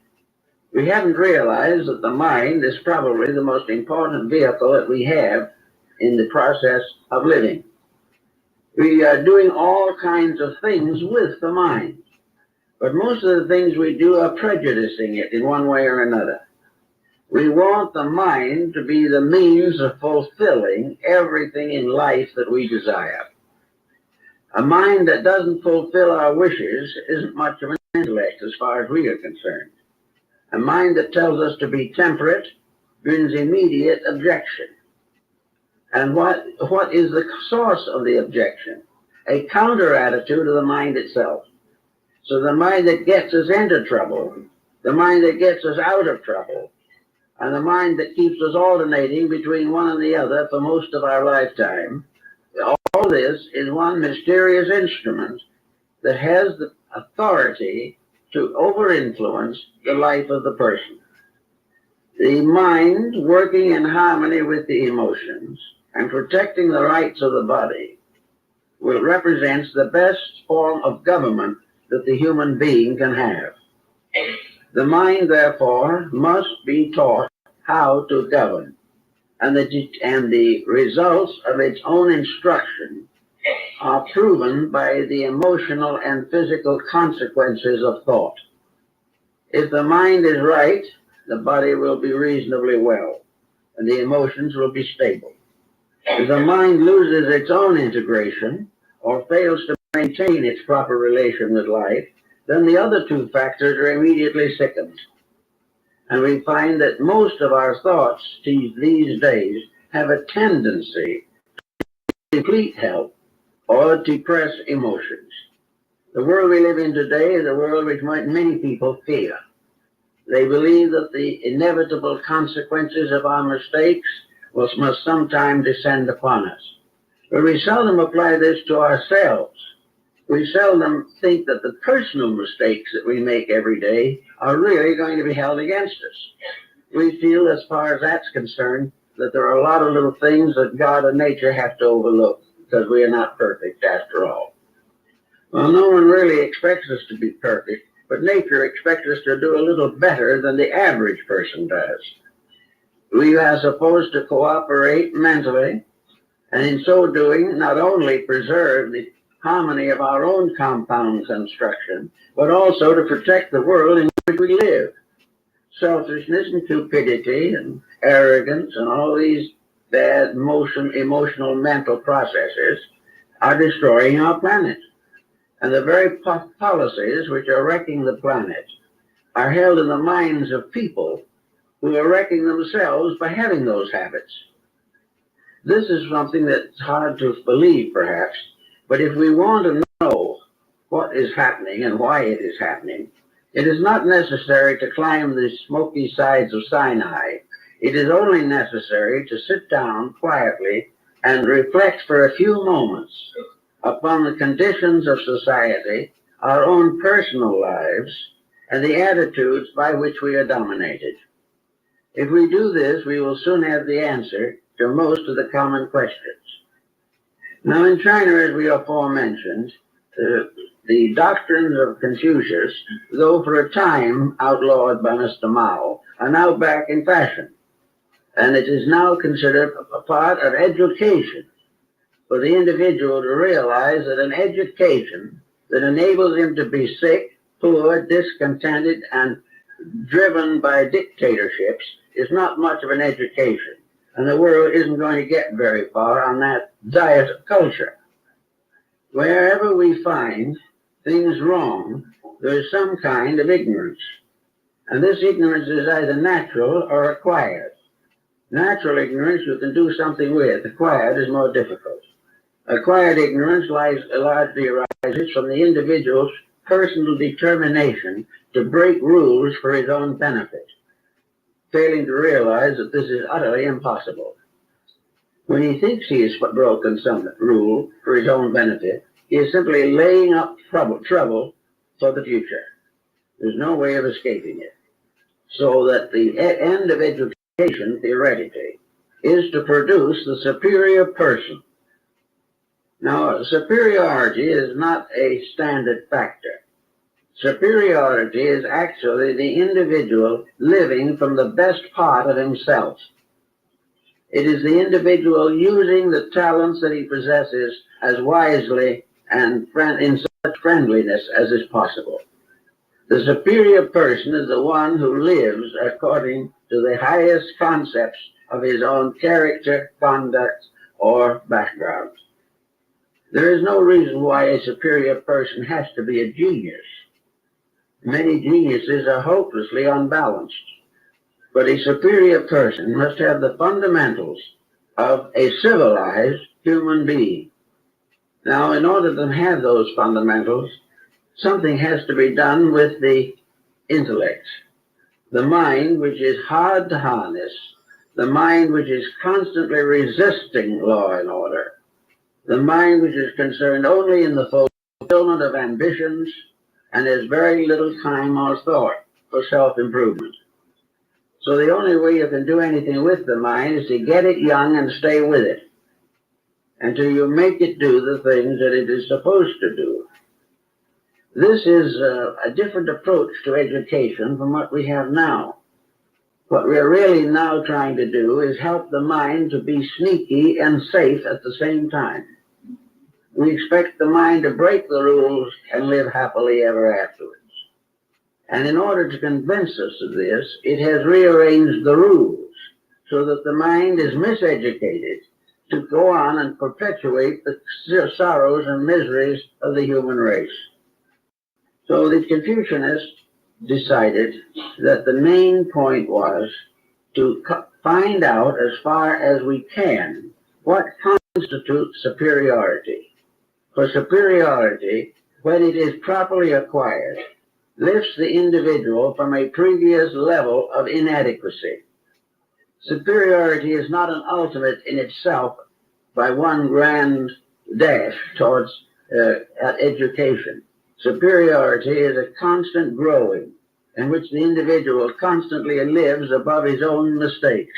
We haven't realized that the mind is probably the most important vehicle that we have in the process of living. We are doing all kinds of things with the mind, but most of the things we do are prejudicing it in one way or another. We want the mind to be the means of fulfilling everything in life that we desire. A mind that doesn't fulfill our wishes isn't much of an intellect as far as we are concerned. A mind that tells us to be temperate brings immediate objection. And what is the source of the objection? A counter attitude of the mind itself. So the mind that gets us into trouble, the mind that gets us out of trouble, and the mind that keeps us alternating between one and the other for most of our lifetime, all this is one mysterious instrument that has the authority to over-influence the life of the person. The mind, working in harmony with the emotions and protecting the rights of the body, represents the best form of government that the human being can have. The mind, therefore, must be taught how to govern, and the results of its own instruction are proven by the emotional and physical consequences of thought. If the mind is right, the body will be reasonably well, and the emotions will be stable. If the mind loses its own integration or fails to maintain its proper relation with life, then the other two factors are immediately sickened. And we find that most of our thoughts these days have a tendency to deplete health or depress emotions. The world we live in today is a world which many people fear. They believe that the inevitable consequences of our mistakes must sometime descend upon us. But we seldom apply this to ourselves. We seldom think that the personal mistakes that we make every day are really going to be held against us. We feel, as far as that's concerned, that there are a lot of little things that God and nature have to overlook because we are not perfect after all. Well, no one really expects us to be perfect, but nature expects us to do a little better than the average person does. We are supposed to cooperate mentally, and in so doing, not only preserve the harmony of our own compound construction, but also to protect the world in which we live. Selfishness and cupidity and arrogance and all these bad emotional mental processes are destroying our planet. And the very policies which are wrecking the planet are held in the minds of people who are wrecking themselves by having those habits. This is something that's hard to believe, perhaps, but if we want to know what is happening and why it is happening, it is not necessary to climb the smoky sides of Sinai. It is only necessary to sit down quietly and reflect for a few moments upon the conditions of society, our own personal lives, and the attitudes by which we are dominated. If we do this, we will soon have the answer to most of the common questions. Now, in China, as we aforementioned, the doctrines of Confucius, though for a time outlawed by Mr. Mao, are now back in fashion. And it is now considered a part of education for the individual to realize that an education that enables him to be sick, poor, discontented, and driven by dictatorships is not much of an education. And the world isn't going to get very far on that diet of culture. Wherever we find things wrong, there is some kind of ignorance. And this ignorance is either natural or acquired. Natural ignorance you can do something with. Acquired is more difficult. Acquired ignorance largely arises from the individual's personal determination to break rules for his own benefit, failing to realize that this is utterly impossible. When he thinks he has broken some rule for his own benefit, he is simply laying up trouble for the future. There's no way of escaping it. So that the end of education, theoretically, is to produce the superior person. Now, superiority is not a standard factor. Superiority is actually the individual living from the best part of himself. It is the individual using the talents that he possesses as wisely and in such friendliness as is possible. The superior person is the one who lives according to the highest concepts of his own character, conduct, or background. There is no reason why a superior person has to be a genius. Many geniuses are hopelessly unbalanced. But a superior person must have the fundamentals of a civilized human being. Now, in order to have those fundamentals, something has to be done with the intellect, the mind which is hard to harness, the mind which is constantly resisting law and order, the mind which is concerned only in the fulfillment of ambitions and has very little time or thought for self-improvement. So the only way you can do anything with the mind is to get it young and stay with it until you make it do the things that it is supposed to do. This is a different approach to education from what we have now. What we're really now trying to do is help the mind to be sneaky and safe at the same time. We expect the mind to break the rules and live happily ever afterwards. And in order to convince us of this, it has rearranged the rules so that the mind is miseducated to go on and perpetuate the sorrows and miseries of the human race. So the Confucianists decided that the main point was to find out as far as we can what constitutes superiority. For superiority, when it is properly acquired, lifts the individual from a previous level of inadequacy. Superiority is not an ultimate in itself by one grand dash towards education. Superiority is a constant growing in which the individual constantly lives above his own mistakes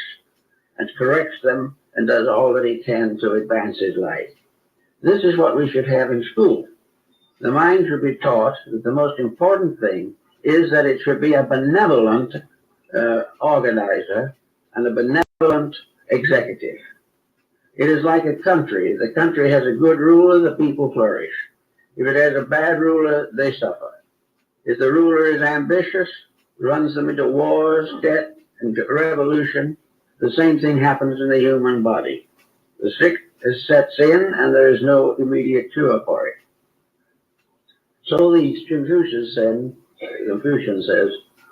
and corrects them and does all that he can to advance his life. This is what we should have in school. The mind should be taught that the most important thing is that it should be a benevolent organizer and a benevolent executive. It is like a country. The country has a good ruler, the people flourish. If it has a bad ruler, they suffer. If the ruler is ambitious, runs them into wars, debt, and revolution, the same thing happens in the human body. The sickness sets in, and there is no immediate cure for it. So the Confucian says,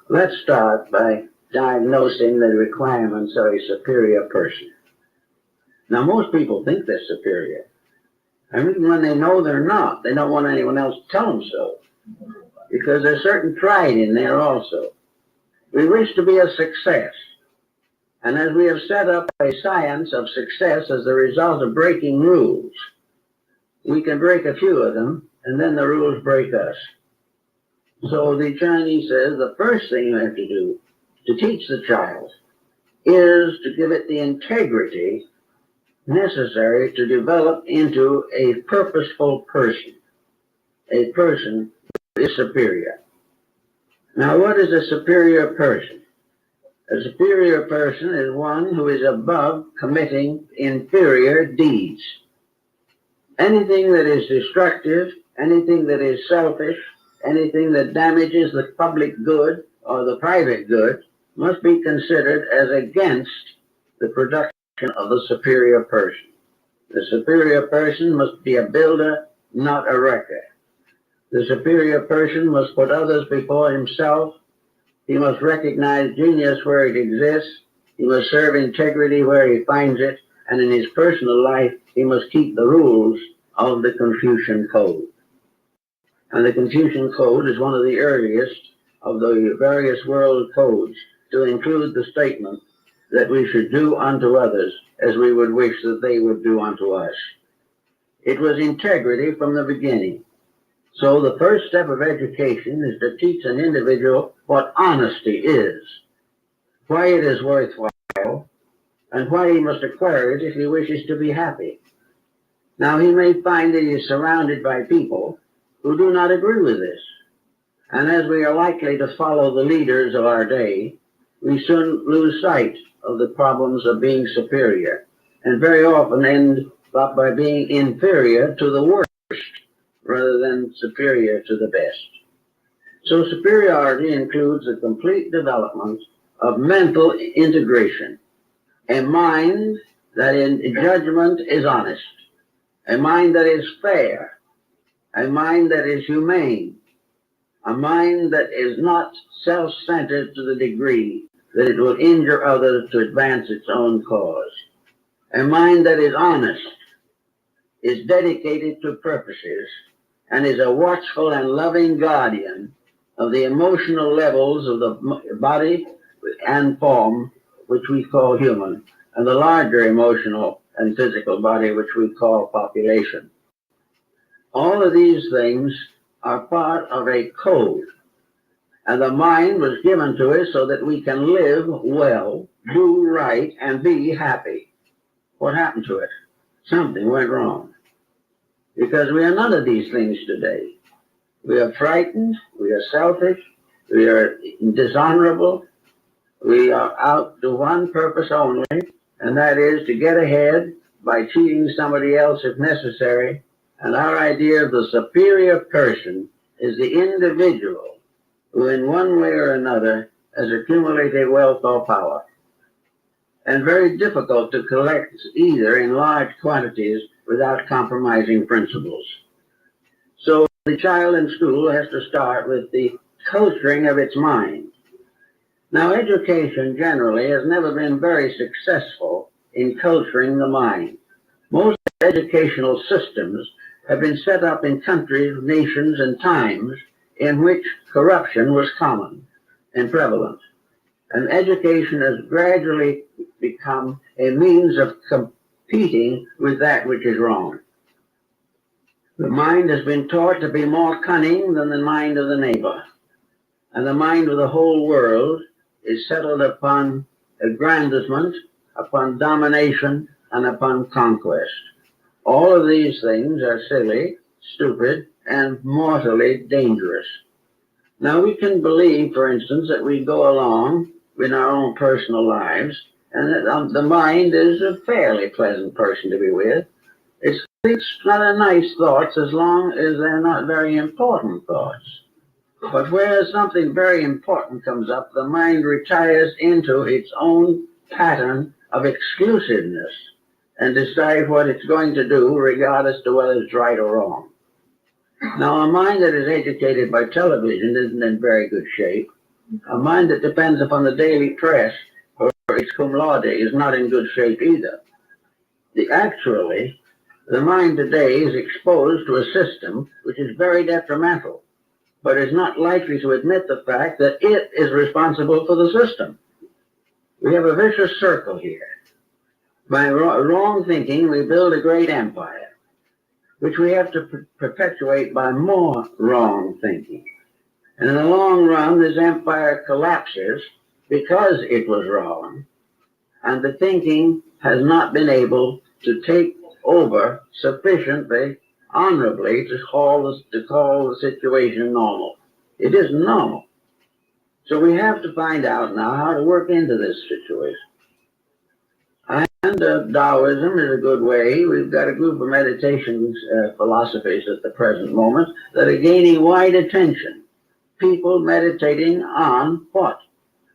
Let's start by diagnosing the requirements of a superior person. Now, most people think they're superior. And even when they know they're not, they don't want anyone else to tell them so. Because there's certain pride in there also. We wish to be a success. And as we have set up a science of success as a result of breaking rules, we can break a few of them, and then the rules break us. So the Chinese says the first thing you have to do to teach the child is to give it the integrity necessary to develop into a purposeful person, a person who is superior. Now, what is a superior person? A superior person is one who is above committing inferior deeds. Anything that is destructive, anything that is selfish, anything that damages the public good or the private good must be considered as against the production of the superior person. The superior person must be a builder, not a wrecker. The superior person must put others before himself. He must recognize genius where it exists. He must serve integrity where he finds it. And in his personal life, he must keep the rules of the Confucian Code. And the Confucian Code is one of the earliest of the various world codes to include the statement that we should do unto others as we would wish that they would do unto us. It was integrity from the beginning. So the first step of education is to teach an individual what honesty is, why it is worthwhile, and why he must acquire it if he wishes to be happy. Now, he may find that he is surrounded by people who do not agree with this. And as we are likely to follow the leaders of our day, we soon lose sight of the problems of being superior, and very often end up by being inferior to the worst rather than superior to the best. So superiority includes the complete development of mental integration, a mind that in judgment is honest, a mind that is fair, a mind that is humane, a mind that is not self-centered to the degree that it will injure others to advance its own cause, a mind that is honest, is dedicated to purposes, and is a watchful and loving guardian of the emotional levels of the body and form, which we call human, and the larger emotional and physical body, which we call population. All of these things are part of a code, and the mind was given to us so that we can live well, do right, and be happy. What happened to it? Something went wrong. Because we are none of these things today. We are frightened, we are selfish, we are dishonorable, we are out to one purpose only, and that is to get ahead by cheating somebody else if necessary. And our idea of the superior person is the individual who in one way or another has accumulated wealth or power. And very difficult to collect either in large quantities without compromising principles. So the child in school has to start with the culturing of its mind. Now, education generally has never been very successful in culturing the mind. Most educational systems have been set up in countries, nations, and times in which corruption was common and prevalent. And education has gradually become a means of competing with that which is wrong. The mind has been taught to be more cunning than the mind of the neighbor. And the mind of the whole world is settled upon aggrandizement, upon domination, and upon conquest. All of these things are silly, stupid, and mortally dangerous. Now we can believe, for instance, that we go along in our own personal lives, and that the mind is a fairly pleasant person to be with. It's not a nice thoughts as long as they're not very important thoughts. But where something very important comes up, the mind retires into its own pattern of exclusiveness and decides what it's going to do regardless to whether it's right or wrong. Now, a mind that is educated by television isn't in very good shape. A mind that depends upon the daily press for its cum laude is not in good shape either. Actually, the mind today is exposed to a system which is very detrimental, but is not likely to admit the fact that it is responsible for the system. We have a vicious circle here. By wrong thinking, we build a great empire, which we have to perpetuate by more wrong thinking. And in the long run, this empire collapses because it was wrong, and the thinking has not been able to take over sufficiently honorably to call the situation normal. It isn't normal. So we have to find out now how to work into this situation. And Taoism is a good way. We've got a group of meditation philosophies at the present moment that are gaining wide attention. People meditating on what?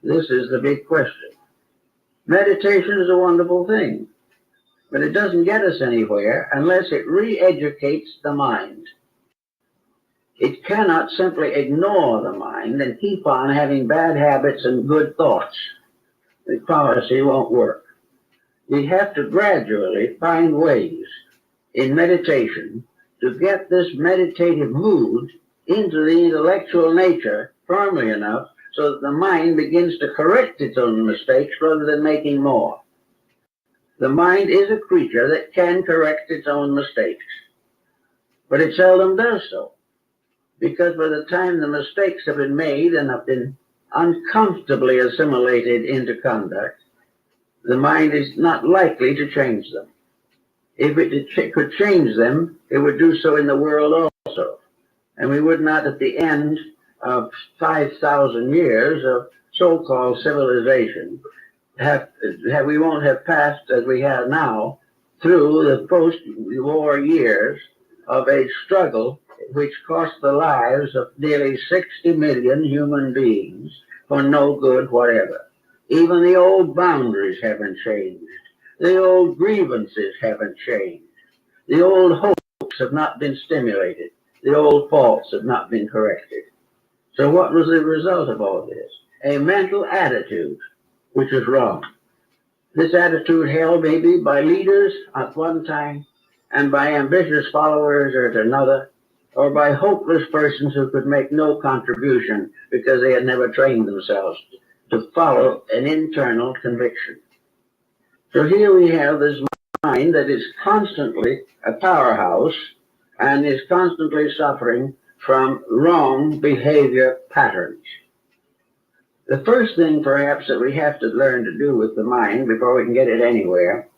This is the big question. Meditation is a wonderful thing, but it doesn't get us anywhere unless it re-educates the mind. It cannot simply ignore the mind and keep on having bad habits and good thoughts. The policy won't work. We have to gradually find ways in meditation to get this meditative mood into the intellectual nature firmly enough so that the mind begins to correct its own mistakes rather than making more. The mind is a creature that can correct its own mistakes, but it seldom does so, because by the time the mistakes have been made and have been uncomfortably assimilated into conduct, the mind is not likely to change them. If it could change them, it would do so in the world also. And we would not, at the end of 5,000 years of so-called civilization, we won't have passed, as we have now, through the post-war years of a struggle which cost the lives of nearly 60 million human beings for no good whatever. Even the old boundaries haven't changed. The old grievances haven't changed. The old hopes have not been stimulated. The old faults have not been corrected. So what was the result of all this? A mental attitude, which is wrong. This attitude held maybe by leaders at one time and by ambitious followers at another, or by hopeless persons who could make no contribution because they had never trained themselves to follow an internal conviction. So here we have this mind that is constantly a powerhouse and is constantly suffering from wrong behavior patterns. The first thing perhaps that we have to learn to do with the mind before we can get it anywhere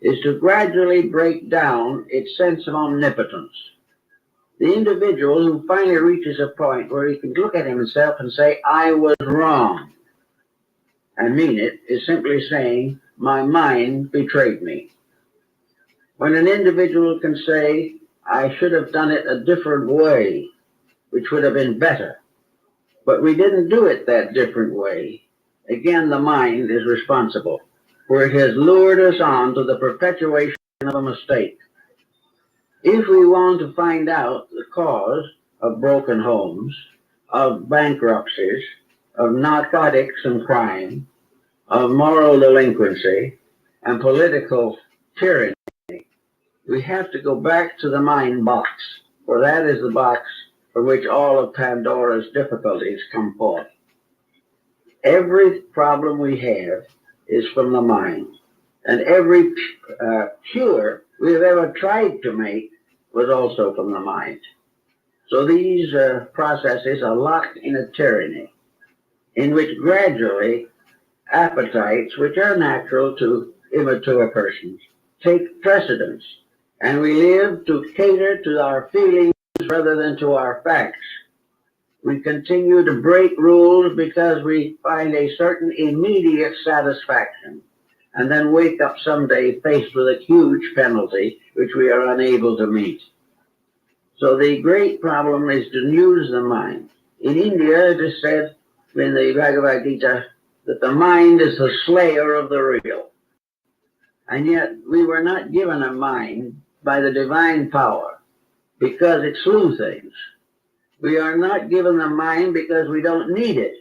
is to gradually break down its sense of omnipotence. The individual who finally reaches a point where he can look at himself and say, I was wrong, and mean it, is simply saying, my mind betrayed me. When an individual can say, I should have done it a different way, which would have been better, but we didn't do it that different way, again, the mind is responsible, for it has lured us on to the perpetuation of a mistake. If we want to find out the cause of broken homes, of bankruptcies, of narcotics and crime, of moral delinquency, and political tyranny, we have to go back to the mind box, for that is the box from which all of Pandora's difficulties come forth. Every problem we have is from the mind, and every cure we have ever tried to make was also from the mind. So these processes are locked in a tyranny in which gradually appetites, which are natural to immature persons, take precedence, and we live to cater to our feelings rather than to our facts. We continue to break rules because we find a certain immediate satisfaction, and then wake up someday faced with a huge penalty which we are unable to meet. So the great problem is to use the mind. In India, it is said in the Bhagavad Gita that the mind is the slayer of the real. And yet we were not given a mind by the divine power because it slew things. We are not given the mind because we don't need it.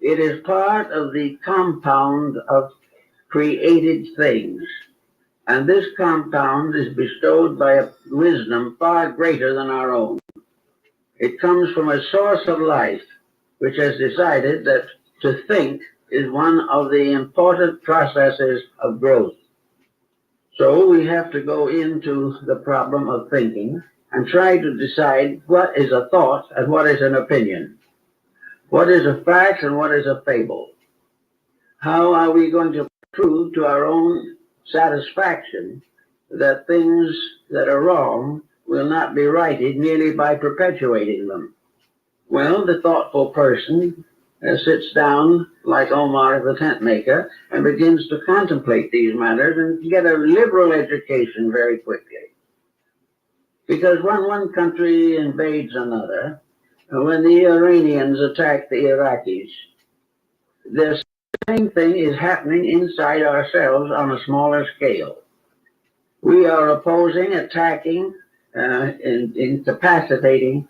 It is part of the compound of created things. And this compound is bestowed by a wisdom far greater than our own. It comes from a source of life, which has decided that to think is one of the important processes of growth. So we have to go into the problem of thinking and try to decide what is a thought and what is an opinion. What is a fact and what is a fable? How are we going to prove to our own satisfaction that things that are wrong will not be righted merely by perpetuating them? Well, the thoughtful person sits down like Omar the tent maker and begins to contemplate these matters and get a liberal education very quickly. Because when one country invades another, when the Iranians attack the Iraqis, the same thing is happening inside ourselves on a smaller scale. We are opposing, attacking, incapacitating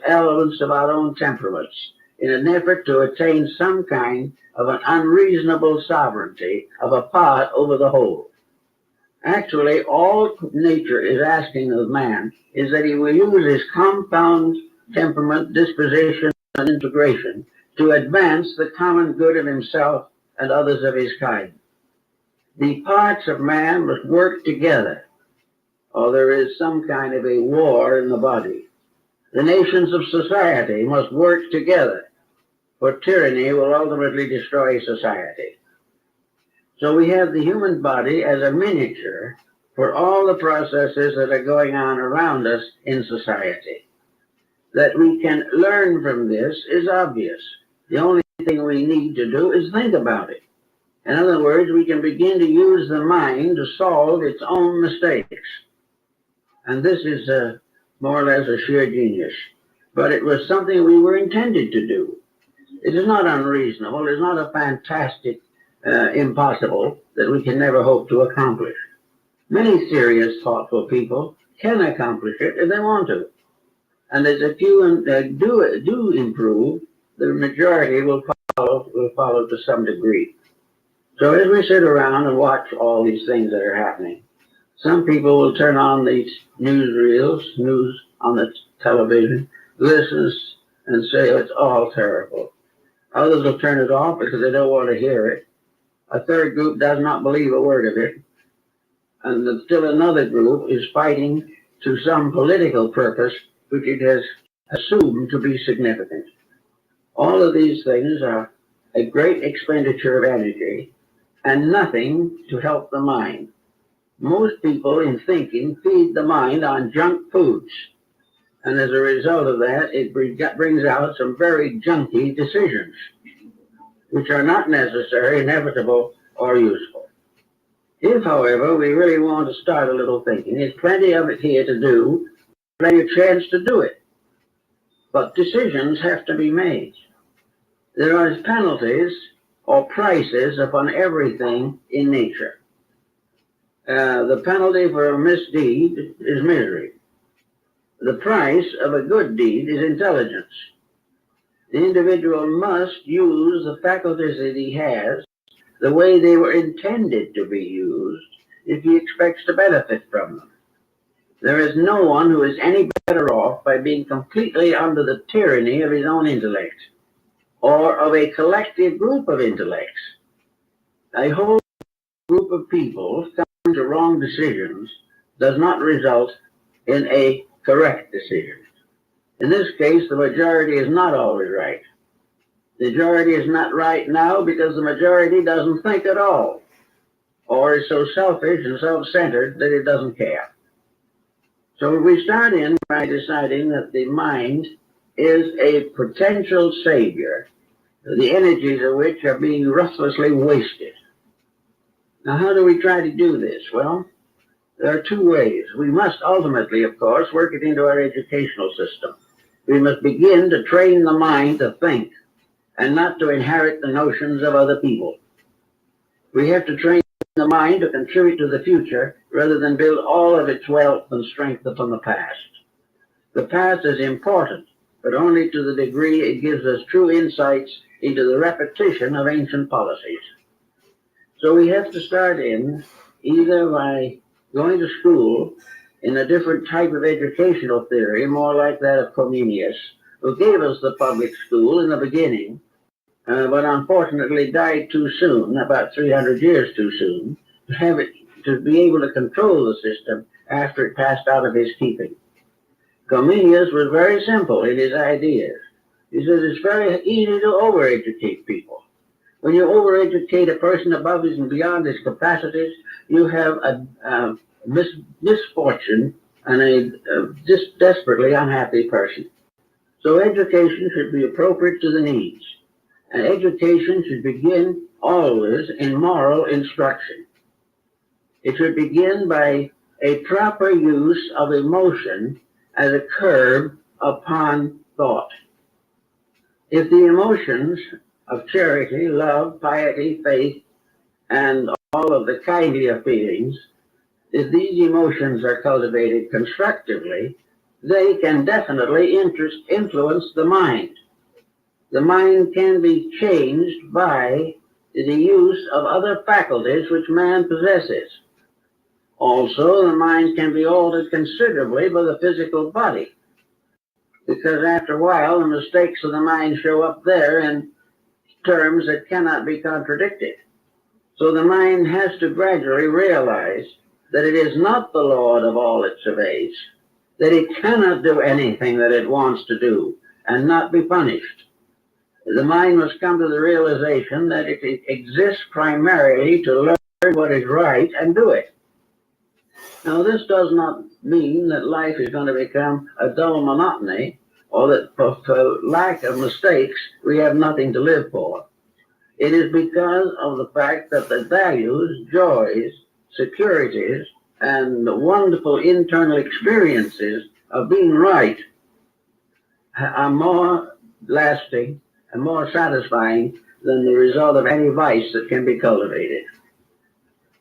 elements of our own temperaments in an effort to attain some kind of an unreasonable sovereignty of a part over the whole. Actually, all nature is asking of man is that he will use his compound temperament, disposition, and integration to advance the common good of himself and others of his kind. The parts of man must work together, or there is some kind of a war in the body. The nations of society must work together, for tyranny will ultimately destroy society. So we have the human body as a miniature for all the processes that are going on around us in society. That we can learn from this is obvious. The only thing we need to do is think about it. In other words, we can begin to use the mind to solve its own mistakes. And this is more or less a sheer genius. But it was something we were intended to do. It is not unreasonable. It is not a fantastic impossible that we can never hope to accomplish. Many serious, thoughtful people can accomplish it if they want to. And as a few do improve, the majority will follow to some degree. So as we sit around and watch all these things that are happening, some people will turn on these news on the television, listen and say, oh, it's all terrible. Others will turn it off because they don't want to hear it. A third group does not believe a word of it. And still another group is fighting to some political purpose which it has assumed to be significant. All of these things are a great expenditure of energy and nothing to help the mind. Most people in thinking feed the mind on junk foods. And as a result of that, it brings out some very junky decisions, which are not necessary, inevitable, or useful. If, however, we really want to start a little thinking, there's plenty of it here to do, plenty of chance to do it. But decisions have to be made. There are penalties or prices upon everything in nature. The penalty for a misdeed is misery. The price of a good deed is intelligence. The individual must use the faculties that he has the way they were intended to be used if he expects to benefit from them. There is no one who is any better off by being completely under the tyranny of his own intellect or of a collective group of intellects. A whole group of people coming to wrong decisions does not result in a correct decision. In this case, the majority is not always right. The majority is not right now because the majority doesn't think at all, or is so selfish and self-centered that it doesn't care. So we start in by deciding that the mind is a potential savior, the energies of which are being ruthlessly wasted. Now, how do we try to do this? Well, there are two ways. We must ultimately, of course, work it into our educational system. We must begin to train the mind to think and not to inherit the notions of other people. We have to train the mind to contribute to the future rather than build all of its wealth and strength upon the past. The past is important, but only to the degree it gives us true insights into the repetition of ancient policies. So we have to start in either by going to school in a different type of educational theory, more like that of Comenius, who gave us the public school in the beginning, but unfortunately died too soon, about 300 years too soon, to be able to control the system after it passed out of his keeping. Comenius was very simple in his ideas. He says it's very easy to overeducate people. When you overeducate a person above his and beyond his capacities, you have a misfortune and a just desperately unhappy person. So education should be appropriate to the needs. And education should begin always in moral instruction. It should begin by a proper use of emotion as a curb upon thought. If the emotions of charity, love, piety, faith, and all of the kindlier feelings, if these emotions are cultivated constructively, they can definitely influence the mind. The mind can be changed by the use of other faculties which man possesses. Also, the mind can be altered considerably by the physical body, because after a while the mistakes of the mind show up there in terms that cannot be contradicted. So the mind has to gradually realize that it is not the Lord of all it surveys, that it cannot do anything that it wants to do and not be punished. The mind must come to the realization that it exists primarily to learn what is right and do it. Now, this does not mean that life is going to become a dull monotony, or that for lack of mistakes, we have nothing to live for. It is because of the fact that the values, joys, securities, and the wonderful internal experiences of being right are more lasting and more satisfying than the result of any vice that can be cultivated.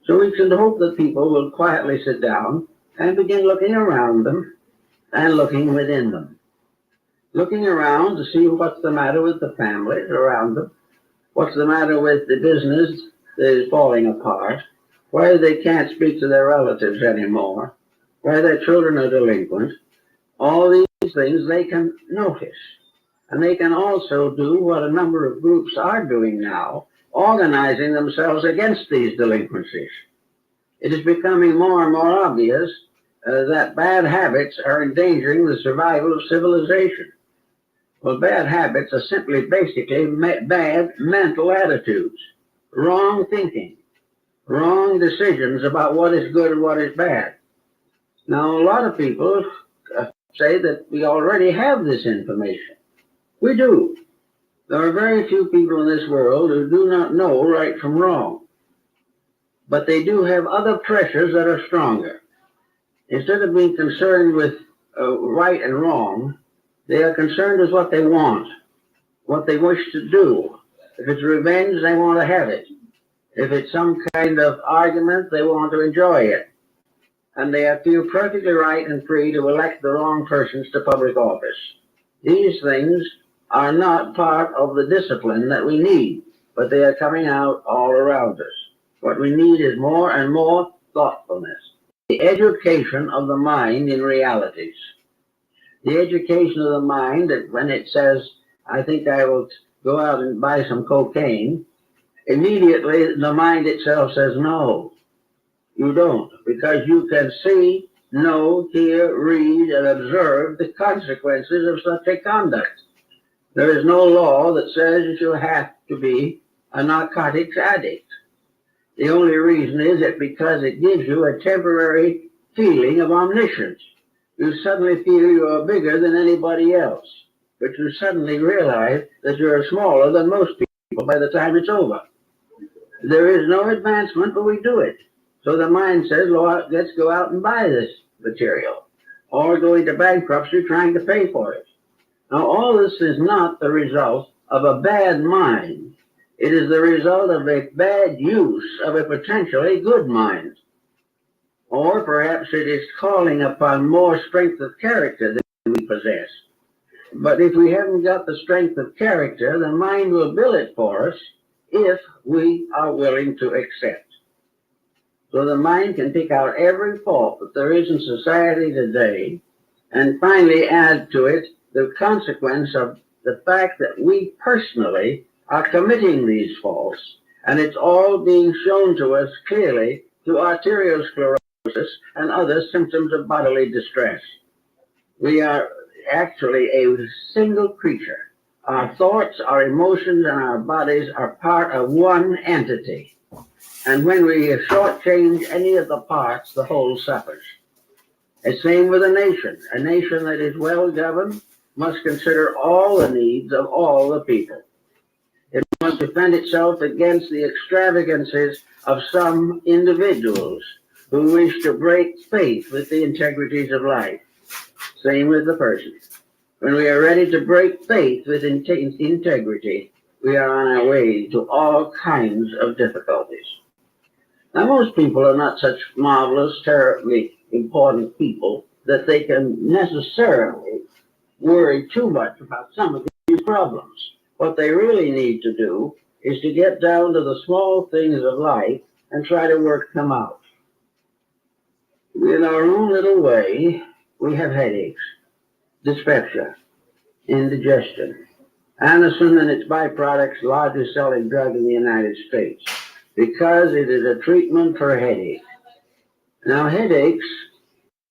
So we should hope that people will quietly sit down and begin looking around them and looking within them. Looking around to see what's the matter with the families around them, what's the matter with the business that is falling apart, why they can't speak to their relatives anymore, why their children are delinquent. All these things they can notice. And they can also do what a number of groups are doing now, organizing themselves against these delinquencies. It is becoming more and more obvious that bad habits are endangering the survival of civilization. Well, bad habits are simply basically bad mental attitudes, wrong thinking, wrong decisions about what is good and what is bad. Now, a lot of people say that we already have this information. We do. There are very few people in this world who do not know right from wrong. But they do have other pressures that are stronger. Instead of being concerned with right and wrong, they are concerned with what they want, what they wish to do. If it's revenge, they want to have it. If it's some kind of argument, they want to enjoy it. And they feel perfectly right and free to elect the wrong persons to public office. These things are not part of the discipline that we need, but they are coming out all around us. What we need is more and more thoughtfulness. The education of the mind in realities. The education of the mind that when it says, I think I will go out and buy some cocaine, immediately the mind itself says, no, you don't, because you can see, know, hear, read, and observe the consequences of such a conduct. There is no law that says you have to be a narcotics addict. The only reason is that because it gives you a temporary feeling of omniscience. You suddenly feel you are bigger than anybody else, but you suddenly realize that you are smaller than most people by the time it's over. There is no advancement, but we do it. So the mind says, Lord, let's go out and buy this material, or go into bankruptcy trying to pay for it. Now, all this is not the result of a bad mind. It is the result of a bad use of a potentially good mind. Or perhaps it is calling upon more strength of character than we possess. But if we haven't got the strength of character, the mind will build it for us if we are willing to accept. So the mind can pick out every fault that there is in society today and finally add to it the consequence of the fact that we personally are committing these faults, and it's all being shown to us clearly through arteriosclerosis and other symptoms of bodily distress. We are actually a single creature. Our thoughts, our emotions, and our bodies are part of one entity. And when we shortchange any of the parts, the whole suffers. The same with a nation. A nation that is well governed must consider all the needs of all the people. It must defend itself against the extravagances of some individuals who wish to break faith with the integrities of life. Same with the person. When we are ready to break faith with integrity, we are on our way to all kinds of difficulties. Now, most people are not such marvelous, terribly important people that they can necessarily worry too much about some of these problems. What they really need to do is to get down to the small things of life and try to work them out. In our own little way, we have headaches, dyspepsia, indigestion. Anacin and its byproducts, largest selling drug in the United States, because it is a treatment for headache. Now, headaches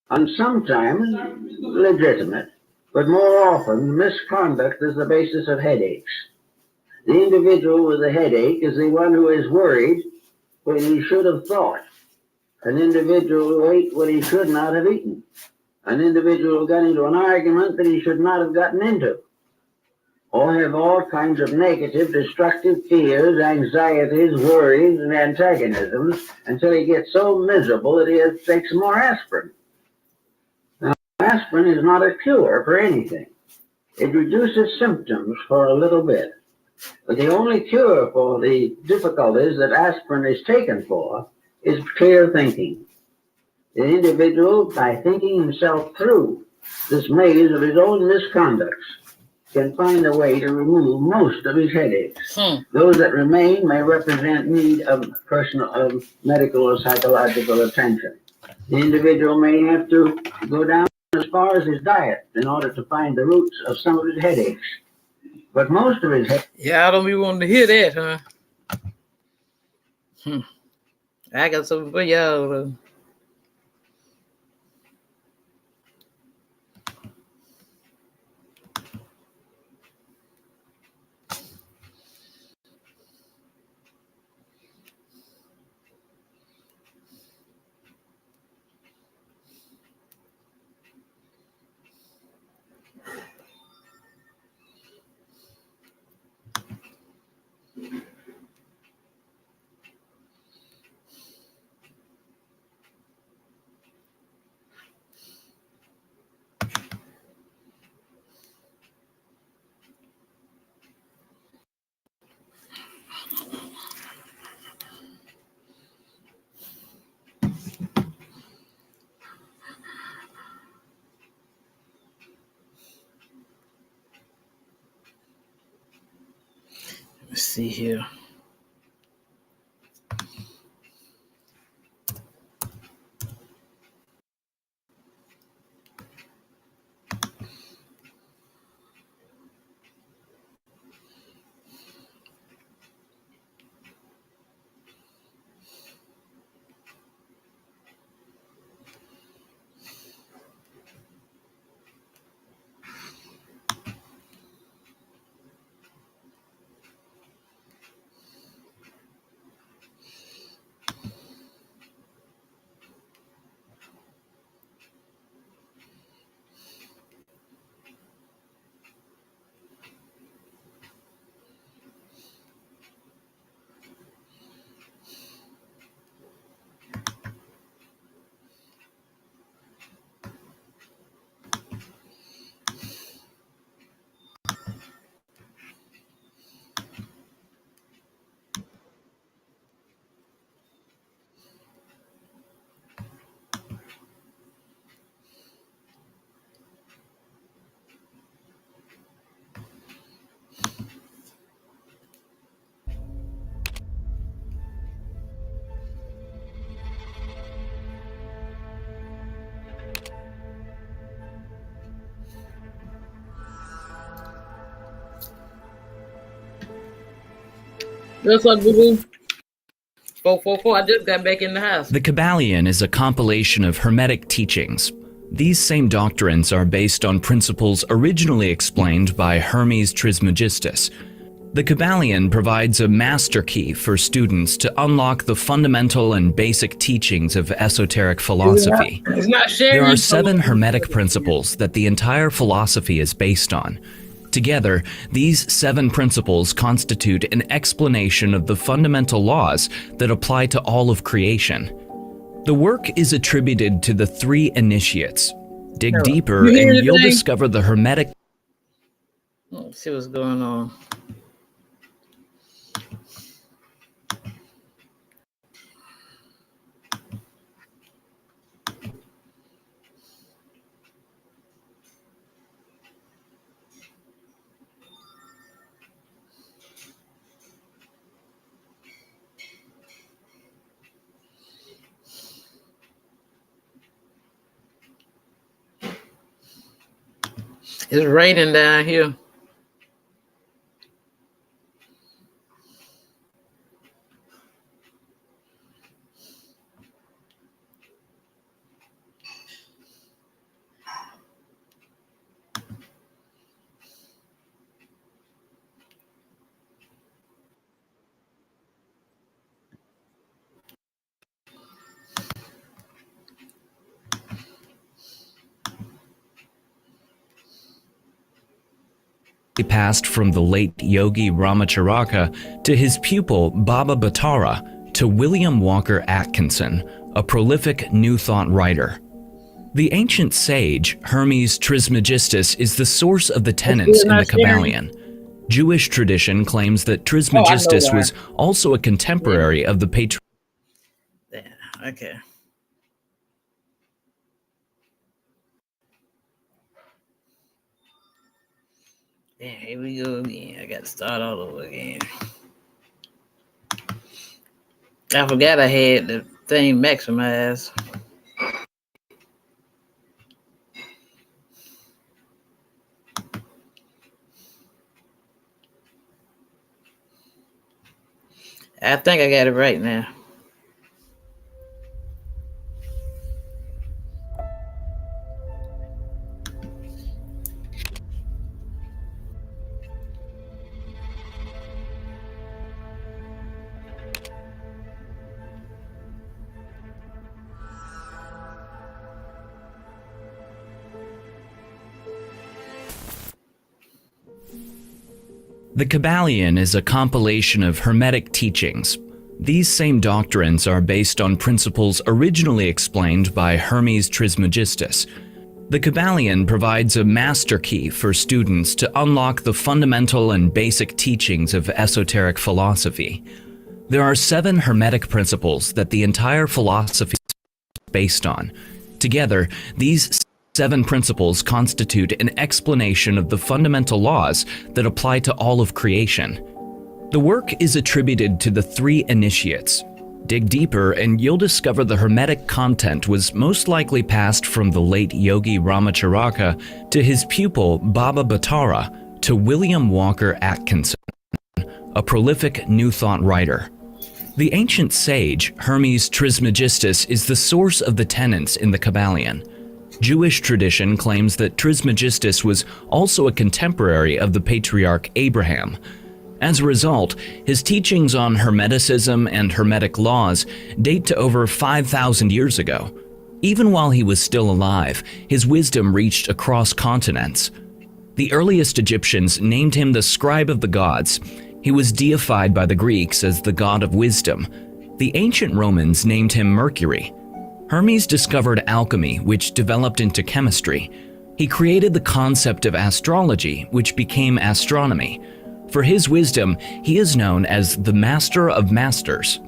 are sometimes legitimate, but more often misconduct is the basis of headaches. The individual with a headache is the one who is worried when he should have thought. An individual who ate when he should not have eaten. An individual who got into an argument that he should not have gotten into. Or have all kinds of negative, destructive fears, anxieties, worries, and antagonisms until he gets so miserable that he takes more aspirin. Now, aspirin is not a cure for anything. It reduces symptoms for a little bit. But the only cure for the difficulties that aspirin is taken for is clear thinking. The individual, by thinking himself through this maze of his own misconducts, can find a way to remove most of his headaches. Those that remain may represent need of medical or psychological attention. The individual may have to go down as far as his diet in order to find the roots of some of his headaches. But most of his headaches... Yeah, I don't be wanting to hear that, huh? I got something for y'all. Let's see here. What's up, boo boo? 444. I just got back in the house. The Kabbalion is a compilation of Hermetic teachings. These same doctrines are based on principles originally explained by Hermes Trismegistus. The Kabbalion provides a master key for students to unlock the fundamental and basic teachings of esoteric philosophy. It's not sharing. There are 7 Hermetic principles that the entire philosophy is based on. Together, these 7 principles constitute an explanation of the fundamental laws that apply to all of creation. The work is attributed to the 3 initiates. Dig deeper and you'll discover the Hermetic. Let's see what's going on. It's raining down here. Passed from the late Yogi Ramacharaka to his pupil Baba Bhattara to William Walker Atkinson, a prolific New Thought writer. The ancient sage Hermes Trismegistus is the source of the tenets in the Kabbalion. Jewish tradition claims that Trismegistus was also a contemporary of the patriarch. Okay. Yeah, here we go again. I got to start all over again. I forgot I had the thing maximized. I think I got it right now. The Kabbalion is a compilation of Hermetic teachings. These same doctrines are based on principles originally explained by Hermes Trismegistus. The Kabbalion provides a master key for students to unlock the fundamental and basic teachings of esoteric philosophy. There are 7 Hermetic principles that the entire philosophy is based on. Together, these 7 principles constitute an explanation of the fundamental laws that apply to all of creation. The work is attributed to the 3 initiates. Dig deeper and you'll discover the Hermetic content was most likely passed from the late Yogi Ramacharaka to his pupil Baba Bhattara to William Walker Atkinson, a prolific New Thought writer. The ancient sage Hermes Trismegistus is the source of the tenets in the Kabbalion. Jewish tradition claims that Trismegistus was also a contemporary of the patriarch Abraham. As a result, his teachings on Hermeticism and Hermetic laws date to over 5,000 years ago. Even while he was still alive, his wisdom reached across continents. The earliest Egyptians named him the scribe of the gods. He was deified by the Greeks as the god of wisdom. The ancient Romans named him Mercury. Hermes discovered alchemy, which developed into chemistry. He created the concept of astrology, which became astronomy. For his wisdom, he is known as the Master of Masters.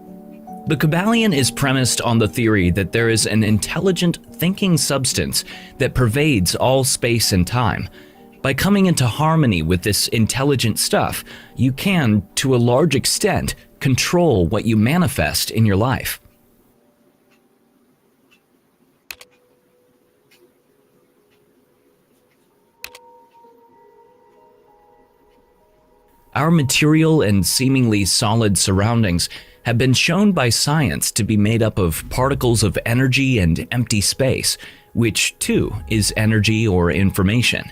The Kabbalion is premised on the theory that there is an intelligent, thinking substance that pervades all space and time. By coming into harmony with this intelligent stuff, you can, to a large extent, control what you manifest in your life. Our material and seemingly solid surroundings have been shown by science to be made up of particles of energy and empty space, which too is energy or information.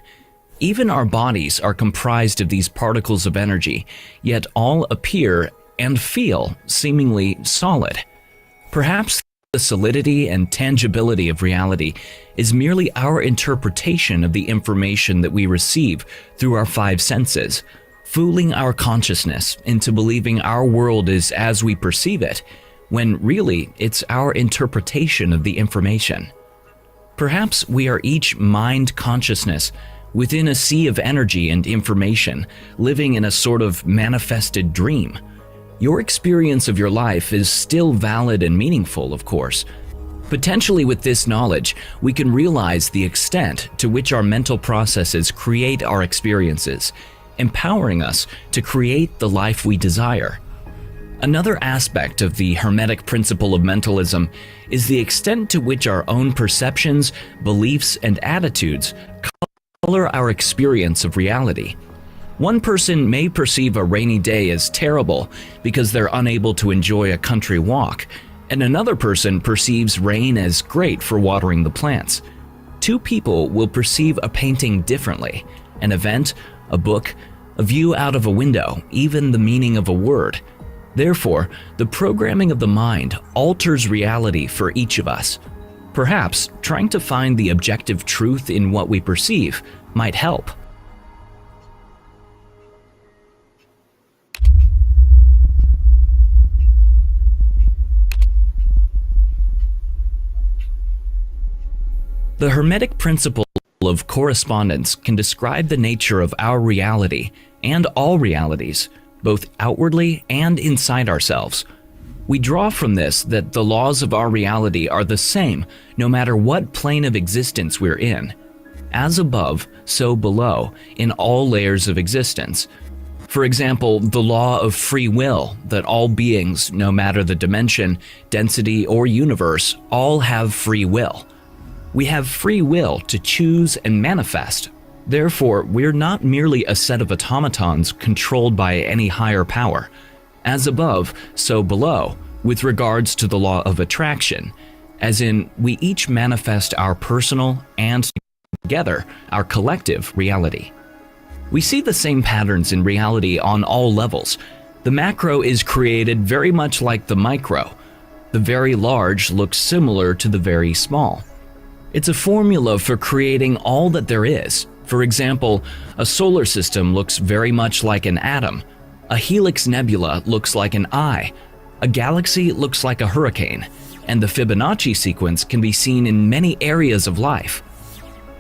Even our bodies are comprised of these particles of energy, yet all appear and feel seemingly solid. Perhaps the solidity and tangibility of reality is merely our interpretation of the information that we receive through our five senses, fooling our consciousness into believing our world is as we perceive it, when really it's our interpretation of the information. Perhaps we are each mind consciousness within a sea of energy and information, living in a sort of manifested dream. Your experience of your life is still valid and meaningful, of course. Potentially with this knowledge, we can realize the extent to which our mental processes create our experiences, empowering us to create the life we desire. Another aspect of the Hermetic principle of mentalism is the extent to which our own perceptions, beliefs, and attitudes color our experience of reality. One person may perceive a rainy day as terrible because they're unable to enjoy a country walk, and another person perceives rain as great for watering the plants. Two people will perceive a painting differently, an event, a book, a view out of a window, even the meaning of a word. Therefore, the programming of the mind alters reality for each of us. Perhaps trying to find the objective truth in what we perceive might help. The Hermetic principle of correspondence can describe the nature of our reality and all realities, both outwardly and inside ourselves. We draw from this that the laws of our reality are the same no matter what plane of existence we're in. As above, so below, in all layers of existence. For example, the law of free will, that all beings, no matter the dimension, density, or universe, all have free will. We have free will to choose and manifest. Therefore, we're not merely a set of automatons controlled by any higher power. As above, so below, with regards to the law of attraction, as in, we each manifest our personal and together our collective reality. We see the same patterns in reality on all levels. The macro is created very much like the micro. The very large looks similar to the very small. It's a formula for creating all that there is. For example, a solar system looks very much like an atom. A helix nebula looks like an eye. A galaxy looks like a hurricane. And the Fibonacci sequence can be seen in many areas of life.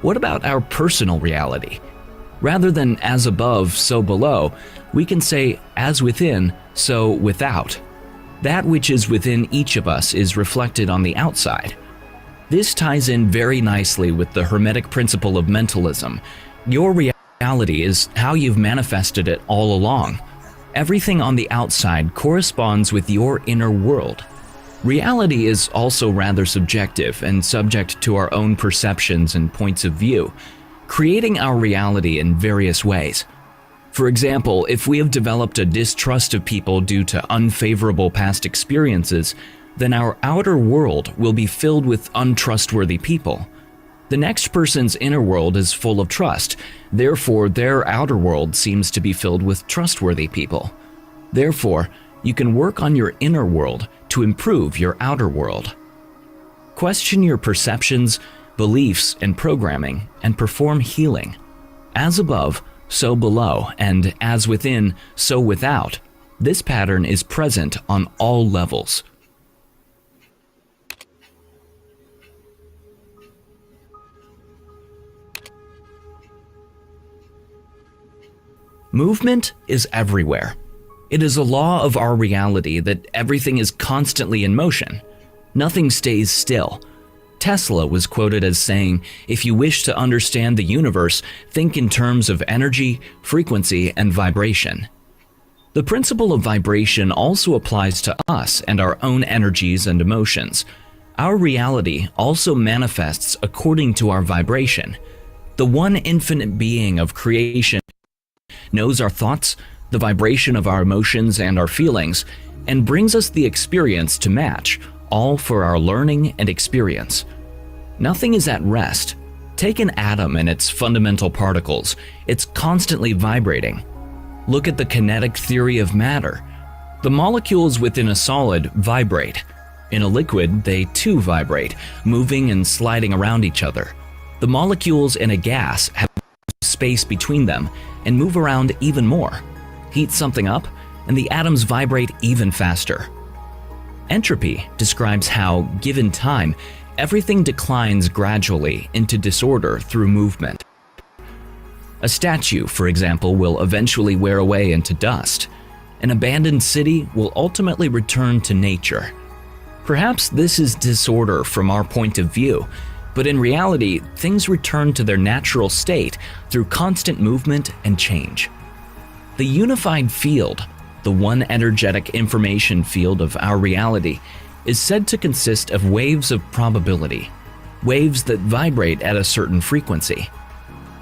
What about our personal reality? Rather than as above, so below, we can say as within, so without. That which is within each of us is reflected on the outside. This ties in very nicely with the Hermetic principle of mentalism. Your reality is how you've manifested it all along. Everything on the outside corresponds with your inner world. Reality is also rather subjective and subject to our own perceptions and points of view, creating our reality in various ways. For example, if we have developed a distrust of people due to unfavorable past experiences, then our outer world will be filled with untrustworthy people. The next person's inner world is full of trust, therefore their outer world seems to be filled with trustworthy people. Therefore, you can work on your inner world to improve your outer world. Question your perceptions, beliefs, and programming, and perform healing. As above, so below, and as within, so without. This pattern is present on all levels. Movement is everywhere. It is a law of our reality that everything is constantly in motion. Nothing stays still. Tesla was quoted as saying, "If you wish to understand the universe, think in terms of energy, frequency, and vibration." The principle of vibration also applies to us and our own energies and emotions. Our reality also manifests according to our vibration. The one infinite being of creation knows our thoughts, the vibration of our emotions and our feelings, and brings us the experience to match, all for our learning and experience. Nothing is at rest. Take an atom and its fundamental particles. It's constantly vibrating. Look at the kinetic theory of matter. The molecules within a solid vibrate. In a liquid, they too vibrate, moving and sliding around each other. The molecules in a gas have space between them and move around even more. Heat something up, and the atoms vibrate even faster. Entropy describes how, given time, everything declines gradually into disorder through movement. A statue, for example, will eventually wear away into dust. An abandoned city will ultimately return to nature. Perhaps this is disorder from our point of view, but in reality, things return to their natural state through constant movement and change. The unified field, the one energetic information field of our reality, is said to consist of waves of probability, waves that vibrate at a certain frequency.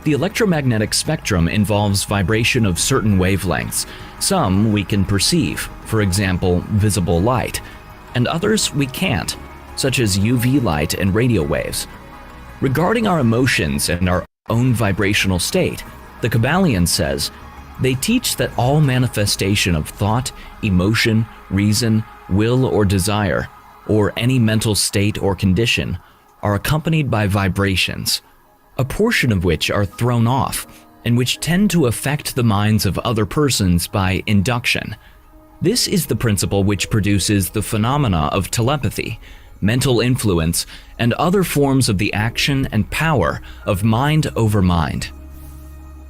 The electromagnetic spectrum involves vibration of certain wavelengths. Some we can perceive, for example, visible light, and others we can't, such as UV light and radio waves. Regarding our emotions and our own vibrational state, the Kabbalion says, they teach that all manifestation of thought, emotion, reason, will or desire, or any mental state or condition, are accompanied by vibrations, a portion of which are thrown off, and which tend to affect the minds of other persons by induction. This is the principle which produces the phenomena of telepathy, mental influence, and other forms of the action and power of mind over mind.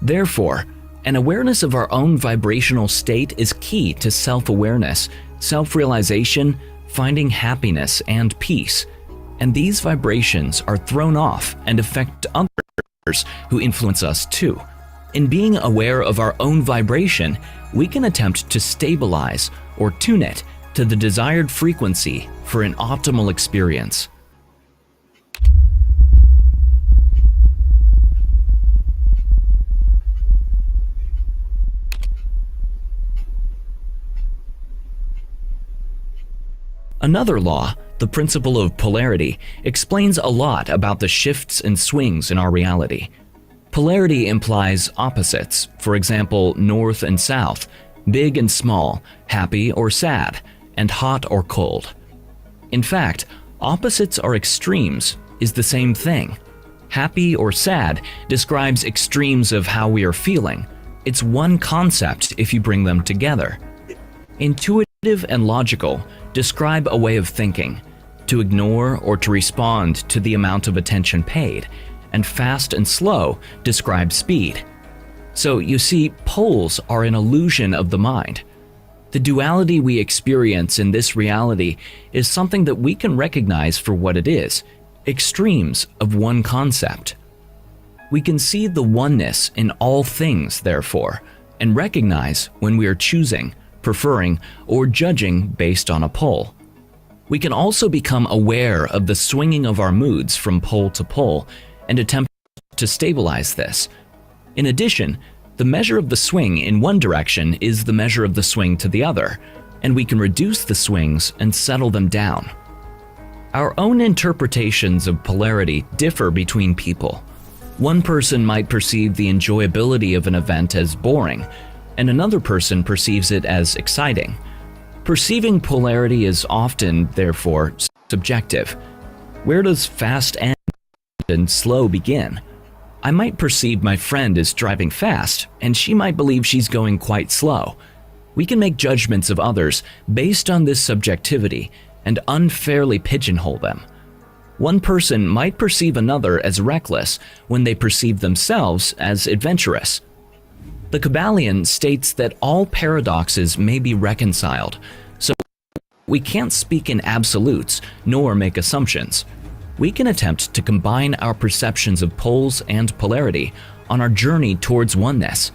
Therefore, an awareness of our own vibrational state is key to self-awareness, self-realization, finding happiness and peace. And these vibrations are thrown off and affect others who influence us too. In being aware of our own vibration, we can attempt to stabilize or tune it to the desired frequency for an optimal experience. Another law, the principle of polarity, explains a lot about the shifts and swings in our reality. Polarity implies opposites, for example, north and south, big and small, happy or sad, and hot or cold. In fact, opposites or extremes is the same thing. Happy or sad describes extremes of how we are feeling. It's one concept if you bring them together. Intuitive and logical describe a way of thinking, to ignore or to respond to the amount of attention paid, and fast and slow describe speed. So you see, poles are an illusion of the mind. The duality we experience in this reality is something that we can recognize for what it is, extremes of one concept. We can see the oneness in all things, therefore, and recognize when we are choosing, preferring, or judging based on a pole. We can also become aware of the swinging of our moods from pole to pole and attempt to stabilize this. In addition, the measure of the swing in one direction is the measure of the swing to the other, and we can reduce the swings and settle them down. Our own interpretations of polarity differ between people. One person might perceive the enjoyability of an event as boring, and another person perceives it as exciting. Perceiving polarity is often, therefore, subjective. Where does fast end and slow begin? I might perceive my friend is driving fast, and she might believe she's going quite slow. We can make judgments of others based on this subjectivity and unfairly pigeonhole them. One person might perceive another as reckless when they perceive themselves as adventurous. The Kabbalion states that all paradoxes may be reconciled, so we can't speak in absolutes nor make assumptions. We can attempt to combine our perceptions of poles and polarity on our journey towards oneness.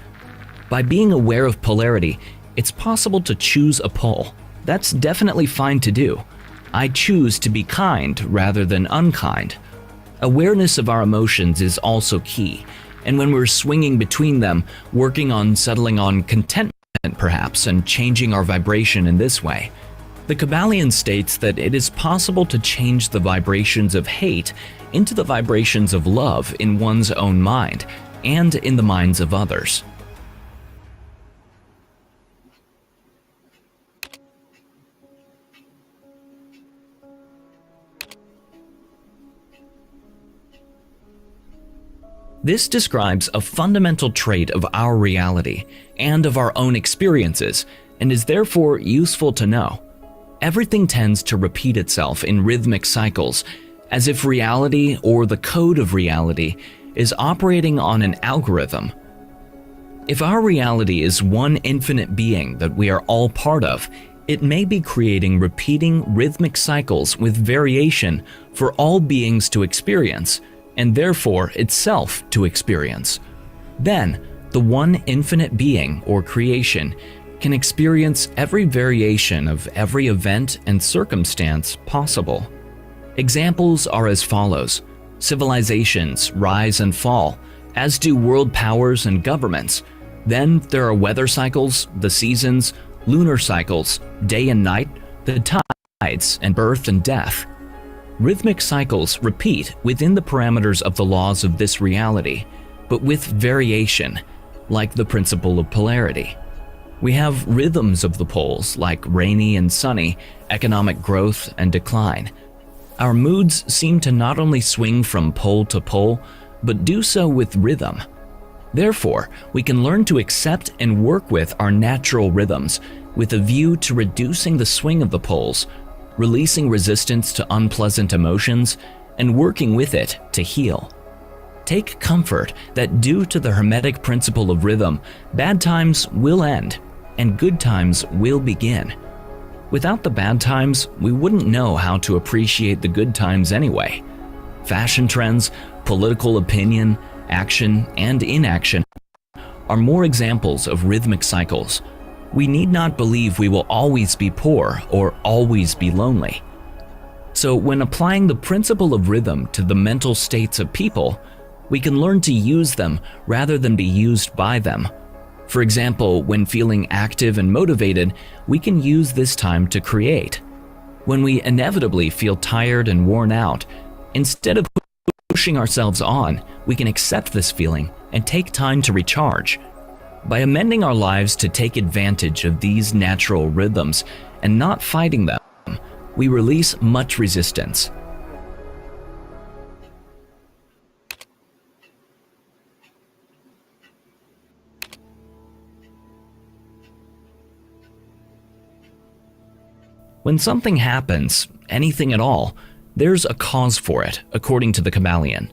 By being aware of polarity, it's possible to choose a pole. That's definitely fine to do. I choose to be kind rather than unkind. Awareness of our emotions is also key, and when we're swinging between them, working on settling on contentment perhaps, and changing our vibration in this way. The Kybalion states that it is possible to change the vibrations of hate into the vibrations of love in one's own mind and in the minds of others. This describes a fundamental trait of our reality and of our own experiences, and is therefore useful to know. Everything tends to repeat itself in rhythmic cycles, as if reality or the code of reality is operating on an algorithm. If our reality is one infinite being that we are all part of, it may be creating repeating rhythmic cycles with variation for all beings to experience, and therefore itself to experience. Then, the one infinite being or creation can experience every variation of every event and circumstance possible. Examples are as follows. Civilizations rise and fall, as do world powers and governments. Then there are weather cycles, the seasons, lunar cycles, day and night, the tides, and birth and death. Rhythmic cycles repeat within the parameters of the laws of this reality, but with variation, like the principle of polarity. We have rhythms of the poles, like rainy and sunny, economic growth and decline. Our moods seem to not only swing from pole to pole, but do so with rhythm. Therefore, we can learn to accept and work with our natural rhythms, with a view to reducing the swing of the poles, releasing resistance to unpleasant emotions, and working with it to heal. Take comfort that due to the Hermetic principle of rhythm, bad times will end, and good times will begin. Without the bad times, we wouldn't know how to appreciate the good times anyway. Fashion trends, political opinion, action, and inaction are more examples of rhythmic cycles. We need not believe we will always be poor or always be lonely. So when applying the principle of rhythm to the mental states of people, we can learn to use them rather than be used by them. For example, when feeling active and motivated, we can use this time to create. When we inevitably feel tired and worn out, instead of pushing ourselves on, we can accept this feeling and take time to recharge. By amending our lives to take advantage of these natural rhythms and not fighting them, we release much resistance. When something happens, anything at all, there's a cause for it, according to the Kybalion.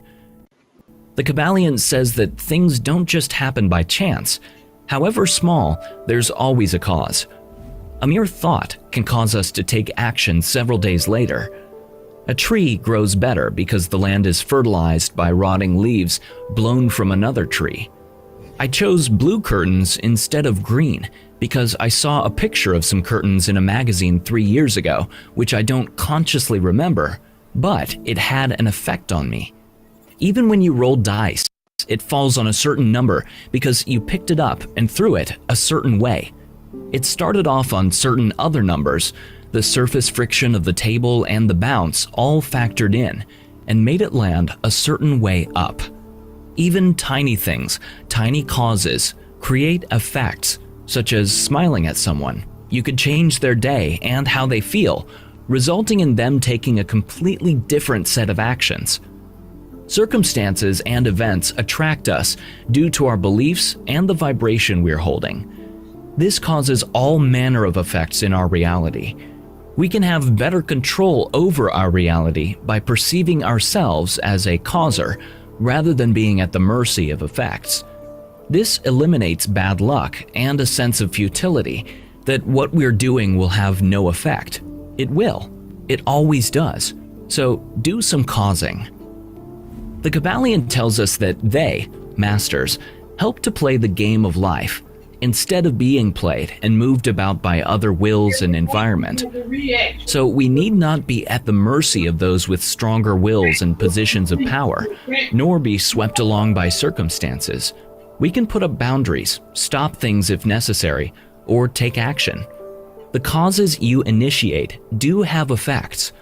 The Kybalion says that things don't just happen by chance. However small, there's always a cause. A mere thought can cause us to take action several days later. A tree grows better because the land is fertilized by rotting leaves blown from another tree. I chose blue curtains instead of green because I saw a picture of some curtains in a magazine 3 years ago, which I don't consciously remember, but it had an effect on me. Even when you roll dice, it falls on a certain number because you picked it up and threw it a certain way. It started off on certain other numbers. The surface friction of the table and the bounce all factored in and made it land a certain way up. Even tiny things, tiny causes, create effects, such as smiling at someone. You could change their day and how they feel, resulting in them taking a completely different set of actions. Circumstances and events attract us due to our beliefs and the vibration we're holding. This causes all manner of effects in our reality. We can have better control over our reality by perceiving ourselves as a causer rather than being at the mercy of effects. This eliminates bad luck and a sense of futility that what we're doing will have no effect. It will. It always does. So do some causing. The Kybalion tells us that they, masters, help to play the game of life instead of being played and moved about by other wills and environment. So we need not be at the mercy of those with stronger wills and positions of power, nor be swept along by circumstances. We can put up boundaries, stop things if necessary, or take action. The causes you initiate do have effects.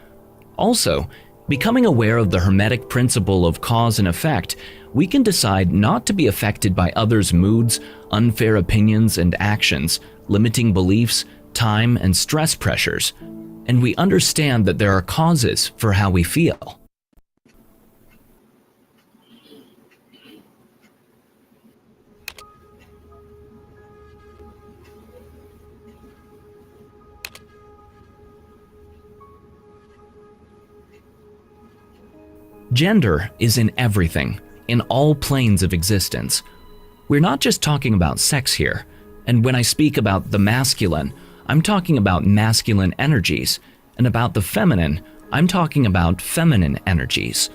Also, becoming aware of the Hermetic principle of cause and effect, we can decide not to be affected by others' moods, unfair opinions and actions, limiting beliefs, time and stress pressures, and we understand that there are causes for how we feel. Gender is in everything, in all planes of existence. We're not just talking about sex here, and when I speak about the masculine, I'm talking about masculine energies, and about the feminine, I'm talking about feminine energies.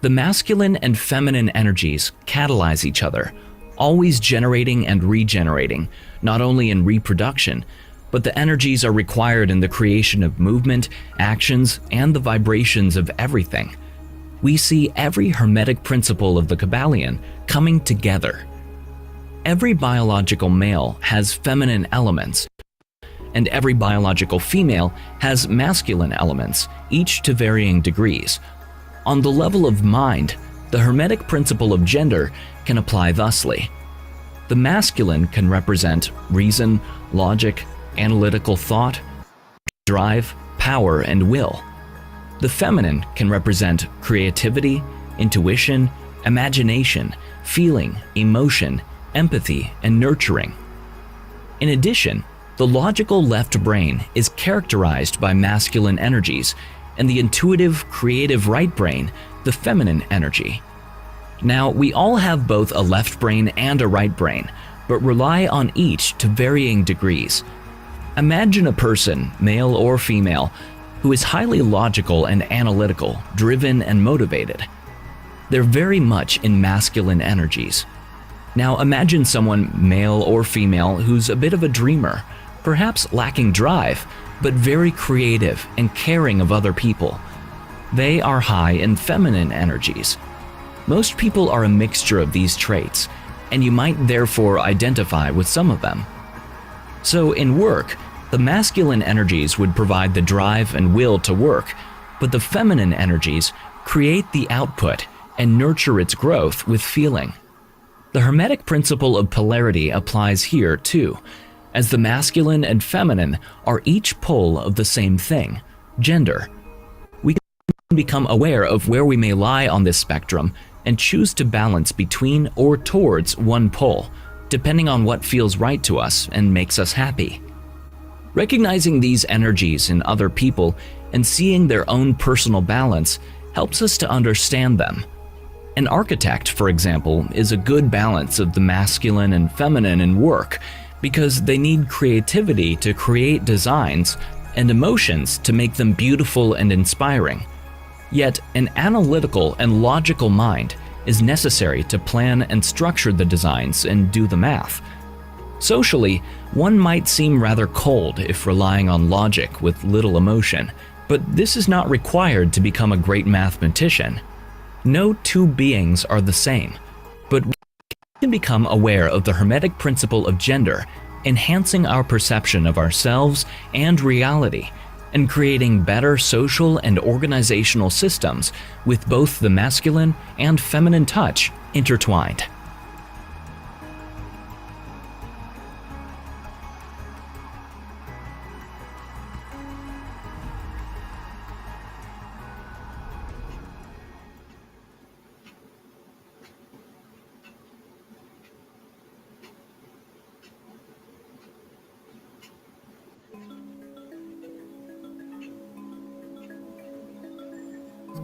The masculine and feminine energies catalyze each other, always generating and regenerating, not only in reproduction, but the energies are required in the creation of movement, actions, and the vibrations of everything. We see every Hermetic principle of the Kybalion coming together. Every biological male has feminine elements, and every biological female has masculine elements, each to varying degrees. On the level of mind, the Hermetic principle of gender can apply thusly. The masculine can represent reason, logic, analytical thought, drive, power, and will. The feminine can represent creativity, intuition, imagination, feeling, emotion, empathy, and nurturing. In addition, the logical left brain is characterized by masculine energies, and the intuitive, creative right brain, the feminine energy. Now, we all have both a left brain and a right brain, but rely on each to varying degrees. Imagine a person, male or female, who is highly logical and analytical, driven and motivated. They're very much in masculine energies. Now imagine someone, male or female, who's a bit of a dreamer, perhaps lacking drive, but very creative and caring of other people. They are high in feminine energies. Most people are a mixture of these traits, and you might therefore identify with some of them. So in work, the masculine energies would provide the drive and will to work, but the feminine energies create the output and nurture its growth with feeling. The Hermetic principle of polarity applies here too, as the masculine and feminine are each pole of the same thing, gender. We can become aware of where we may lie on this spectrum and choose to balance between or towards one pole, depending on what feels right to us and makes us happy. Recognizing these energies in other people and seeing their own personal balance helps us to understand them. An architect, for example, is a good balance of the masculine and feminine in work because they need creativity to create designs and emotions to make them beautiful and inspiring. Yet, an analytical and logical mind is necessary to plan and structure the designs and do the math. Socially, one might seem rather cold if relying on logic with little emotion, but this is not required to become a great mathematician. No two beings are the same, but we can become aware of the Hermetic principle of gender, enhancing our perception of ourselves and reality, and creating better social and organizational systems with both the masculine and feminine touch intertwined.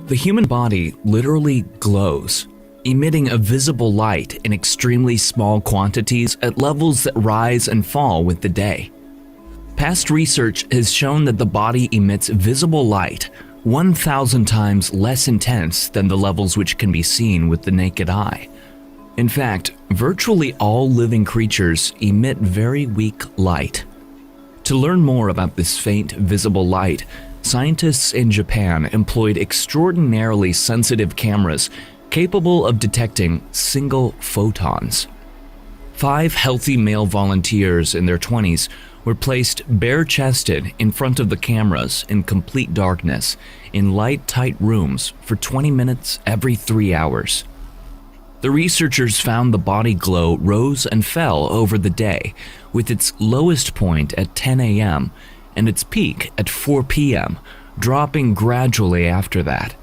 The human body literally glows, emitting a visible light in extremely small quantities at levels that rise and fall with the day. Past research has shown that the body emits visible light 1,000 times less intense than the levels which can be seen with the naked eye. In fact, virtually all living creatures emit very weak light. To learn more about this faint, visible light, scientists in Japan employed extraordinarily sensitive cameras capable of detecting single photons. 5 healthy male volunteers in their 20s were placed bare-chested in front of the cameras in complete darkness in light, tight rooms for 20 minutes every 3 hours. The researchers found the body glow rose and fell over the day, with its lowest point at 10 a.m. and its peak at 4 p.m., dropping gradually after that.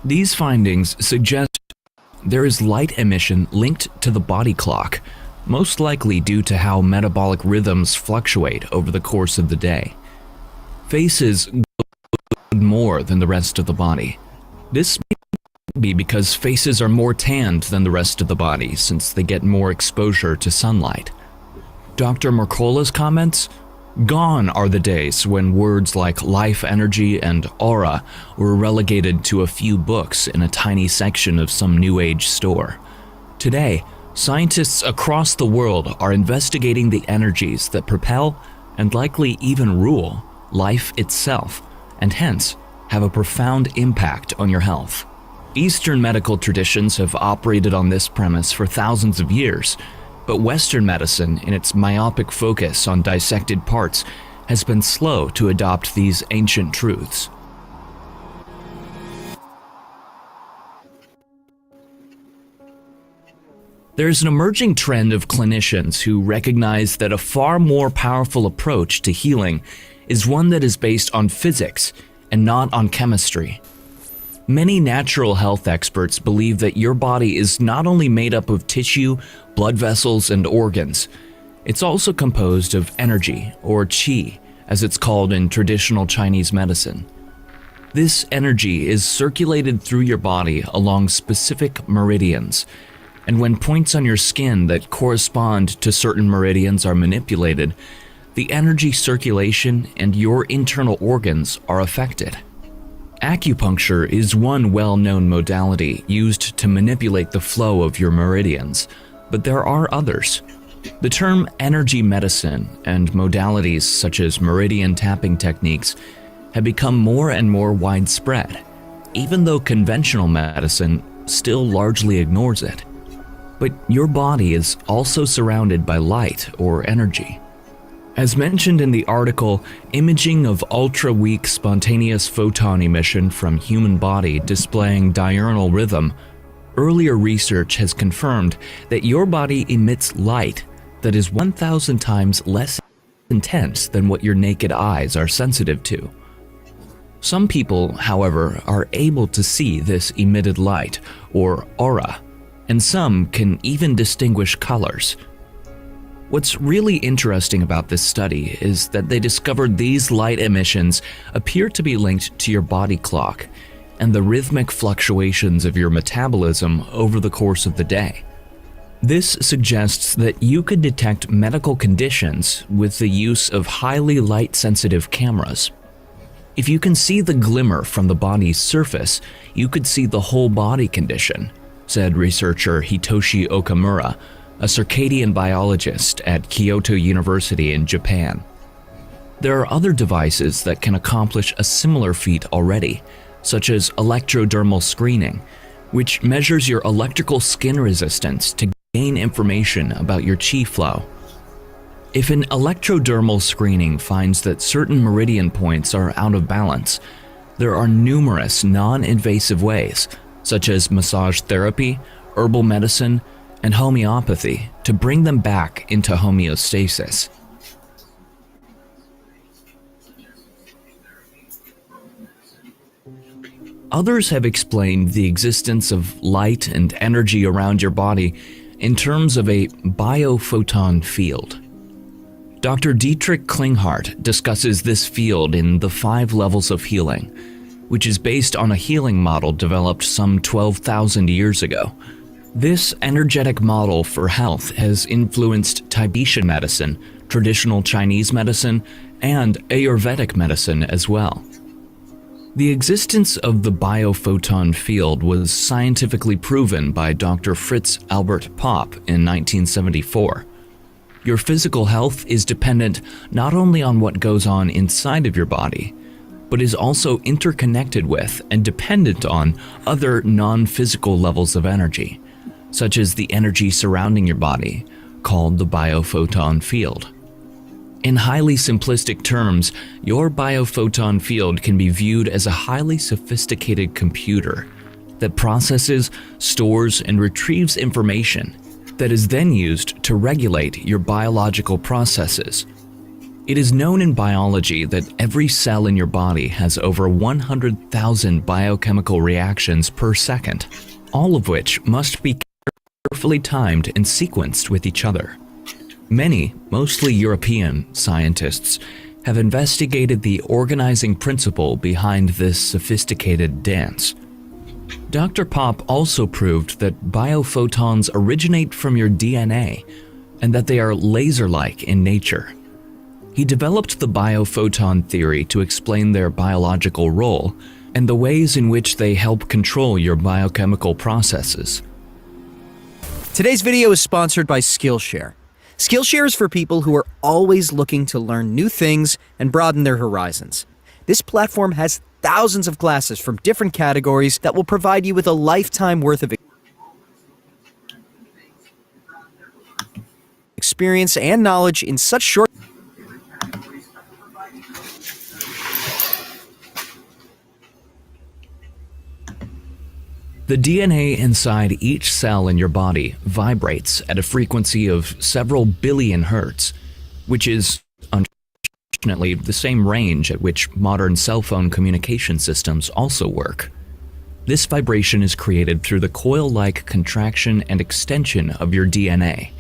These findings suggest there is light emission linked to the body clock, most likely due to how metabolic rhythms fluctuate over the course of the day. Faces glow more than the rest of the body. This may be because faces are more tanned than the rest of the body since they get more exposure to sunlight. Dr. Mercola's comments? Gone are the days when words like life energy and aura were relegated to a few books in a tiny section of some New Age store. Today, scientists across the world are investigating the energies that propel and likely even rule life itself, and hence have a profound impact on your health. Eastern medical traditions have operated on this premise for thousands of years, but Western medicine, in its myopic focus on dissected parts, has been slow to adopt these ancient truths. There's an emerging trend of clinicians who recognize that a far more powerful approach to healing is one that is based on physics and not on chemistry. Many natural health experts believe that your body is not only made up of tissue, blood vessels, and organs, it's also composed of energy, or qi, as it's called in traditional Chinese medicine. This energy is circulated through your body along specific meridians, and when points on your skin that correspond to certain meridians are manipulated, the energy circulation and your internal organs are affected. Acupuncture is one well-known modality used to manipulate the flow of your meridians, but there are others. The term energy medicine and modalities such as meridian tapping techniques have become more and more widespread, even though conventional medicine still largely ignores it. But your body is also surrounded by light or energy. As mentioned in the article, imaging of ultra-weak spontaneous photon emission from human body displaying diurnal rhythm, earlier research has confirmed that your body emits light that is 1,000 times less intense than what your naked eyes are sensitive to. Some people, however, are able to see this emitted light, or aura, and some can even distinguish colors. What's really interesting about this study is that they discovered these light emissions appear to be linked to your body clock and the rhythmic fluctuations of your metabolism over the course of the day. This suggests that you could detect medical conditions with the use of highly light-sensitive cameras. If you can see the glimmer from the body's surface, you could see the whole body condition, said researcher Hitoshi Okamura, a circadian biologist at Kyoto University in Japan. There are other devices that can accomplish a similar feat already, such as electrodermal screening, which measures your electrical skin resistance to gain information about your qi flow. If an electrodermal screening finds that certain meridian points are out of balance, there are numerous non-invasive ways, such as massage therapy, herbal medicine, and homeopathy, to bring them back into homeostasis. Others have explained the existence of light and energy around your body in terms of a biophoton field. Dr. Dietrich Klinghardt discusses this field in The 5 Levels of Healing, which is based on a healing model developed some 12,000 years ago. This energetic model for health has influenced Tibetan medicine, traditional Chinese medicine, and Ayurvedic medicine as well. The existence of the biophoton field was scientifically proven by Dr. Fritz Albert Popp in 1974. Your physical health is dependent not only on what goes on inside of your body, but is also interconnected with and dependent on other non-physical levels of energy, such as the energy surrounding your body, called the biophoton field. In highly simplistic terms, your biophoton field can be viewed as a highly sophisticated computer that processes, stores, and retrieves information that is then used to regulate your biological processes. It is known in biology that every cell in your body has over 100,000 biochemical reactions per second, all of which must be carefully timed and sequenced with each other. Many, mostly European, scientists have investigated the organizing principle behind this sophisticated dance. Dr. Pop also proved that biophotons originate from your DNA and that they are laser-like in nature. He developed the biophoton theory to explain their biological role and the ways in which they help control your biochemical processes. Today's video is sponsored by Skillshare. Skillshare is for people who are always looking to learn new things and broaden their horizons. This platform has thousands of classes from different categories that will provide you with a lifetime worth of experience and knowledge in such short. The DNA inside each cell in your body vibrates at a frequency of several billion hertz, which is, unfortunately, the same range at which modern cell phone communication systems also work. This vibration is created through the coil-like contraction and extension of your DNA,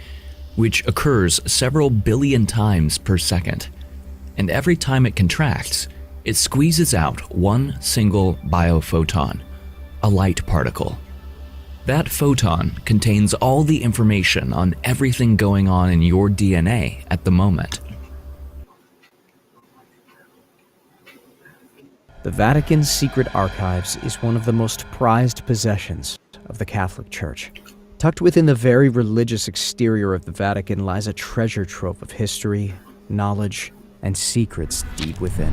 which occurs several billion times per second. And every time it contracts, it squeezes out one single biophoton, a light particle. That photon contains all the information on everything going on in your DNA at the moment. The Vatican's secret archives is one of the most prized possessions of the Catholic Church. Tucked within the very religious exterior of the Vatican lies a treasure trove of history, knowledge, and secrets deep within.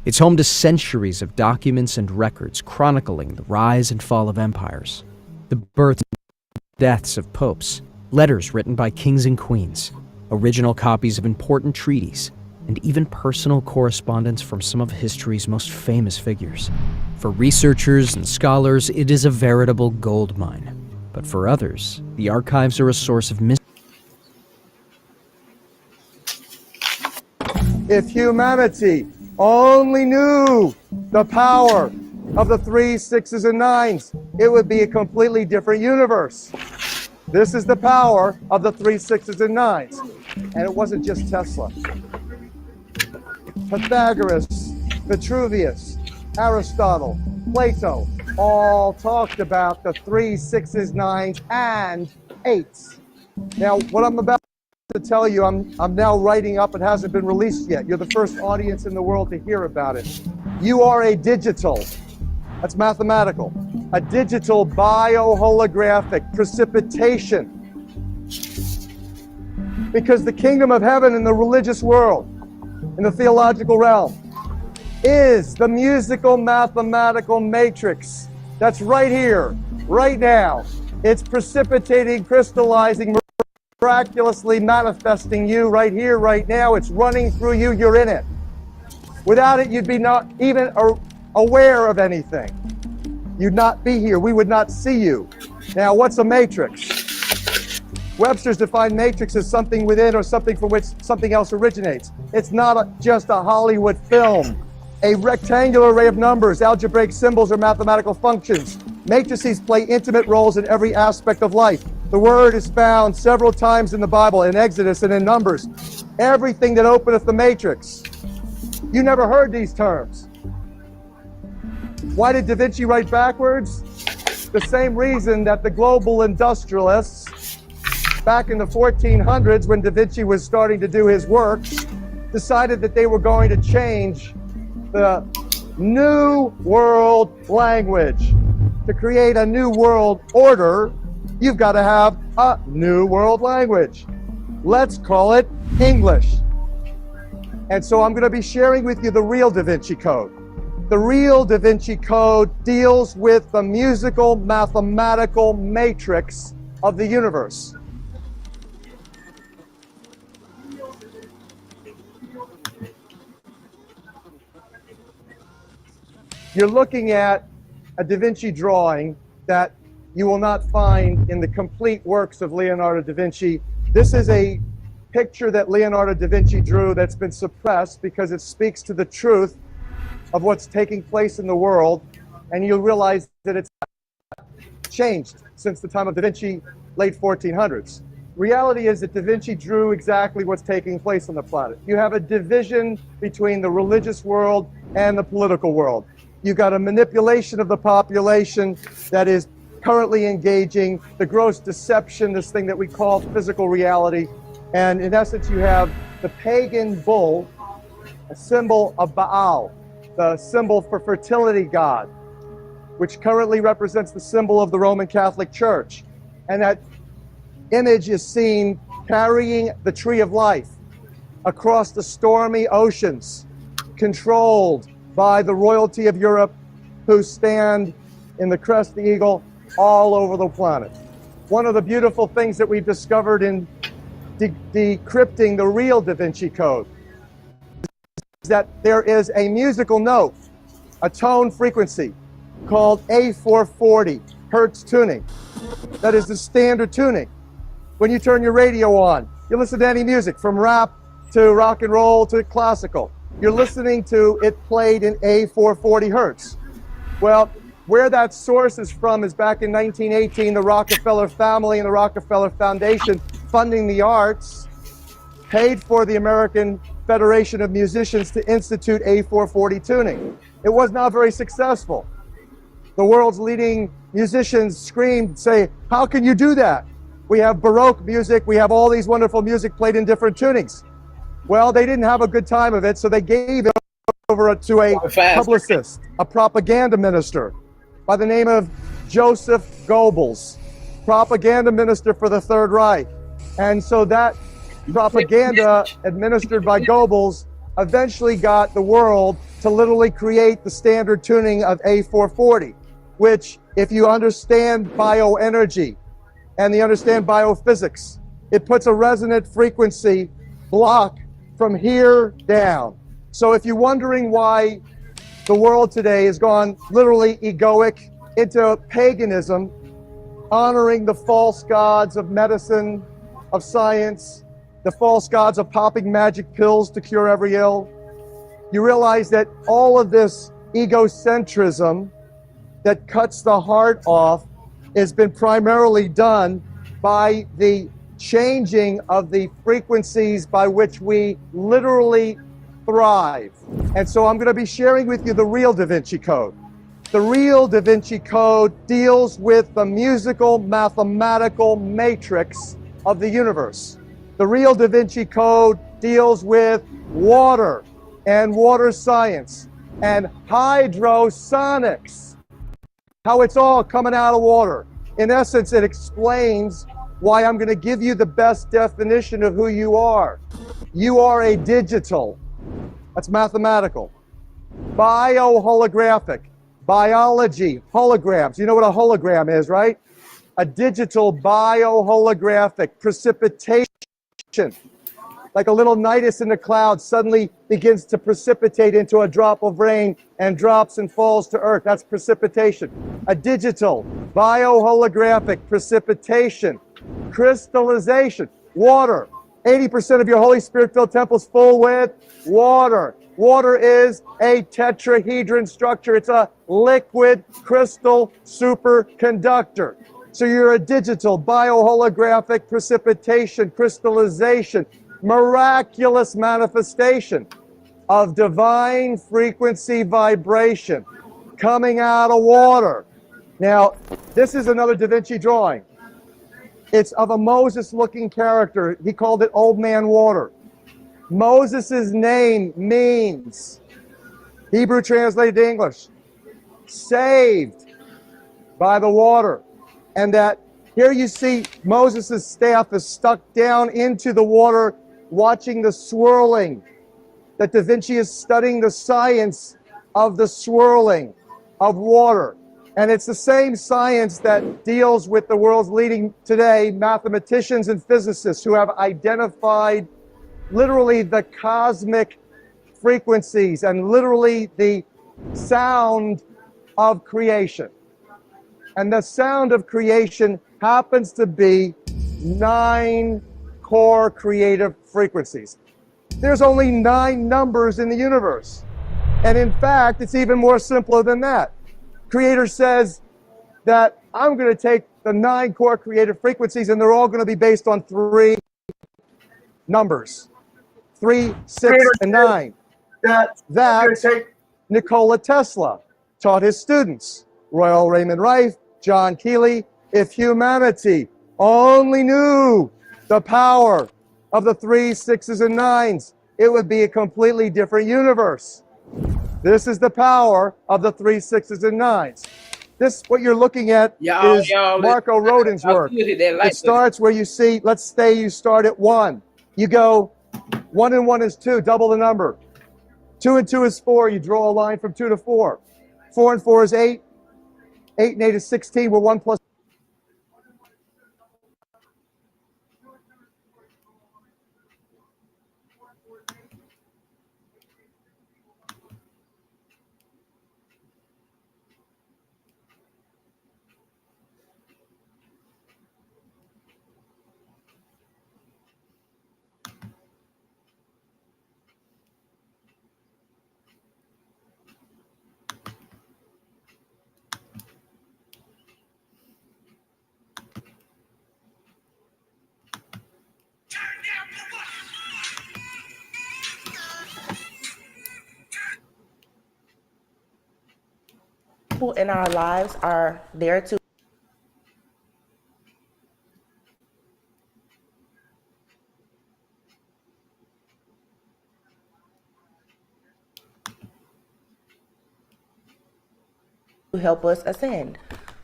It's home to centuries of documents and records chronicling the rise and fall of empires, the births and deaths of popes, letters written by kings and queens, original copies of important treaties, and even personal correspondence from some of history's most famous figures. For researchers and scholars, it is a veritable gold mine. But for others, the archives are a source of mystery. If humanity only knew the power of the 3, 6s, and 9s, it would be a completely different universe. This is the power of the 3, 6s, and 9s. And it wasn't just Tesla. Pythagoras, Vitruvius, Aristotle, Plato, all talked about the 3, 6s, 9s, and 8s. Now, what I'm about to tell you, I'm now writing up. It hasn't been released yet. You're the first audience in the world to hear about it. You are a digital, that's mathematical, a digital bioholographic precipitation. Because the kingdom of heaven in the religious world, in the theological realm, is the musical mathematical matrix that's right here, right now. It's precipitating, crystallizing, miraculously manifesting you right here, right now. It's running through you. You're in it. Without it, you'd be not even aware of anything. You'd not be here. We would not see you. Now, what's a matrix? Webster's defined matrix as something within or something from which something else originates. It's not just a Hollywood film. A rectangular array of numbers, algebraic symbols, or mathematical functions. Matrices play intimate roles in every aspect of life. The word is found several times in the Bible, in Exodus and in Numbers. Everything that openeth the matrix. You never heard these terms. Why did Da Vinci write backwards? The same reason that the global industrialists, back in the 1400s when Da Vinci was starting to do his work, decided that they were going to change the New World language. To create a new world order, you've got to have a new world language. Let's call it English. And so I'm going to be sharing with you the real Da Vinci Code. The real Da Vinci Code deals with the musical mathematical matrix of the universe. You're looking at a Da Vinci drawing that you will not find in the complete works of Leonardo da Vinci. This is a picture that Leonardo da Vinci drew that's been suppressed because it speaks to the truth of what's taking place in the world, and you'll realize that it's changed since the time of Da Vinci, late 1400s. Reality is that Da Vinci drew exactly what's taking place on the planet. You have a division between the religious world and the political world. You've got a manipulation of the population that is currently engaging the gross deception, this thing that we call physical reality. And in essence, you have the pagan bull, a symbol of Baal, the symbol for fertility god, which currently represents the symbol of the Roman Catholic Church. And that image is seen carrying the tree of life across the stormy oceans, controlled by the royalty of Europe, who stand in the crest of the eagle all over the planet. One of the beautiful things that we've discovered in decrypting the real Da Vinci Code is that there is a musical note, a tone frequency called A440 Hertz tuning. That is the standard tuning. When you turn your radio on, you listen to any music from rap to rock and roll to classical. You're listening to it played in A440 Hertz. Well, where that source is from is back in 1918, the Rockefeller family and the Rockefeller Foundation funding the arts paid for the American Federation of Musicians to institute A440 tuning. It was not very successful. The world's leading musicians screamed, say, how can you do that? We have Baroque music, we have all these wonderful music played in different tunings. Well, they didn't have a good time of it, so they gave it over to a publicist, a propaganda minister by the name of Joseph Goebbels, propaganda minister for the Third Reich. And so that propaganda administered by Goebbels eventually got the world to literally create the standard tuning of A440, which, if you understand bioenergy and you understand biophysics, it puts a resonant frequency block from here down. So if you're wondering why the world today has gone literally egoic into paganism, honoring the false gods of medicine, of science, the false gods of popping magic pills to cure every ill, you realize that all of this egocentrism that cuts the heart off has been primarily done by the changing of the frequencies by which we literally thrive. And so I'm going to be sharing with you the real Da Vinci Code. The real Da Vinci Code deals with the musical, mathematical matrix of the universe. The real Da Vinci Code deals with water and water science and hydrosonics, how it's all coming out of water. In essence, it explains why I'm going to give you the best definition of who you are. You are a digital. That's mathematical. Bioholographic. Biology. Holograms. You know what a hologram is, right? A digital bioholographic precipitation. Like a little nidus in the clouds suddenly begins to precipitate into a drop of rain and drops and falls to earth. That's precipitation. A digital bioholographic precipitation. Crystallization. Water. 80% of your Holy Spirit-filled temple is full with water. Water is a tetrahedron structure. It's a liquid crystal superconductor. So you're a digital bioholographic precipitation, crystallization, miraculous manifestation of divine frequency vibration coming out of water. Now, this is another Da Vinci drawing. It's of a Moses-looking character. He called it Old Man Water. Moses' name means, Hebrew translated to English, saved by the water. And that here you see Moses' staff is stuck down into the water, watching the swirling. That Da Vinci is studying the science of the swirling of water. And it's the same science that deals with the world's leading today mathematicians and physicists who have identified literally the cosmic frequencies and literally the sound of creation. And the sound of creation happens to be 9 core creative frequencies. There's only 9 numbers in the universe. And in fact, it's even more simpler than that. Creator says that I'm going to take the 9 core creative frequencies and they're all going to be based on 3 numbers. 3, 6, and 9. That Nikola Tesla taught his students. Royal Raymond Rife, John Keeley, if humanity only knew the power of the 3, 6s, and 9s, it would be a completely different universe. This is the power of the 3, 6s, and 9s. This, what you're looking at, is Marco Rodin's work. It starts where you see, let's say you start at 1. You go 1 and 1 is 2, double the number. 2 and 2 is 4, you draw a line from 2 to 4. 4 and 4 is 8. 8 and 8 is 16, where 1 plus people in our lives are there to help us ascend.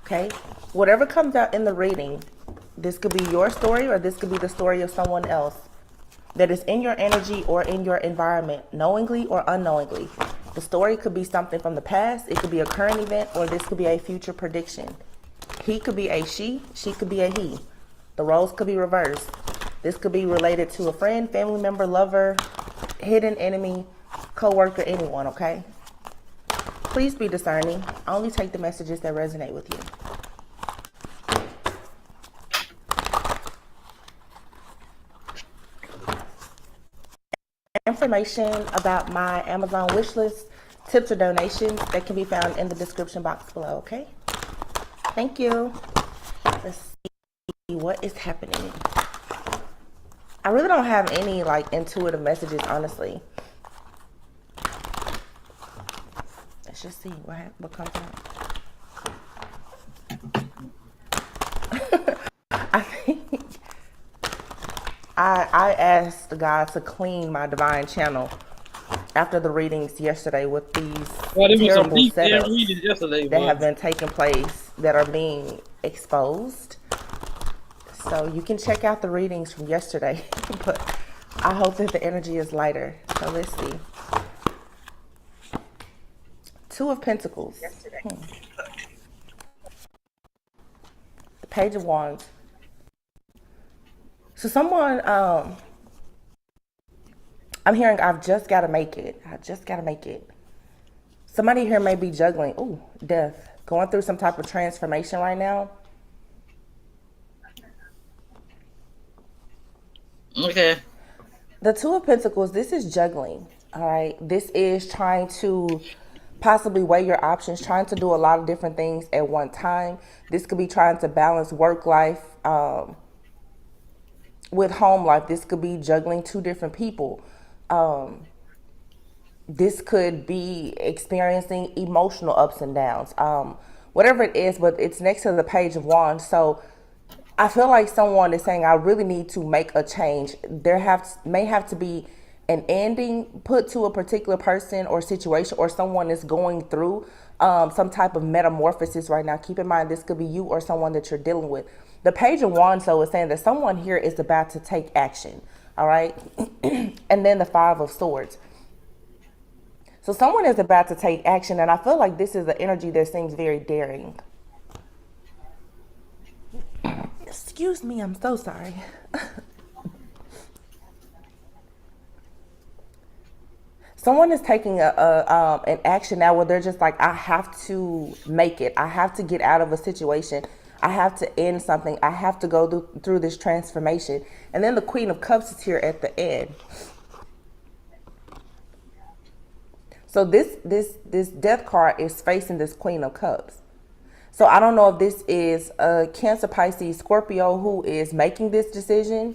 Okay, whatever comes out in the reading, this could be your story or this could be the story of someone else that is in your energy or in your environment, knowingly or unknowingly. The story could be something from the past, it could be a current event, or this could be a future prediction. He could be a she could be a he. The roles could be reversed. This could be related to a friend, family member, lover, hidden enemy, co-worker, anyone, okay? Please be discerning. Only take the messages that resonate with you. Information about my Amazon wish list, tips or donations that can be found in the description box below, okay? Thank you. Let's see what is happening. I really don't have any like intuitive messages, honestly. Let's just see what comes out. I think I asked God to clean my divine channel after the readings yesterday with these terrible setups that have been taking place that are being exposed. So you can check out the readings from yesterday, but I hope that the energy is lighter. So let's see. 2 of Pentacles. The Page of Wands. So someone, I'm hearing, I've just got to make it. I just got to make it. Somebody here may be juggling. Ooh, death. Going through some type of transformation right now. Okay. The 2 of Pentacles, this is juggling. All right. This is trying to possibly weigh your options, trying to do a lot of different things at one time. This could be trying to balance work life, with home life. This could be juggling 2 different people. This could be experiencing emotional ups and downs. Whatever it is, but it's next to the Page of Wands. So I feel like someone is saying, I really need to make a change. There may have to be an ending put to a particular person or situation, or someone is going through some type of metamorphosis right now. Keep in mind, this could be you or someone that you're dealing with. The Page of Wands, though, is saying that someone here is about to take action, all right? And then the 5 of Swords. So someone is about to take action, and I feel like this is the energy that seems very daring. Excuse me, I'm so sorry. someone is taking an action now where they're just like, I have to make it. I have to get out of a situation. I have to end something. I have to go through this transformation. And then the Queen of Cups is here at the end. So this Death card is facing this Queen of Cups. So I don't know if this is a Cancer, Pisces, Scorpio who is making this decision.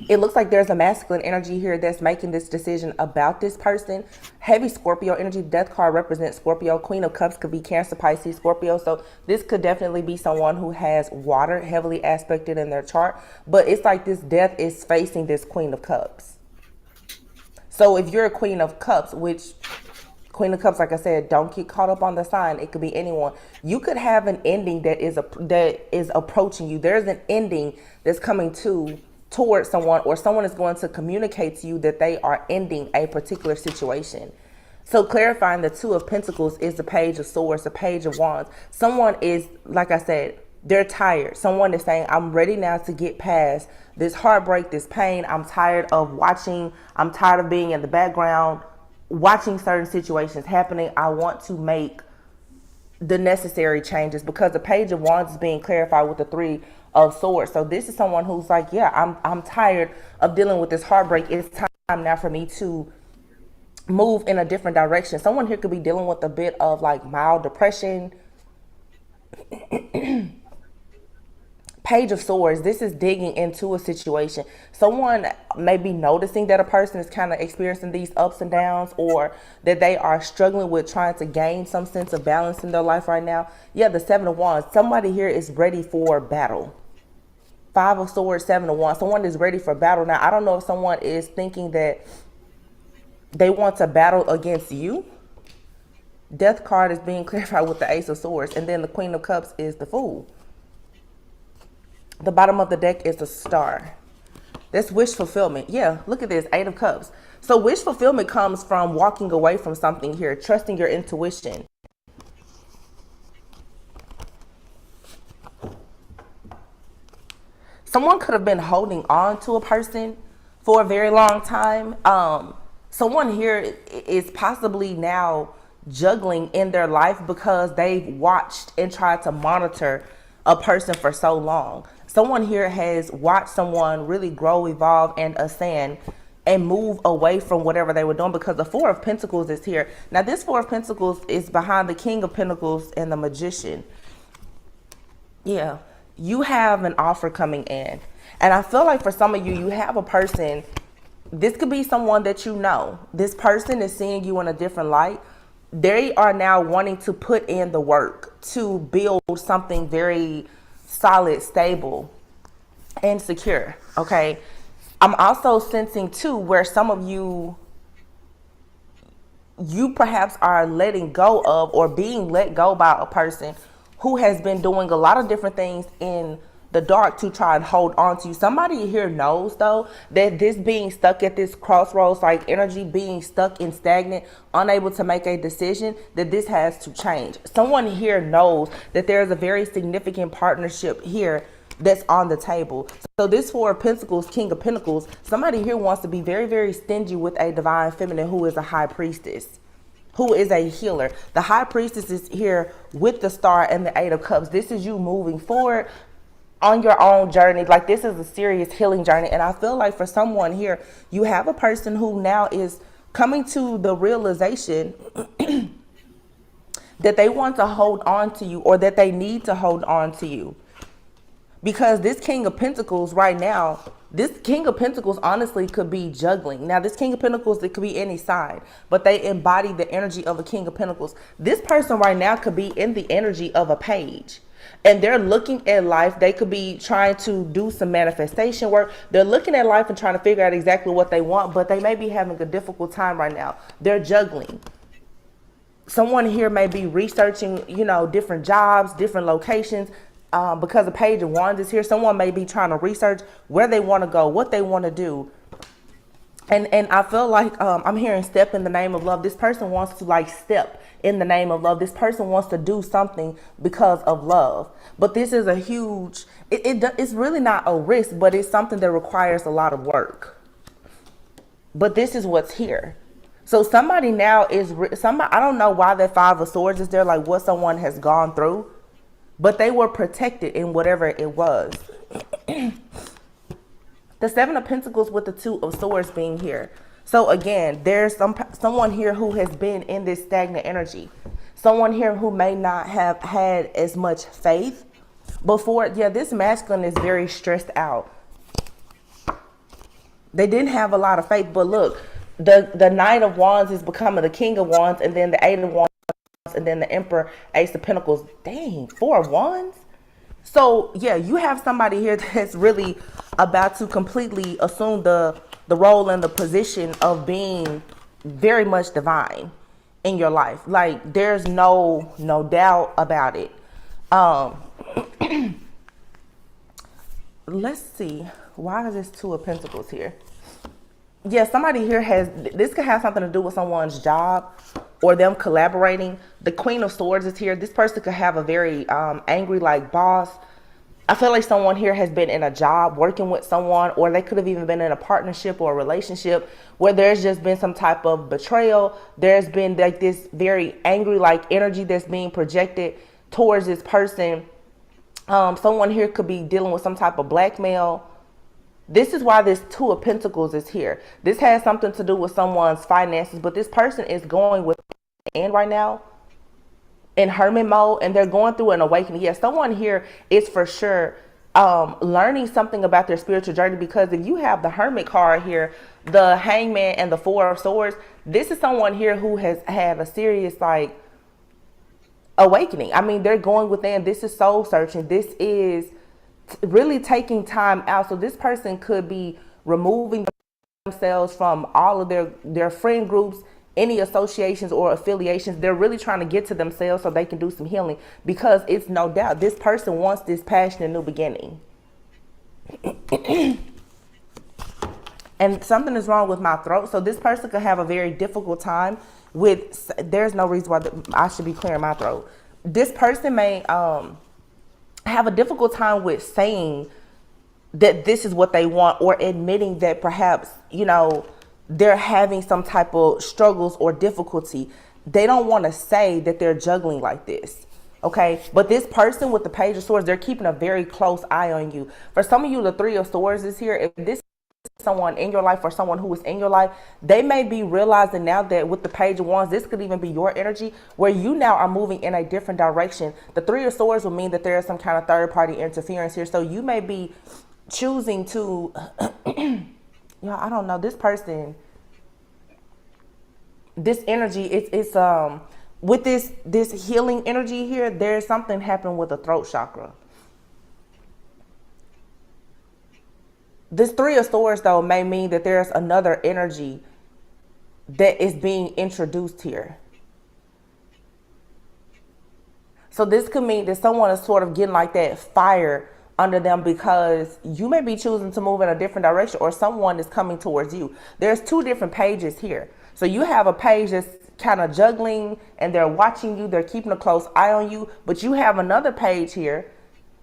It looks like there's a masculine energy here that's making this decision about this person. Heavy Scorpio energy. Death card represents Scorpio. Queen of Cups could be Cancer, Pisces, Scorpio. So this could definitely be someone who has water heavily aspected in their chart. But it's like this Death is facing this Queen of Cups. So if you're a Queen of Cups, which Queen of Cups, like I said, don't get caught up on the sign. It could be anyone. You could have an ending that is approaching you. There's an ending that's coming towards someone, or someone is going to communicate to you that they are ending a particular situation. So clarifying the Two of Pentacles is the Page of Swords, the Page of Wands. Someone is, like I said, they're tired. Someone is saying, I'm ready now to get past this heartbreak, this pain. I'm tired of watching. I'm tired of being in the background, watching certain situations happening. I want to make the necessary changes, because the Page of Wands is being clarified with the Three of Swords. So this is someone who's like, yeah, I'm tired of dealing with this heartbreak. It's time now for me to move in a different direction. Someone here could be dealing with a bit of like mild depression. Page of Swords, this is digging into a situation. Someone may be noticing that a person is kind of experiencing these ups and downs, or that they are struggling with trying to gain some sense of balance in their life right now. Yeah, the Seven of Wands. Somebody here is ready for battle. Five of Swords, Seven of Wands. Someone is ready for battle. Now, I don't know if someone is thinking that they want to battle against you. Death card is being clarified with the Ace of Swords. And then the Queen of Cups is the Fool. The bottom of the deck is the Star. That's wish fulfillment. Yeah, look at this, Eight of Cups. So wish fulfillment comes from walking away from something here, trusting your intuition. Someone could have been holding on to a person for a very long time. Someone here is possibly now juggling in their life because they've watched and tried to monitor a person for so long. Someone here has watched someone really grow, evolve, and ascend and move away from whatever they were doing, because the Four of Pentacles is here. Now, this Four of Pentacles is behind the King of Pentacles and the Magician. Yeah, you have an offer coming in. And I feel like for some of you, you have a person, this could be someone that you know. This person is seeing you in a different light. They are now wanting to put in the work to build something very solid, stable, and secure. Okay. I'm also sensing too where some of you perhaps are letting go of, or being let go by, a person who has been doing a lot of different things in the dark to try and hold on to you. Somebody here knows though that this being stuck at this crossroads, like energy being stuck and stagnant, unable to make a decision, that this has to change. Someone here knows that there's a very significant partnership here that's on the table. So this Four of Pentacles, King of Pentacles, somebody here wants to be very, very stingy with a divine feminine who is a high priestess, who is a healer. The high priestess is here with the Star and the Eight of Cups. This is you moving forward on your own journey. Like, this is a serious healing journey. And I feel like for someone here, you have a person who now is coming to the realization that they want to hold on to you, or that they need to hold on to you. Because this King of Pentacles right now, this King of Pentacles honestly could be juggling. Now, this King of Pentacles, it could be any side, but they embody the energy of a King of Pentacles. This person right now could be in the energy of a page. And they're looking at life. They could be trying to do some manifestation work. They're looking at life and trying to figure out exactly what they want, but they may be having a difficult time right now. They're juggling. Someone here may be researching, different jobs, different locations, because the Page of Wands is here. Someone may be trying to research where they want to go, what they want to do. And I feel like I'm hearing step in the name of love. This person wants to step in the name of love. This person wants to do something because of love. But this is a huge, it's really not a risk, but it's something that requires a lot of work. but this is what's here. So somebody now is somebody. I don't know why that Five of Swords is there, like what someone has gone through, but they were protected in whatever it was. The Seven of Pentacles with the Two of Swords being here. So again, there's someone here who has been in this stagnant energy. Someone here who may not have had as much faith before. Yeah, this masculine is very stressed out. They didn't have a lot of faith, but look, the Knight of Wands is becoming the King of Wands, and then the Eight of Wands, and then the Emperor, Ace of Pentacles. Dang, 4 of Wands. So yeah, you have somebody here that's really about to completely assume the role and the position of being very much divine in your life. Like there's no doubt about it. Let's see, why is this Two of Pentacles here? Yeah, somebody here this could have something to do with someone's job or them collaborating. The Queen of Swords is here. This person could have a very angry like boss. I feel like someone here has been in a job working with someone, or they could have even been in a partnership or a relationship where there's just been some type of betrayal. There's been like this very angry like energy that's being projected towards this person. Someone here could be dealing with some type of blackmail. This is why this Two of Pentacles is here. This has something to do with someone's finances, but this person is going with the end right now in hermit mode, and they're going through an awakening. Yes, someone here is for sure learning something about their spiritual journey, because if you have the Hermit card here, the Hangman, and the Four of Swords, this is someone here who has had a serious like awakening. I mean, they're going within. This is soul searching. This is really taking time out. So this person could be removing themselves from all of their friend groups, any associations or affiliations. They're really trying to get to themselves so they can do some healing, because it's no doubt this person wants this passionate new beginning. And something is wrong with my throat. So this person could have a very difficult time with, there's no reason why I should be clearing my throat. This person may have a difficult time with saying that this is what they want, or admitting that perhaps, you know, they're having some type of struggles or difficulty. They don't want to say that they're juggling like this. Okay. But this person with the Page of Swords, they're keeping a very close eye on you. For some of you, the Three of Swords is here. If this is someone in your life or someone who is in your life, they may be realizing now that with the Page of Wands, this could even be your energy where you now are moving in a different direction. The Three of Swords will mean that there is some kind of third party interference here. So you may be choosing to, yeah, I don't know, this person, this energy, it's with this healing energy here, there's something happening with the throat chakra. This Three of Swords though may mean that there's another energy that is being introduced here. So this could mean that someone is sort of getting like that fire under them, because you may be choosing to move in a different direction, or someone is coming towards you. There's two different pages here. So you have a page that's kind of juggling and they're watching you, they're keeping a close eye on you, but you have another page here.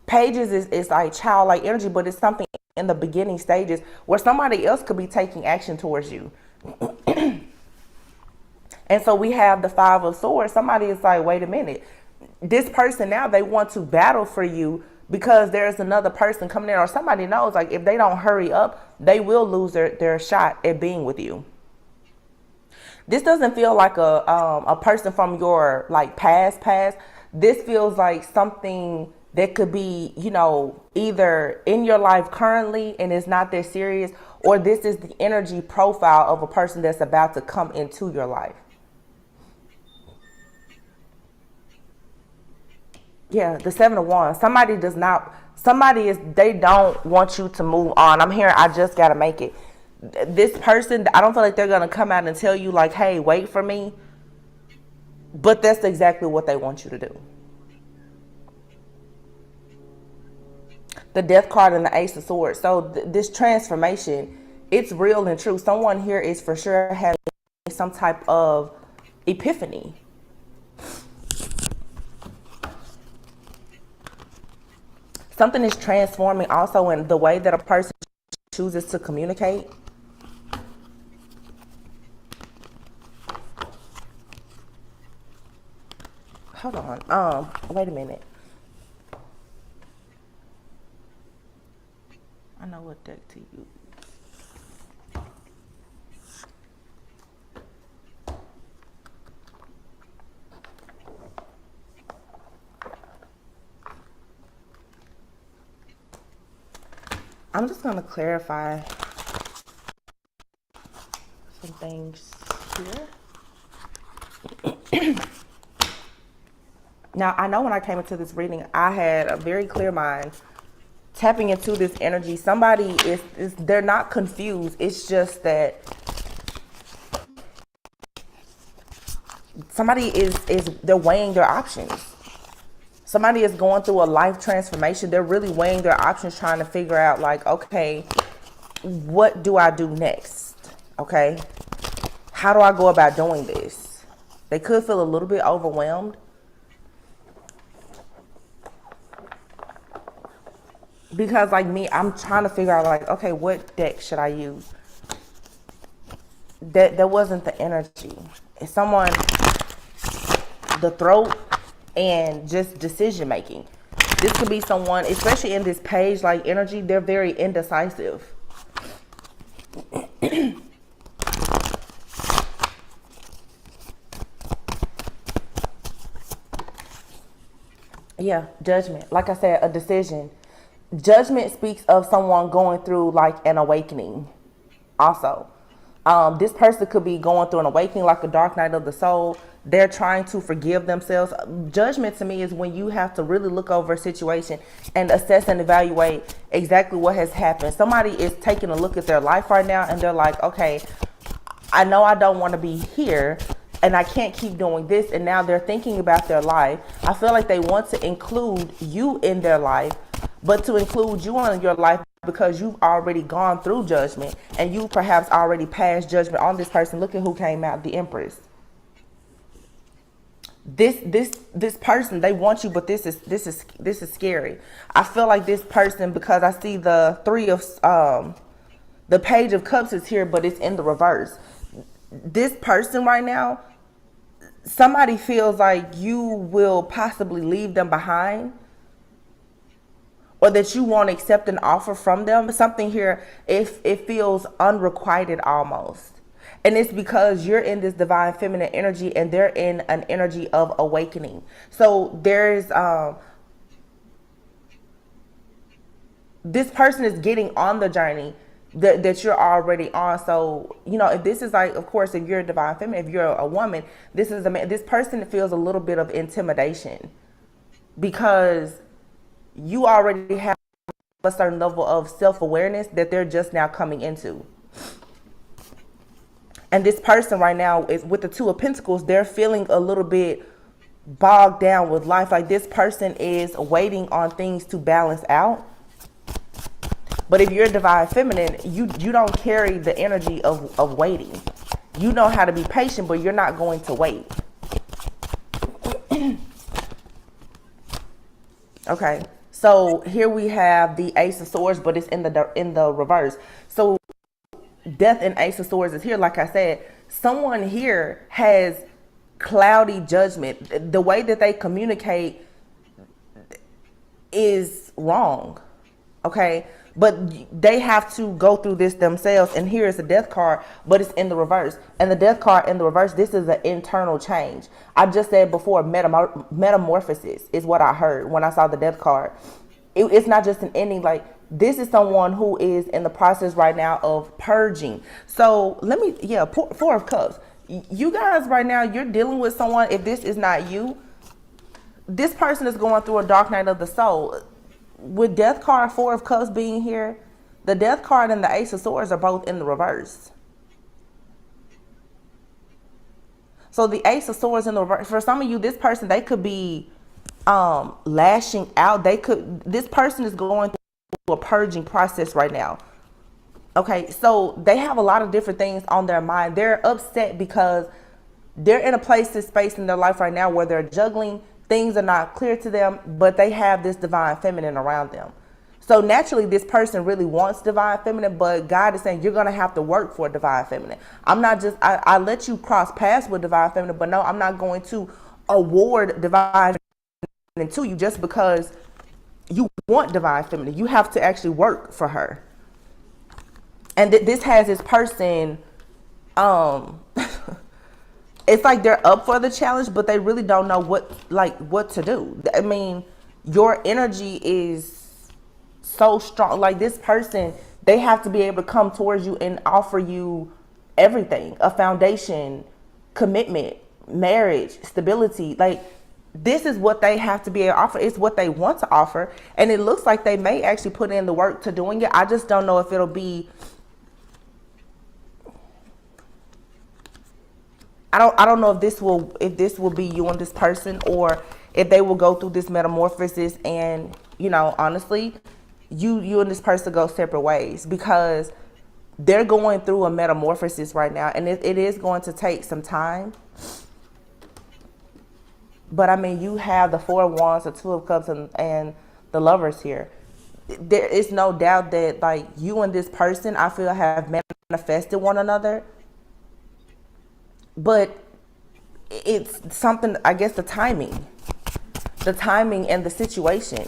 Pages is like childlike energy, but it's something in the beginning stages where somebody else could be taking action towards you. And so we have the Five of Swords. Somebody is like, wait a minute, this person now, they want to battle for you because there's another person coming in, or somebody knows like if they don't hurry up, they will lose their shot at being with you. This doesn't feel like a person from your like past. This feels like something that could be, you know, either in your life currently and it's not that serious, or this is the energy profile of a person that's about to come into your life. Yeah, the Seven of Wands. They don't want you to move on. I'm hearing, I just got to make it. This person, I don't feel like they're going to come out and tell you like, hey, wait for me. But that's exactly what they want you to do. The Death card and the Ace of Swords. So this transformation, it's real and true. Someone here is for sure having some type of epiphany. Something is transforming also in the way that a person chooses to communicate. hold on. Wait a minute. I know what deck to use. I'm just going to clarify some things here. Now, I know when I came into this reading, I had a very clear mind. Tapping into this energy, somebody is they're not confused. It's just that somebody is they're weighing their options. Somebody is going through a life transformation. They're really weighing their options, trying to figure out, like, okay, what do I do next? Okay, how do I go about doing this? They could feel a little bit overwhelmed. Because like me, I'm trying to figure out, like, okay, what deck should I use? That wasn't the energy. It's someone, the throat, and just decision making. This could be someone, especially in this page like energy, they're very indecisive. Yeah, judgment. Like I said, a decision. Judgment speaks of someone going through like an awakening. Also, this person could be going through an awakening, like a dark night of the soul. They're trying to forgive themselves. Judgment to me is when you have to really look over a situation and assess and evaluate exactly what has happened. Somebody is taking a look at their life right now and they're like, okay, I know I don't want to be here and I can't keep doing this. And now they're thinking about their life. I feel like they want to include you in their life, but to include you in your life because you've already gone through judgment and you perhaps already passed judgment on this person. Look at who came out, the Empress. This person, they want you, but this is scary. I feel like this person, because I see the the Page of Cups is here, but it's in the reverse. This person right now, somebody feels like you will possibly leave them behind, or that you won't accept an offer from them. Something here, it feels unrequited almost. And it's because you're in this divine feminine energy and they're in an energy of awakening. So there's, this person is getting on the journey that you're already on. So, you know, if this is like, of course, if you're a divine feminine, if you're a woman, this is a man, this person feels a little bit of intimidation because you already have a certain level of self-awareness that they're just now coming into. And this person right now is with the Two of Pentacles. They're feeling a little bit bogged down with life. Like this person is waiting on things to balance out. But if you're divine feminine, you don't carry the energy of waiting. You know how to be patient, but you're not going to wait. Okay. So here we have the Ace of Swords, but it's in the reverse. So Death and Ace of Swords is here. Like I said, someone here has cloudy judgment. The way that they communicate is wrong. Okay. But they have to go through this themselves. And here is the Death card, but it's in the reverse. And the Death card in the reverse, this is an internal change. I just said before, metamorphosis is what I heard when I saw the Death card. It's not just an ending. Like, this is someone who is in the process right now of purging. So let me, Four of Cups. You guys right now, you're dealing with someone, if this is not you, this person is going through a dark night of the soul. With Death card, Four of Cups being here, the Death card and the Ace of Swords are both in the reverse. So the Ace of Swords in the reverse, for some of you, this person, they could be lashing out. This person is going through a purging process right now. Okay, so they have a lot of different things on their mind. They're upset because they're in a space in their life right now where they're juggling. Things are not clear to them, but they have this divine feminine around them. So naturally, this person really wants divine feminine, but God is saying you're going to have to work for divine feminine. I'm not just, I let you cross paths with divine feminine, but no, I'm not going to award divine feminine to you just because you want divine feminine. You have to actually work for her. And this has this person, it's like they're up for the challenge, but they really don't know what to do. I mean, your energy is so strong. Like this person, they have to be able to come towards you and offer you everything, a foundation, commitment, marriage, stability. Like this is what they have to be able to offer. It's what they want to offer. And it looks like they may actually put in the work to doing it. I just don't know if it'll be, I don't know if this will be you and this person, or if they will go through this metamorphosis and, you know, honestly, you and this person go separate ways, because they're going through a metamorphosis right now, and it is going to take some time. But I mean, you have the Four of Wands, the Two of Cups, and the Lovers here. There is no doubt that like you and this person, I feel, have manifested one another. But it's something, I guess, the timing and the situation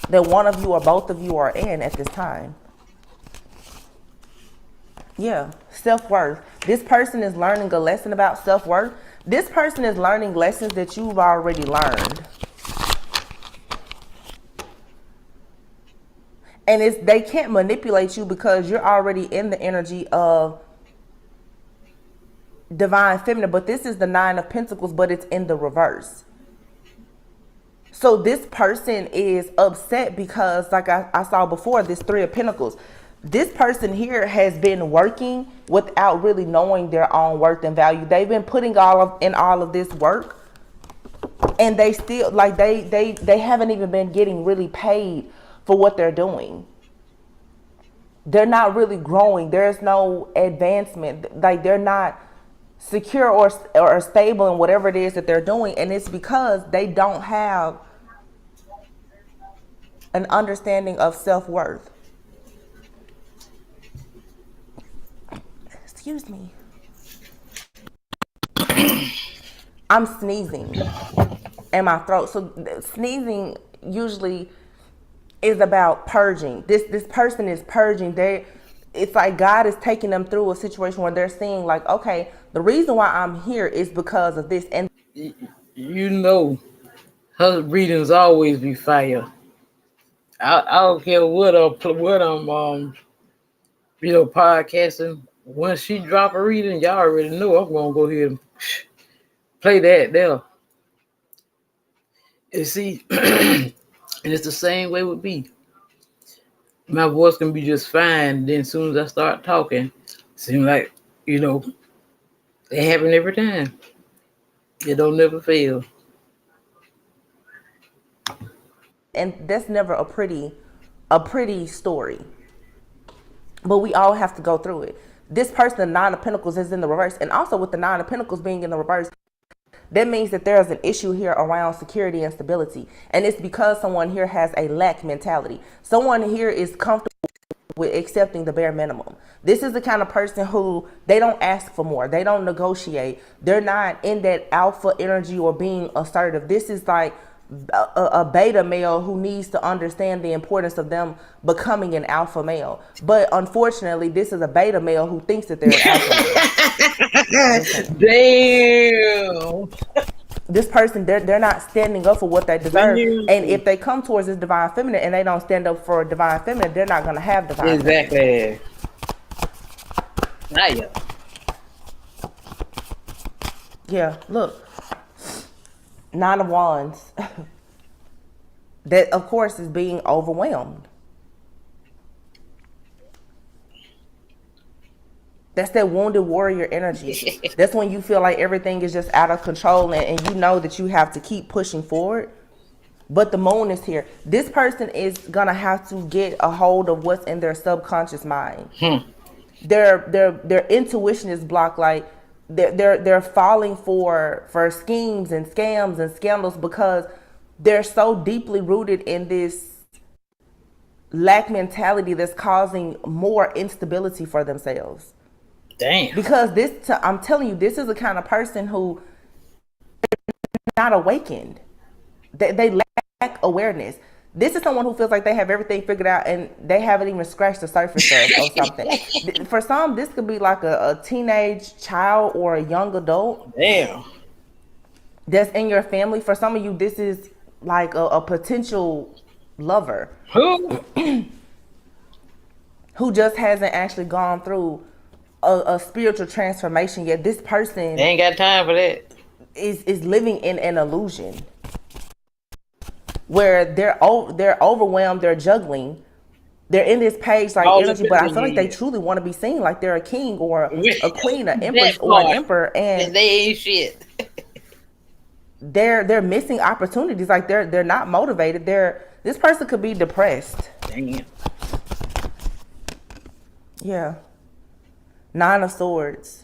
that one of you or both of you are in at this time. Yeah, self-worth. This person is learning a lesson about self-worth. This person is learning lessons that you've already learned. And they can't manipulate you because you're already in the energy of divine feminine. But this is the Nine of Pentacles, but it's in the reverse. So this person is upset because, like I saw before, this Three of Pentacles. This person here has been working without really knowing their own worth and value. They've been putting all of this work, and they still, like, they haven't even been getting really paid for what they're doing. They're not really growing. There's no advancement. Like, they're not secure or stable in whatever it is that they're doing, and it's because they don't have an understanding of self-worth. Excuse me. I'm sneezing in my throat. So sneezing usually is about purging. This person is purging. It's like God is taking them through a situation where they're seeing, like, okay, the reason why I'm here is because of this. And you know, her readings always be fire. I don't care what I'm podcasting. When she drop a reading, y'all already know I'm gonna go ahead and play that there. And see, and it's the same way with me. My voice can be just fine. Then as soon as I start talking, it seems like, it happen every time. It don't never fail. And that's never a pretty story. But we all have to go through it. This person, the Nine of Pentacles, is in the reverse. And also with the Nine of Pentacles being in the reverse, that means that there's an issue here around security and stability. And it's because someone here has a lack mentality. Someone here is comfortable with accepting the bare minimum. This is the kind of person who, they don't ask for more. They don't negotiate. They're not in that alpha energy or being assertive. This is like a beta male who needs to understand the importance of them becoming an alpha male. But unfortunately, this is a beta male who thinks that they're an alpha male. Damn. This person, they're not standing up for what they deserve. And if they come towards this divine feminine and they don't stand up for divine feminine, they're not going to have divine feminine. Exactly. Yeah, look. Nine of Wands. That, of course, is being overwhelmed. That's that wounded warrior energy. That's when you feel like everything is just out of control, and you know that you have to keep pushing forward. But the moon is here. This person is gonna have to get a hold of what's in their subconscious mind. Their intuition is blocked. Like they're falling for schemes and scams and scandals because they're so deeply rooted in this lack mentality that's causing more instability for themselves. Damn. Because I'm telling you, this is the kind of person who not awakened. They lack awareness. This is someone who feels like they have everything figured out and they haven't even scratched the surface of something. For some, this could be like a teenage child or a young adult. Damn. That's in your family. For some of you, this is like a potential lover. Who? Who just hasn't actually gone through a spiritual transformation yet. This person They ain't got time for that. Is living in an illusion where they're overwhelmed, they're juggling, they're in this page like All energy, the but I feel like they years. truly want to be seen like they're a king or a queen, an That empress or an part. emperor, And and they ain't shit. they're missing opportunities. Like they're not motivated. This person could be depressed. Damn. Yeah. Nine of Swords.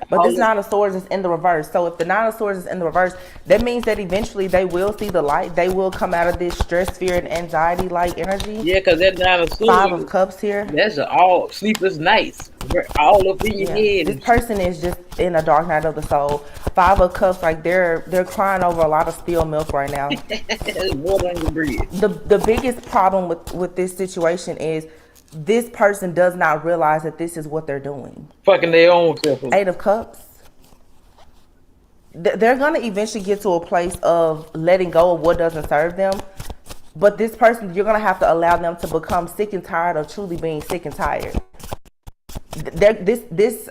But this Nine of Swords is in the reverse. So if the Nine of Swords is in the reverse, that means that eventually they will see the light. They will come out of this stress, fear, and anxiety-like energy. Yeah, because that Nine of Swords. Five of Cups here. That's all sleepless nights. All up in your head. This person is just in a dark night of the soul. Five of Cups, like they're crying over a lot of spilled milk right now. Water on your bread. The biggest problem with this situation is this person does not realize that this is what they're doing. Fucking their own self. Eight of Cups. They're going to eventually get to a place of letting go of what doesn't serve them. But this person, you're going to have to allow them to become sick and tired of truly being sick and tired. This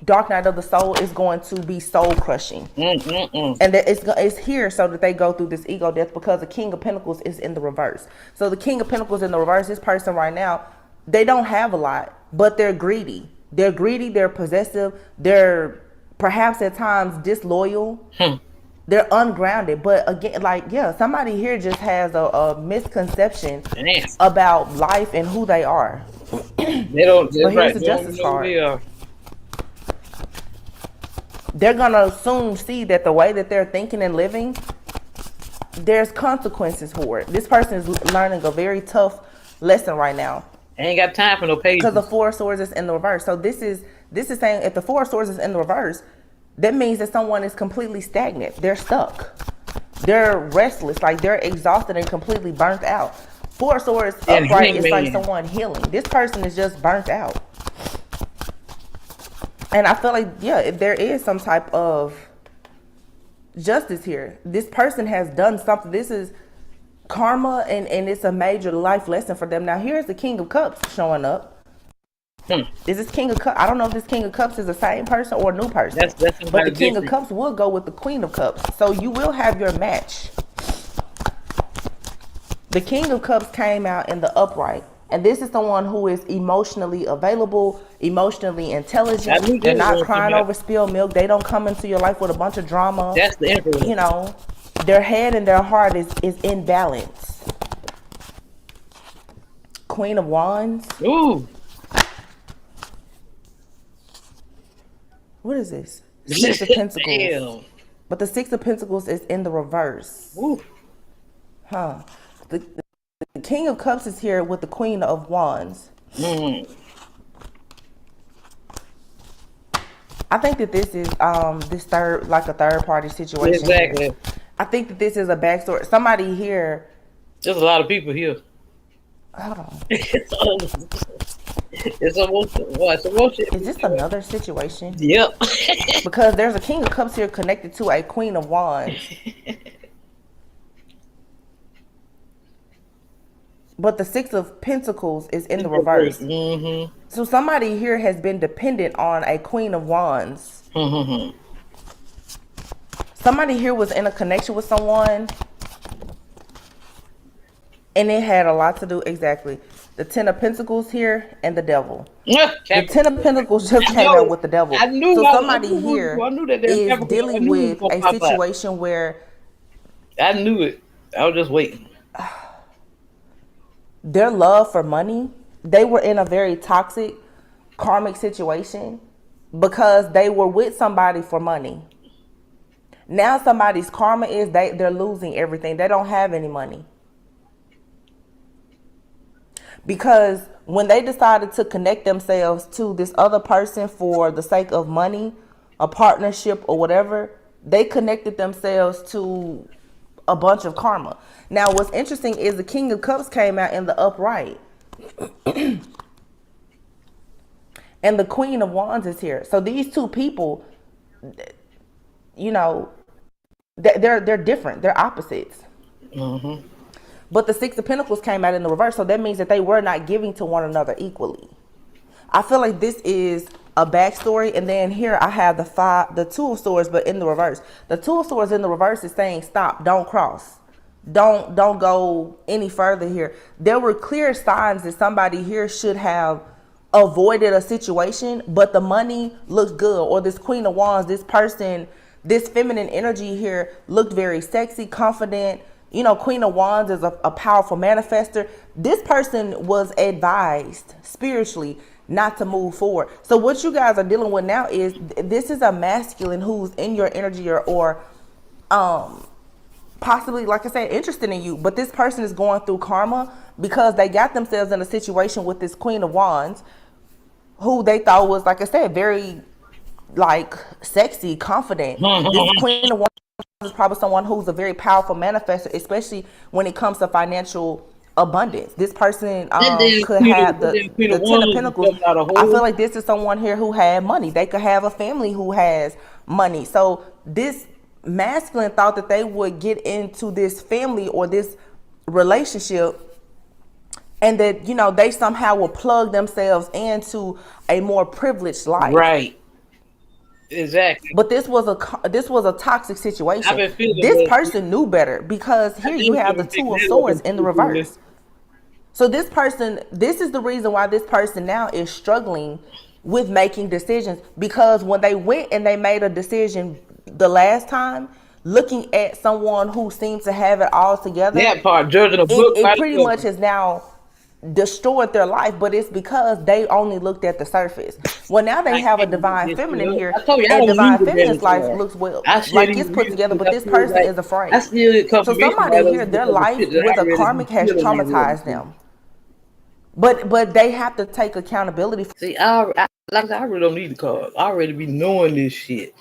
dark night of the soul is going to be soul crushing. And it's here so that they go through this ego death because the King of Pentacles is in the reverse. So the King of Pentacles in the reverse, this person right now, they don't have a lot, but they're greedy. They're greedy, they're possessive, they're perhaps at times disloyal. They're ungrounded. But again, like, yeah, somebody here just has a misconception about life and who they are. They don't. But here's the Justice card. They're gonna soon see that the way that they're thinking and living, there's consequences for it. This person is learning a very tough lesson right now. Ain't got time for no patience. Because the Four of Swords is in the reverse. So this is saying if the Four of Swords is in the reverse, that means that someone is completely stagnant. They're stuck. They're restless. Like they're exhausted and completely burnt out. Four of Swords upright is like someone healing. This person is just burnt out. And I feel like, yeah, if there is some type of justice here. This person has done something. This is karma, and it's a major life lesson for them. Now, here's the King of Cups showing up. Is this King of Cups? I don't know if this King of Cups is the same person or a new person. But the King of Cups will go with the Queen of Cups. So you will have your match. The King of Cups came out in the upright. And this is someone who is emotionally available, emotionally intelligent. They're not crying over spilled milk. They don't come into your life with a bunch of drama. That's the Emperor. You know, their head and their heart is in balance. Queen of Wands. Ooh. What is this? Six of Pentacles. Damn. But the Six of Pentacles is in the reverse. Ooh. Huh. The King of Cups is here with the Queen of Wands. I think that this is this third party situation. Exactly. Here. I think that this is a backstory. Somebody here. There's a lot of people here. Hold on. It's almost what? Is this another situation? Yep. Because there's a King of Cups here connected to a Queen of Wands. But the Six of Pentacles is in the reverse. So somebody here has been dependent on a Queen of Wands. Somebody here was in a connection with someone, and it had a lot to do, exactly. The Ten of Pentacles here and the Devil. The Ten of Pentacles just came out with the Devil. So somebody here is dealing with a situation where... I knew it. I was just waiting. Their love for money, they were in a very toxic, karmic situation because they were with somebody for money. Now somebody's karma is they're losing everything. They don't have any money. because when they decided to connect themselves to this other person for the sake of money, a partnership or whatever, they connected themselves to a bunch of karma. Now, what's interesting is the King of Cups came out in the upright. And the Queen of Wands is here. So these two people, you know, they're different. They're opposites. Mm-hmm. But the Six of Pentacles came out in the reverse. So that means that they were not giving to one another equally. I feel like this is a backstory. And then here I have the Two of Swords, but in the reverse. The Two of Swords in the reverse is saying, stop, don't cross. Don't go any further here. There were clear signs that somebody here should have avoided a situation, but the money looks good. Or this Queen of Wands, this person, this feminine energy here looked very sexy, confident. You know, Queen of Wands is a powerful manifester. This person was advised spiritually not to move forward. So what you guys are dealing with now is this is a masculine who's in your energy or possibly, like I said, interested in you. But this person is going through karma because they got themselves in a situation with this Queen of Wands who they thought was, like I said, very like sexy, confident. This Queen of Wands is probably someone who's a very powerful manifestor, especially when it comes to financial abundance. This person could have the Ten of Pentacles. I feel like this is someone here who had money. They could have a family who has money. So this masculine thought that they would get into this family or this relationship and that, you know, they somehow will plug themselves into a more privileged life. Right. Exactly. But this was a toxic situation. I've been feeling This person knew better because here you have the Two of Swords in the reverse. So this person, this is the reason why this person now is struggling with making decisions, because when they went and they made a decision the last time, looking at someone who seems to have it all together, that part, judging a book, it pretty much has now destroyed their life, but it's because they only looked at the surface. Well, now they have a divine feminine here, and divine feminine's life looks well, like it's put together, but this person is afraid. So somebody here, their life with a karmic has traumatized them. But they have to take accountability. See, I really don't need the cards. I already be knowing this shit.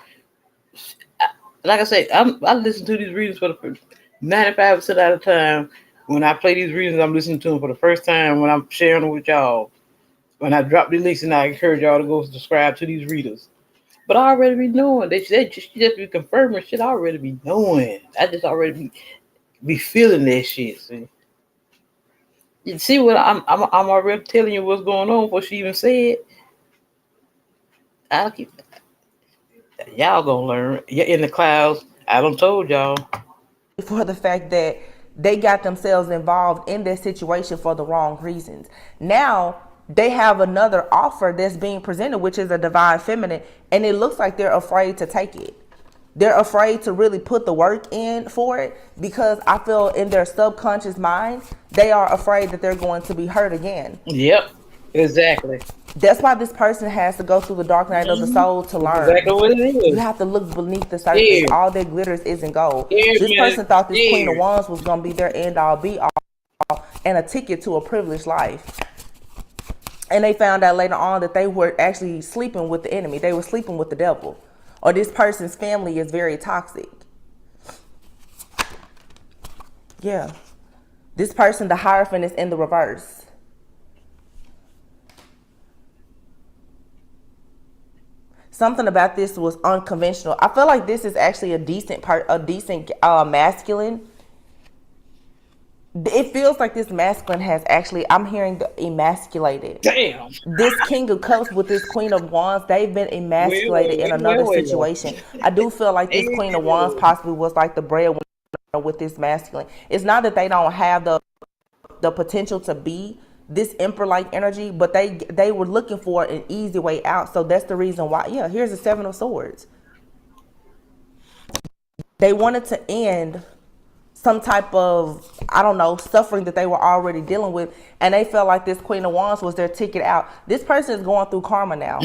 Like I say, I listen to these readings for the 95% out of the time. When I play these readings, I'm listening to them for the first time when I'm sharing them with y'all. When I drop the links, and I encourage y'all to go subscribe to these readers. But I already be knowing. They just be confirming shit I already be knowing. I just already be feeling that shit. See? You see what I'm already telling you what's going on before she even said. Y'all gonna learn. You're in the clouds. I done told y'all. For the fact that they got themselves involved in this situation for the wrong reasons. Now they have another offer that's being presented, which is a divine feminine, and it looks like they're afraid to take it. They're afraid to really put the work in for it because I feel in their subconscious mind, they are afraid that they're going to be hurt again. Yep, exactly. That's why this person has to go through the dark night of the soul to learn. Exactly what it is. You have to look beneath the surface. Yeah. All that glitters isn't gold. Yeah, this person thought this Queen of Wands was going to be their end all be all and a ticket to a privileged life. And they found out later on that they were actually sleeping with the enemy. They were sleeping with the devil. Or this person's family is very toxic. Yeah. This person, the Hierophant, is in the reverse. Something about this was unconventional. I feel like this is actually a decent masculine. It feels like this masculine has actually, I'm hearing emasculated. Damn. This King of Cups with this Queen of Wands, they've been emasculated in another situation. I do feel like this Queen of Wands possibly was like the breadwinner with this masculine. It's not that they don't have the potential to be this emperor-like energy, but they were looking for an easy way out. So that's the reason why. Yeah, here's the Seven of Swords. They wanted to end some type of, I don't know, suffering that they were already dealing with, and they felt like this Queen of Wands was their ticket out. This person is going through karma now.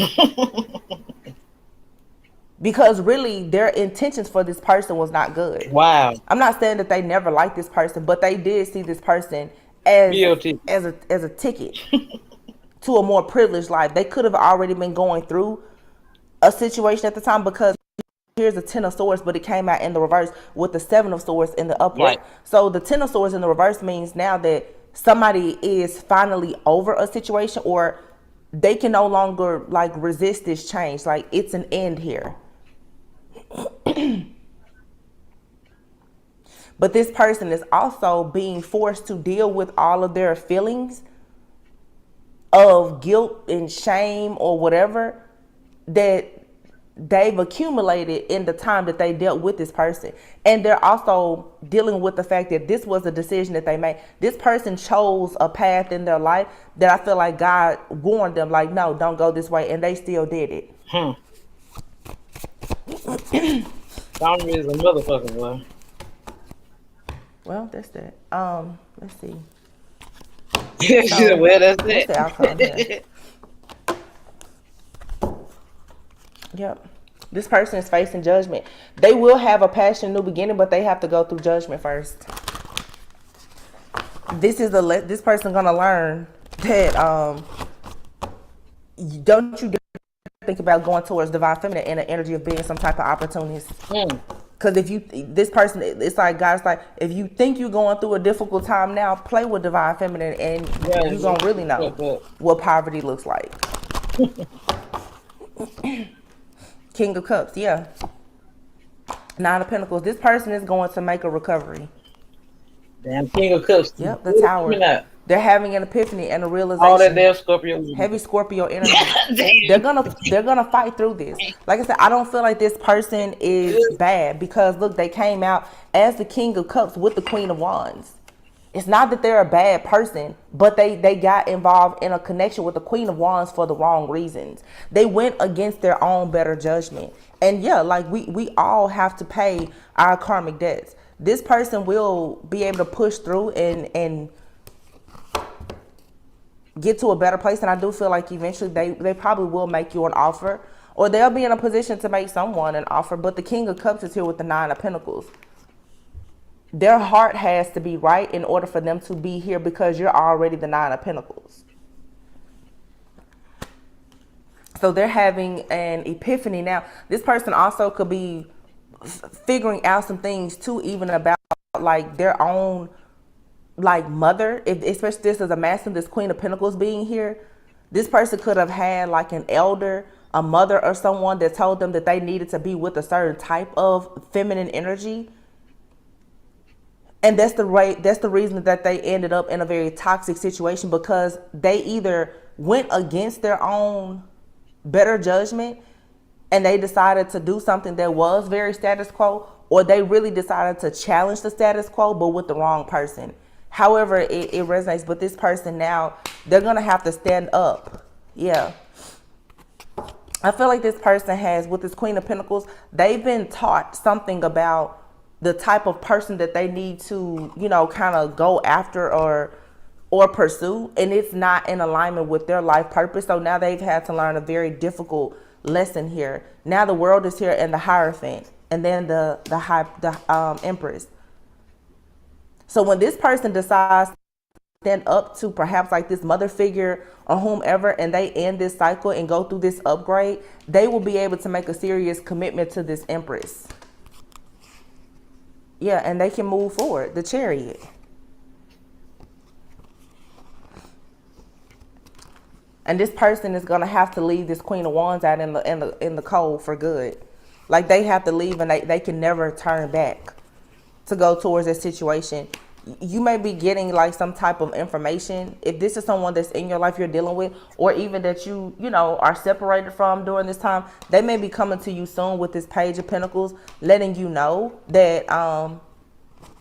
Because really their intentions for this person was not good. Wow. I'm not saying that they never liked this person, but they did see this person as BLT. as a ticket to a more privileged life. They could have already been going through a situation at the time, because here's a 10 of swords, but it came out in the reverse with the 7 of swords in the upright. Yep. So the 10 of swords in the reverse means now that somebody is finally over a situation, or they can no longer like resist this change. Like it's an end here. But this person is also being forced to deal with all of their feelings of guilt and shame or whatever that they've accumulated in the time that they dealt with this person. And they're also dealing with the fact that this was a decision that they made. This person chose a path in their life that I feel like God warned them, like, no, don't go this way. And they still did it. Boundary is a motherfucker, boy. Well, that's that. Let's see. Well, that's What's the outcome here? it. Yep. This person is facing judgment. They will have a passion new beginning, but they have to go through judgment first. This person gonna learn that don't you think about going towards divine feminine in the energy of being some type of opportunist. Because it's like God's like, if you think you're going through a difficult time now, play with divine feminine, and you're gonna really know what poverty looks like. King of Cups, yeah. 9 of Pentacles. This person is going to make a recovery. Damn King of Cups. Yep, the Tower. They're having an epiphany and a realization. All that damn Scorpio. Heavy Scorpio energy. They're gonna fight through this. Like I said, I don't feel like this person is bad, because look, they came out as the King of Cups with the Queen of Wands. It's not that they're a bad person, but they got involved in a connection with the Queen of Wands for the wrong reasons. They went against their own better judgment. And yeah, like we all have to pay our karmic debts. This person will be able to push through and get to a better place. And I do feel like eventually they probably will make you an offer, or they'll be in a position to make someone an offer. But the King of Cups is here with the 9 of Pentacles. Their heart has to be right in order for them to be here, because you're already the 9 of Pentacles. So they're having an epiphany now. This person also could be figuring out some things too, even about like their own like mother. If especially this is a masculine, this Queen of Pentacles being here, this person could have had like an elder, a mother, or someone that told them that they needed to be with a certain type of feminine energy. And that's the reason that they ended up in a very toxic situation, because they either went against their own better judgment and they decided to do something that was very status quo, or they really decided to challenge the status quo, but with the wrong person. However, it resonates. But this person now, they're going to have to stand up. Yeah. I feel like this person has, with this Queen of Pentacles, they've been taught something about the type of person that they need to, kind of go after or pursue, and it's not in alignment with their life purpose. So now they've had to learn a very difficult lesson here. Now the World is here, and the Hierophant, and then the Empress. So when this person decides to stand up to perhaps like this mother figure or whomever, and they end this cycle and go through this upgrade, they will be able to make a serious commitment to this Empress. Yeah, and they can move forward. The Chariot. And this person is gonna have to leave this Queen of Wands out in the cold for good. Like they have to leave, and they can never turn back to go towards that situation. You may be getting like some type of information. If this is someone that's in your life you're dealing with, or even that you are separated from during this time, they may be coming to you soon with this Page of Pentacles, letting you know that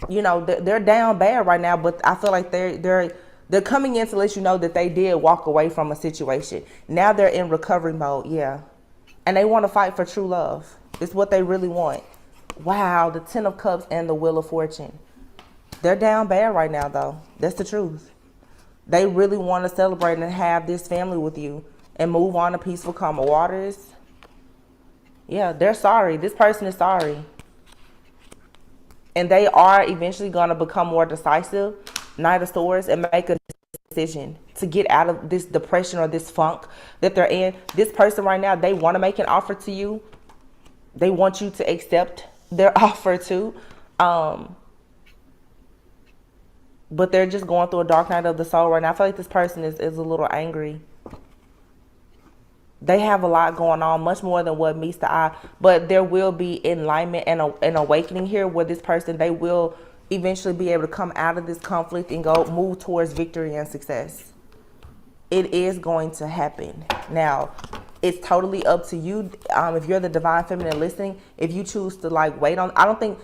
they're down bad right now. But I feel like they're coming in to let you know that they did walk away from a situation. Now they're in recovery mode. Yeah, and they want to fight for true love. It's what they really want. Wow, the 10 of Cups and the Wheel of Fortune. They're down bad right now, though. That's the truth. They really want to celebrate and have this family with you and move on to peaceful, calmer waters. Yeah, they're sorry. This person is sorry. And they are eventually going to become more decisive. Knight of Swords and make a decision to get out of this depression or this funk that they're in. This person right now, they want to make an offer to you. They want you to accept their offer too. But they're just going through a dark night of the soul right now. I feel like this person is a little angry. They have a lot going on, much more than what meets the eye. But there will be enlightenment and an awakening here where this person, they will eventually be able to come out of this conflict and go move towards victory and success. It is going to happen. Now, it's totally up to you. If you're the divine feminine listening, if you choose to like wait on, I don't think,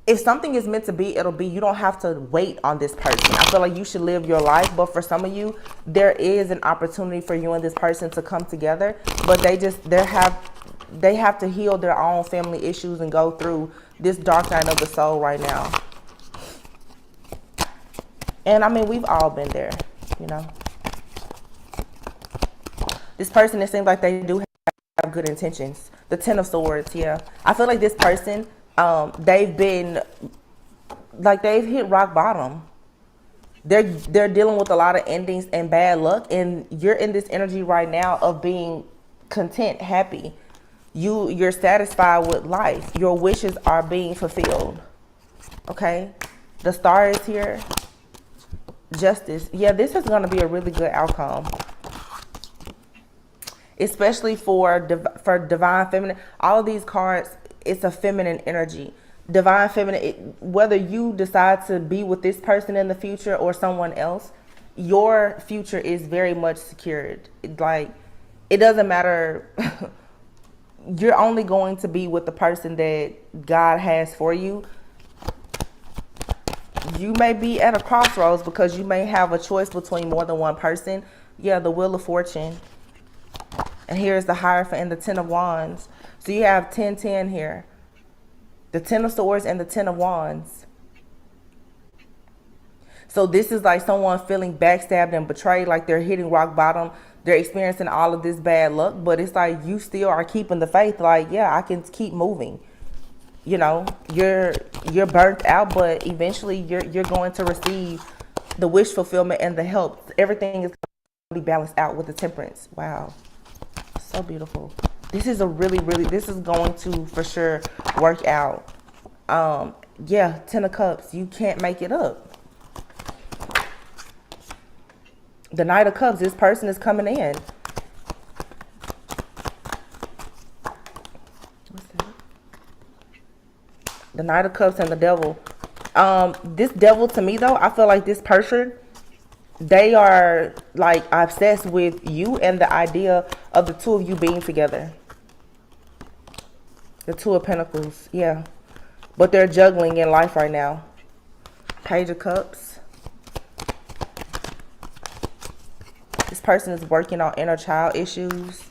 if something is meant to be, it'll be. You don't have to wait on this person. I feel like you should live your life. But for some of you, there is an opportunity for you and this person to come together. But they have to heal their own family issues and go through this dark night of the soul right now. And I mean, we've all been there, you know. This person, it seems like they do have good intentions. The Ten of Swords, yeah. I feel like this person, they've been, like they've hit rock bottom. They're dealing with a lot of endings and bad luck. And you're in this energy right now of being content, happy. You're satisfied with life. Your wishes are being fulfilled. Okay? The Star is here. Justice. Yeah, this is going to be a really good outcome. Especially for divine feminine. All of these cards, it's a feminine energy. Divine feminine, whether you decide to be with this person in the future or someone else, your future is very much secured. Like, it doesn't matter. You're only going to be with the person that God has for you. You may be at a crossroads because you may have a choice between more than one person. Yeah, the Wheel of Fortune. And here's the Hierophant and the Ten of Wands. So you have 10-10 here. The Ten of Swords and the Ten of Wands. So this is like someone feeling backstabbed and betrayed, like they're hitting rock bottom. They're experiencing all of this bad luck, but it's like you still are keeping the faith. Like, yeah, I can keep moving. You know, you're burnt out, but eventually you're going to receive the wish fulfillment and the help. Everything is going to be balanced out with the Temperance. Wow. So beautiful. This is this is going to for sure work out. Yeah, Ten of Cups. You can't make it up. The Knight of Cups. This person is coming in. What's that? The Knight of Cups and the Devil. This Devil, to me though, I feel like this person, they are like obsessed with you and the idea of the two of you being together. The Two of Pentacles, yeah. But they're juggling in life right now. Page of Cups. This person is working on inner child issues,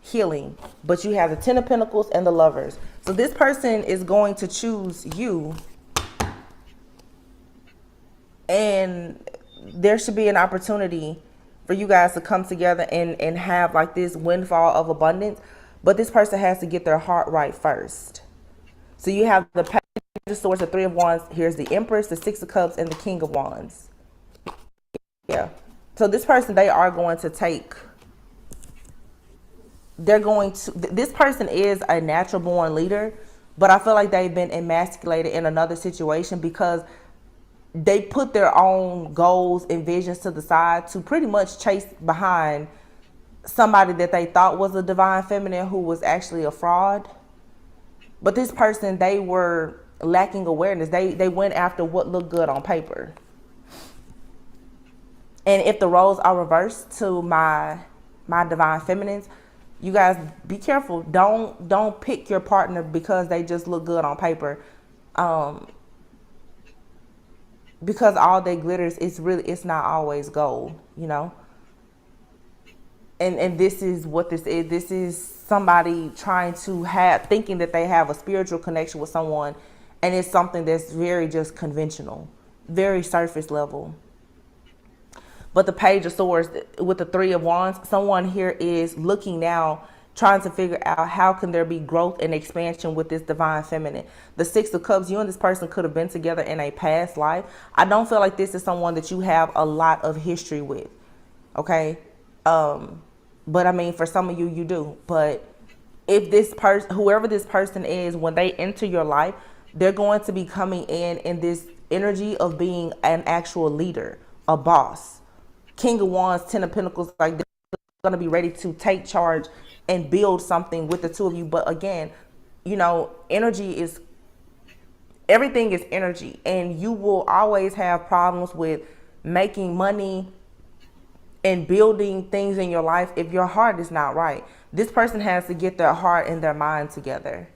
healing. But you have the Ten of Pentacles and the Lovers. So this person is going to choose you. And there should be an opportunity for you guys to come together and have like this windfall of abundance. But this person has to get their heart right first. So you have the Page of Swords, the Three of Wands. Here's the Empress, the Six of Cups, and the King of Wands. Yeah. So this person, they are going to take, this person is a natural born leader, but I feel like they've been emasculated in another situation because they put their own goals and visions to the side to pretty much chase behind somebody that they thought was a divine feminine who was actually a fraud. But this person, they were lacking awareness. They went after what looked good on paper. And if the roles are reversed to my divine feminines, you guys be careful. Don't pick your partner because they just look good on paper. Because all that glitters, it's not always gold, you know. And this is what this is. This is somebody trying to thinking that they have a spiritual connection with someone, and it's something that's very just conventional, very surface level. But the Page of Swords with the Three of Wands, someone here is looking now trying to figure out how can there be growth and expansion with this divine feminine. The Six of Cups, you and this person could have been together in a past life. I don't feel like this is someone that you have a lot of history with, okay? But I mean, for some of you, you do. But if this person, whoever this person is, when they enter your life, they're going to be coming in this energy of being an actual leader, a boss. King of Wands, Ten of Pentacles, like they're going to be ready to take charge and build something with the two of you. But again, you know, energy is, everything is energy, and you will always have problems with making money and building things in your life if your heart is not right. This person has to get their heart and their mind together,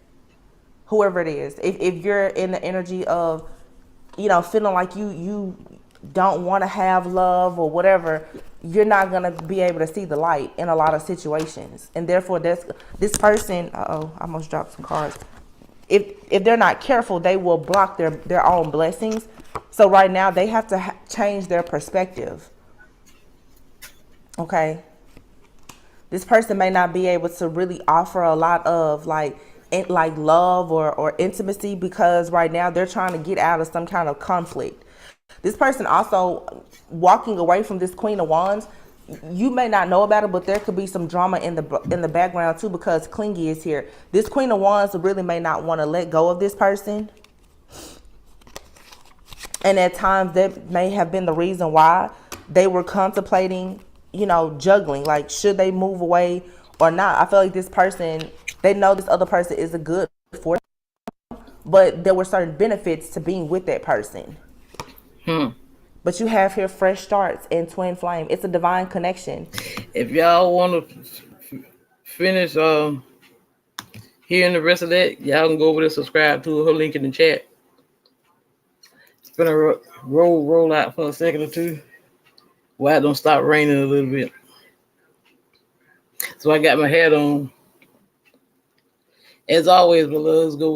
whoever it is. If you're in the energy of, you know, feeling like you don't want to have love or whatever, you're not going to be able to see the light in a lot of situations. And therefore, this person, I almost dropped some cards. If they're not careful, they will block their own blessings. So right now, they have to change their perspective. Okay? This person may not be able to really offer a lot of like love or intimacy, because right now they're trying to get out of some kind of conflict. This person also walking away from this Queen of Wands, you may not know about it, but there could be some drama in the background too, because clingy is here. This Queen of Wands really may not want to let go of this person. And at times that may have been the reason why they were contemplating, you know, juggling, like should they move away or not. I feel like this person, they know this other person is a good for them, but there were certain benefits to being with that person. But you have here fresh starts and twin flame. It's a divine connection. If y'all want to finish hearing the rest of that, y'all can go over there, subscribe to her link in the chat. It's gonna roll out for a second or two. Why it don't stop raining a little bit. So I got my hat on. As always, my loves, go